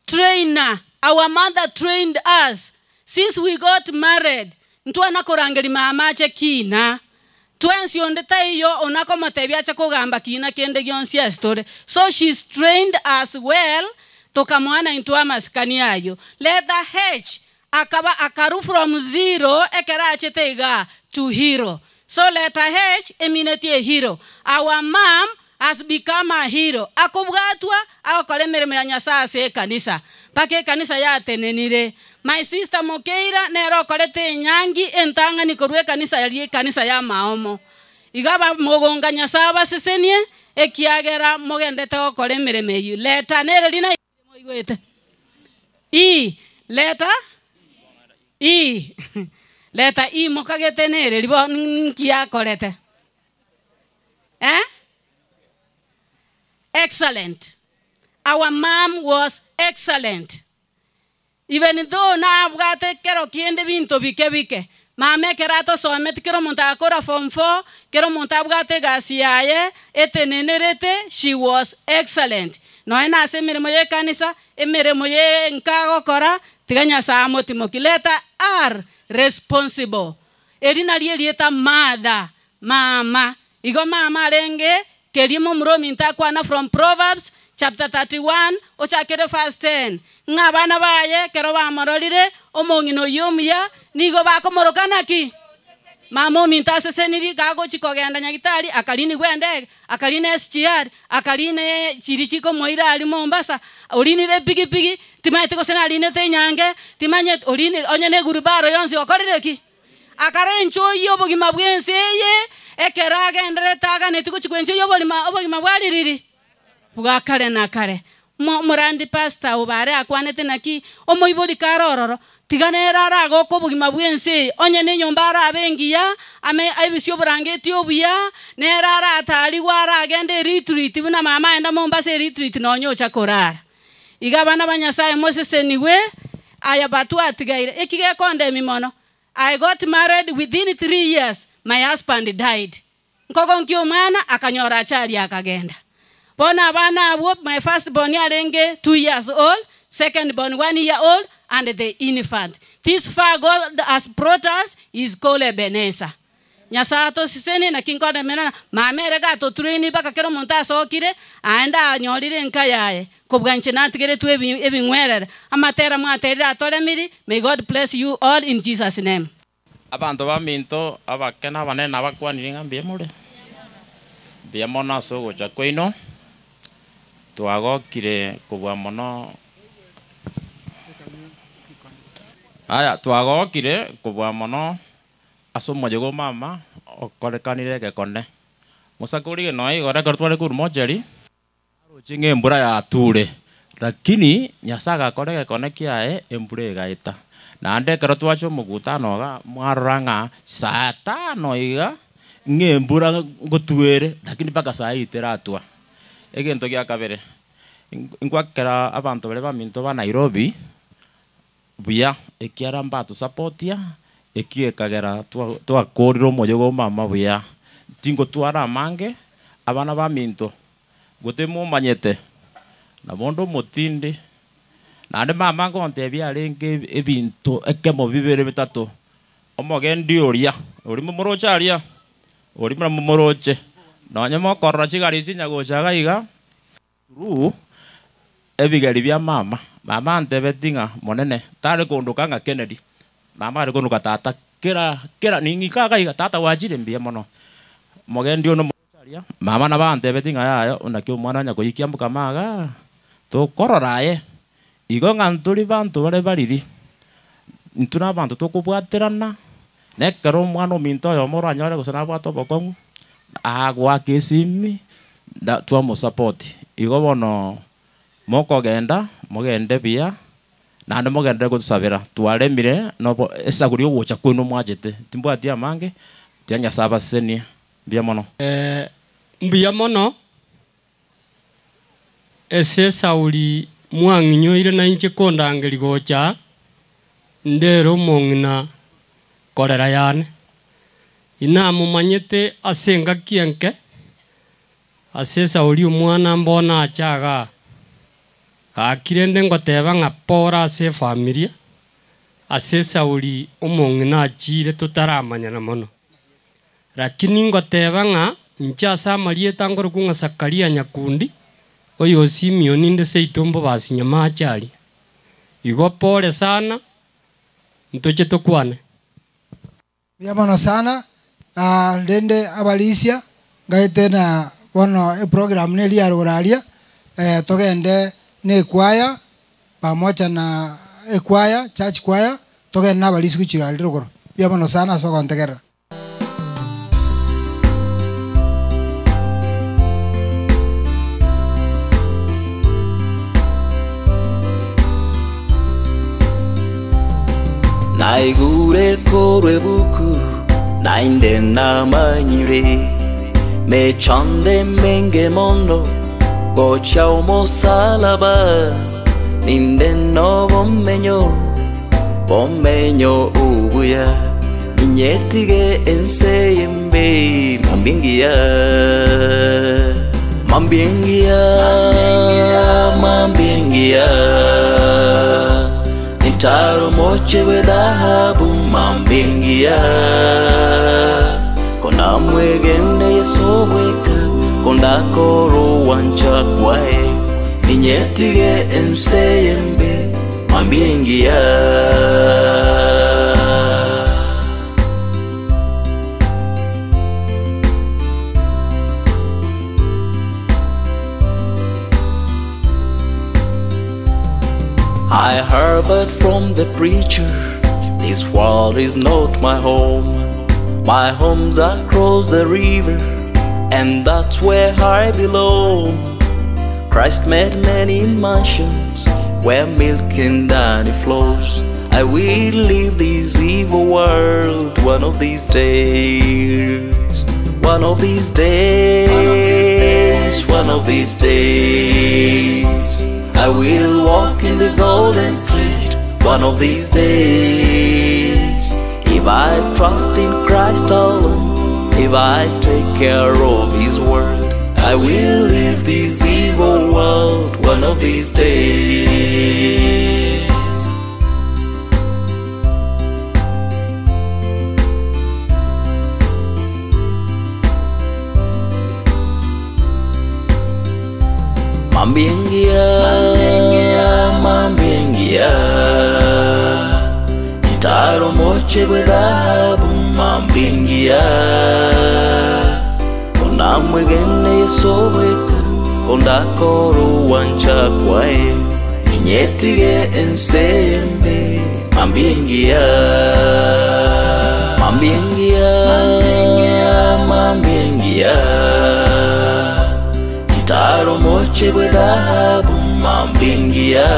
trainer. Our mother trained us since we got married. Ntuana korangeri mama ache kina twensi onde taiyo onako matebya acha kogamba kina kende gyonsi ya story. So she's trained us well tokamwana into amaskani ayo. Letter H akaba akaru from 0 ekera achetega to hero. So letter H emineti a hero. Our mom has become a hero. Akobgatwa akolemere me Nyasaye se kanisa pake kanisa ya tenenire. My sister Mokeira nero kolete nyangi entanga ni korwe kanisa yali kanisa ya maomo igaba mogonga Nyasaye basesenie ekiagera mogendete okolemere meyu. Letter nere lina moigwete E letter E letter E mokagete nere libo nkia kolete excellent. Our mom was excellent. Even though na abgate kero kiende binto bike mame kerato somet kero monta akora form 4 kero monta abgate gasiaye etenenerete. She was excellent. No ena ase mirimo ye kanisa emirimo ye nkago kora tiganya sa motimoki. Letter R responsible. Erina lieta mother mama igo mama renge kelimo mromi ntakwana from Proverbs chapter 31 ochakere verse 10. Ngabana baye kero bamororire omongino yomya nigo bakomorokana ki mama mintase seniri gago chikogenda nyagitari akalini gwende akaline SGR akaline chirichiko moira ali Mombasa olinire pigi timaite kosena aline tenyange timanye oline onyene gurubaro yonsi okorire ki akarencho yobogima bwense ye ekera gendere taga netiko chikwenche obogima bwaliriri bwakare na kare murandi pastor ubare akwanete naki omoibori karororo tiganera rago ko bugima bwense onye ne nyomba ara abengiya ame aibisyo burangeti obuya nerara atali gwara agende retreat buna mama enda Mombasa retreat nonyo chakorara igabana banyasaye moseseniwe aya batu atigaire ekige konde mimono. I got married within 3 years my husband died. Nkoko nkyo mwana akanyora achali akagenda. Bona abana abo my first born yarenge 2 years old, second born 1 year old, and the infant. This far God has brought us is called Ebenezer. Nyasato siseni na kinkode mena mamere gato truini baka kero monta sokire anda anyorire nkayaye kobwanche natigere tu ebinwerere amatera mwaterira atolemiri. May God bless you all in Jesus name. Abantu baminto abakena banene abakwanire ngambie mure bia mona sogo chakoino twagokire kubwa mono aya twagokire kubwa mono asomo jego mama okorekanire gekone musakuri no igora kartware kurmojeri arochinge mbura ya ture lakini nyasaga kore gekone kiae embure gaita na ande kartwacho mugutano ga mwaranga saa 5 iga ngembura ngotwere lakini paka saa iteratwa egento gya kabere ingwakera abantu bale baminto ba Nairobi buya ekiara mbato supportia ekiekagera twakoriro moyogo mama buya tingo twara mange abana baminto gotemo manyete na bondo motinde na ande mama ngonte bya renge ebinto ekemo bibere bitatu omogendi oria ori mumorocharia ori mumoroche no nyamo korra chigari chinyago chagaiga ru ebigari bya mama ante betinga monene tare kondukanga Kennedy mama ari konuka tata kera ningi kaga iga tata wajire mbia mono mogendi ono mama na bante betinga yayo unakyo mwana nya kuyikia mukamaga tukororaye igo nganturi bantu bare bariri ntuna bantu tukubwaterana nekero mwana minto yo moro anyore gusana bwato bokongu agwa kesimi da twa mo support igo bono moko genda mogende bia na ndo mogende gutusabira twaremire no esaguri ogucha kwino mwajete timbwati amange tianya saba senia bia mono mbia mono ese Sauli mwanginyoire na inche kondangeri gocha ndero mongina korera yane ina mumanyete asenga kienke ase Sauli umwana mbona achaga akirende ngoteba ngapora ase familia ase Sauli umongina achire tutaramanyana mono lakini ngoteba nga ncha Samaria tangoro kunga Sakaria nyakundi oyo Simeoni nde seitombo basinyama achali igo pole sana ntoche tokwane Biamono sana ndende abalisia ngaite na bono program ne lia ruralia togende ne kwaya pamoja na kwaya church kwaya togende na abalisi kuchira rugoro biamono sana so kontegera Naigure korwe buku nainde namanyire mechande menge mondo gocha omosalaba ninde no bomenyo ubuya inyetige enseyembe mambingia Nitaro moche we dhahabu mambingia Konda mwegende yeso weka Konda koro wancha kwae Ninyetige enseyembe mambingia I heard from the preacher, this world is not my home. My home's across the river, and that's where I belong. Christ made many mansions, where milk and honey flows. I will leave this evil world one of these days. One of these days, one of these days. I will walk in the golden street one of these days. If I trust in Christ alone, if I take care of His word, I will leave this evil world one of these days. Mambiengia Nitaro moche we dhahabu mambingia Konda mwegene yeso weka Konda koro wancha kwae Ninyetige enseyembe mambingia Nitaro moche we dhahabu mambingia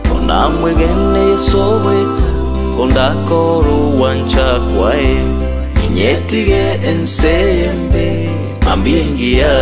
Konda mwegene yeso weka Konda koro wancha kwae Ninyetige enseyembe mambingia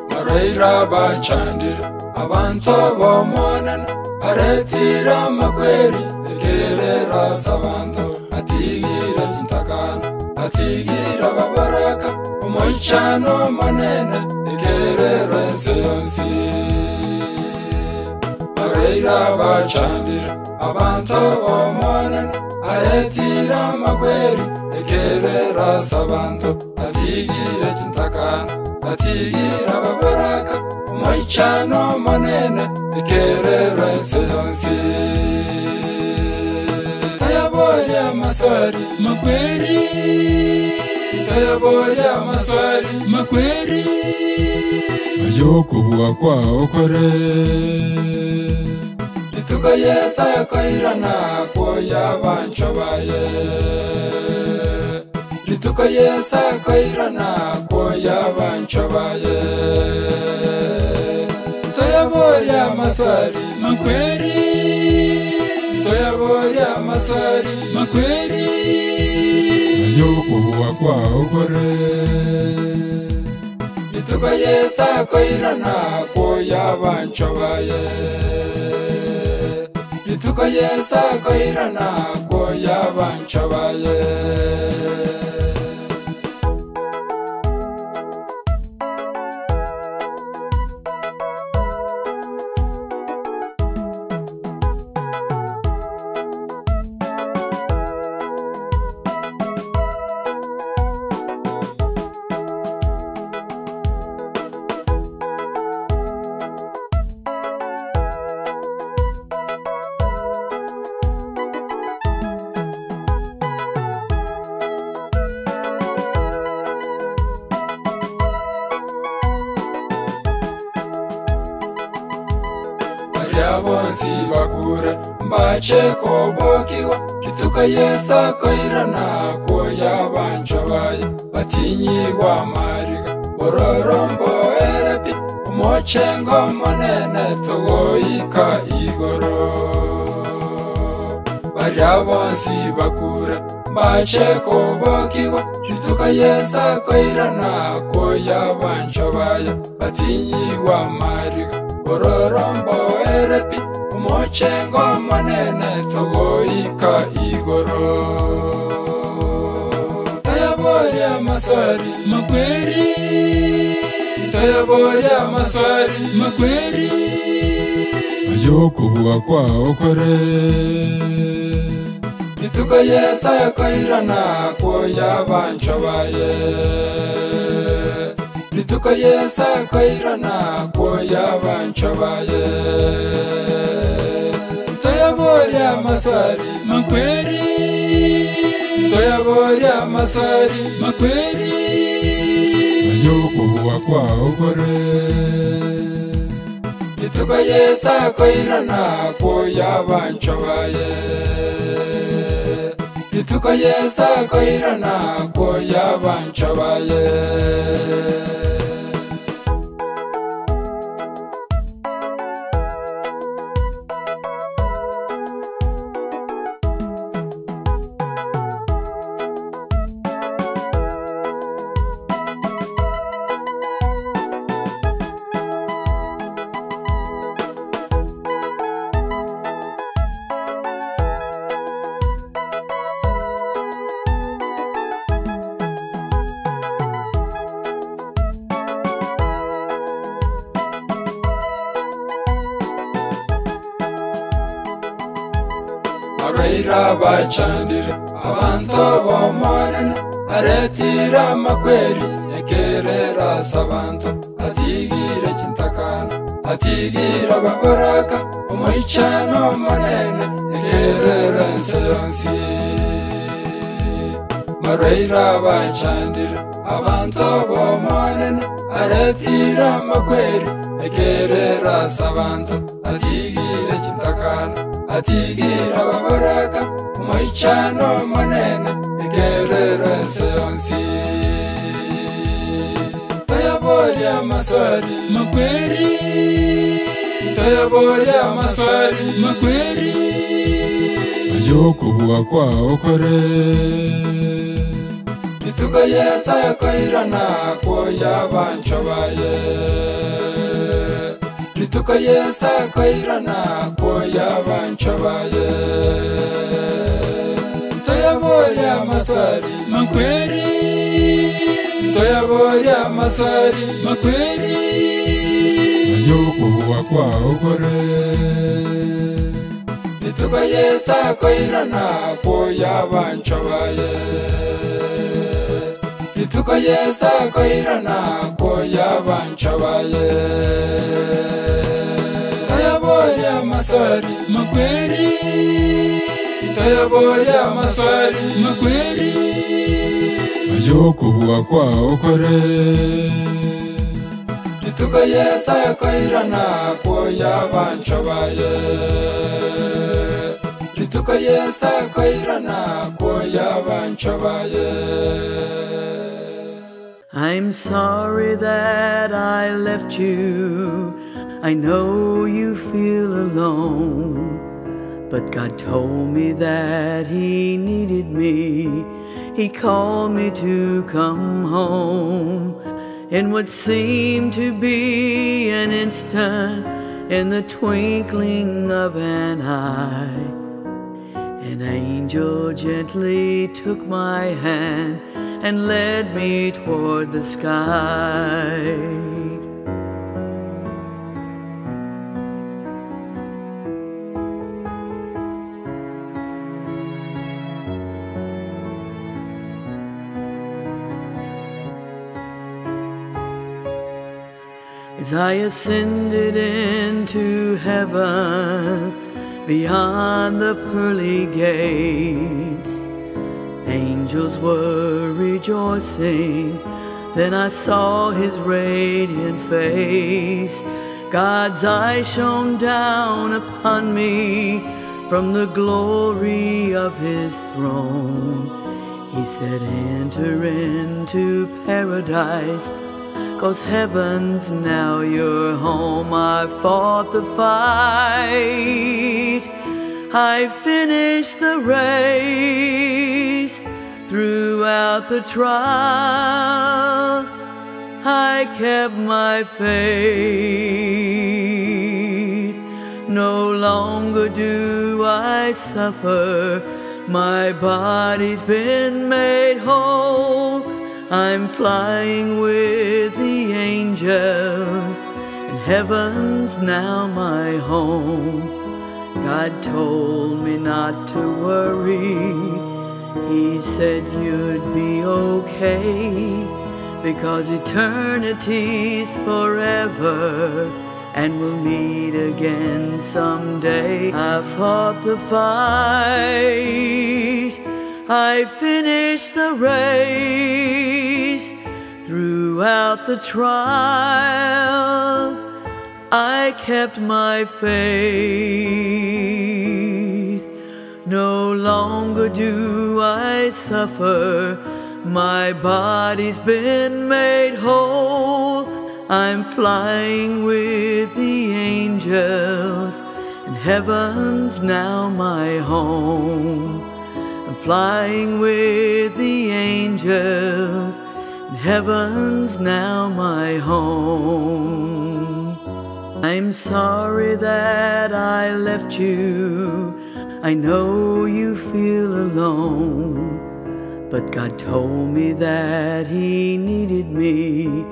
Maraira bachandira abantu bomonana aretira makweri ekerera sabantu atigira jintakana atigira babaraka omoichano manene ekerera seyonsi Maraira bachandira abantu bomonene aretira makweri ekerera sabantu atigire chintakana atigire babaraka moichano manene ekerera enseonsi tayaboya maswari makweri tayaboya maswari makweri ayokubwa kwa okore lituka yesa koirana kwoya banchobaye lituka yesa koirana kwoya banchobaye toyaboya maswari makweri toyaboya maswari makweri ayokubwa kwa okore lituka yesa koirana kwoya banchobaye lituka yesa koirana kwoya banchobaye bonsi bakure mbache kobokiwa lituka yesa koirana kwoya banchobaye batinyiwa mariga bororombo erepi omochengo monene togoika igoro barya bonsi bakure mbache kobokiwa lituka yesa koirana kwoya banchobaye batinyiwa mariga bororombo erepi omochengo manene togoika igoro tayaboya maswari makweri tayaboya maswari makweri ayokubwa kwa okore lituka yesa koirana kwoya banchobaye lituka yesa koirana kwoya banchobaye toyaboya maswari makweri toyaboya maswari makweri ayokubwa kwa okore lituka yesa koirana kwoya banchobaye lituka yesa koirana kwoya banchobaye Areira bachandire abantu bomonene aretira makweri ekerera sabantu atigire chintakana atigira babaraka omoichano manene ekerera enseonsi Areira bachandire abantu bomonene aretira makweri ekerera sabantu atigire chintakana atigira babaraka omoichano manene ekerera enseonsi tayaboya maswari makweri tayaboya maswari makweri ayokubwa kwa okore lituka yesa koirana kwoya banchobaye lituka yesa koirana kwoya banchobaye toyaboya maswari makweri toyaboya maswari makweri ayokubwa kwa okore Rituko yesa koirana koya banchobaye. Rituko yesa koirana koya banchobaye. Tayaboya maswari makweri. Tayaboya maswari makweri. Ayoko buwa kwa okore. Rituko yesa koirana koya banchobaye. Rituko yesa koirana koya banchobaye. I'm sorry that I left you. I know you feel alone, but God told me that He needed me. He called me to come home. In what seemed to be an instant, in the twinkling of an eye, an angel gently took my hand and led me toward the sky. As I ascended into heaven, beyond the pearly gates, angels were rejoicing. Then I saw His radiant face. God's eyes shone down upon me from the glory of His throne. He said, enter into paradise, 'cause heaven's now your home. I fought the fight, I finished the race. Throughout the trial, I kept my faith. No longer do I suffer, my body's been made whole. I'm flying with the angels, and heaven's now my home. God told me not to worry. He said you'd be okay, because eternity's forever, and we'll meet again someday. I fought the fight, I finished the race. Throughout the trial, I kept my faith. No longer do I suffer, my body's been made whole. I'm flying with the angels, and heaven's now my home. I'm flying with the angels, and heaven's now my home. I'm sorry that I left you. I know you feel alone, but God told me that He needed me.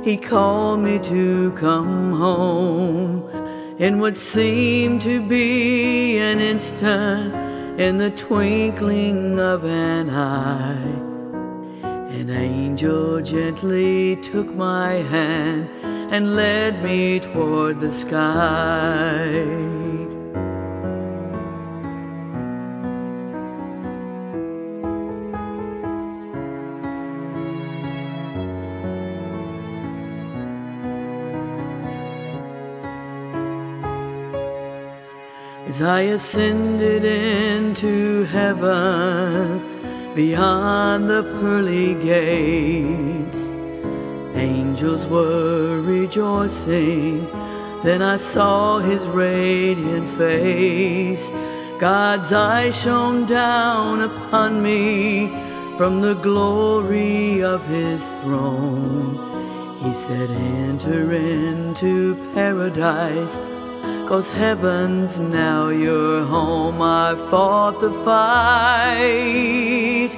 He called me to come home. In what seemed to be an instant, in the twinkling of an eye, an angel gently took my hand and led me toward the sky. As I ascended into heaven, beyond the pearly gates, angels were rejoicing. Then I saw His radiant face. God's eyes shone down upon me from the glory of His throne. He said, enter into paradise, 'cause heaven's now your home. I fought the fight,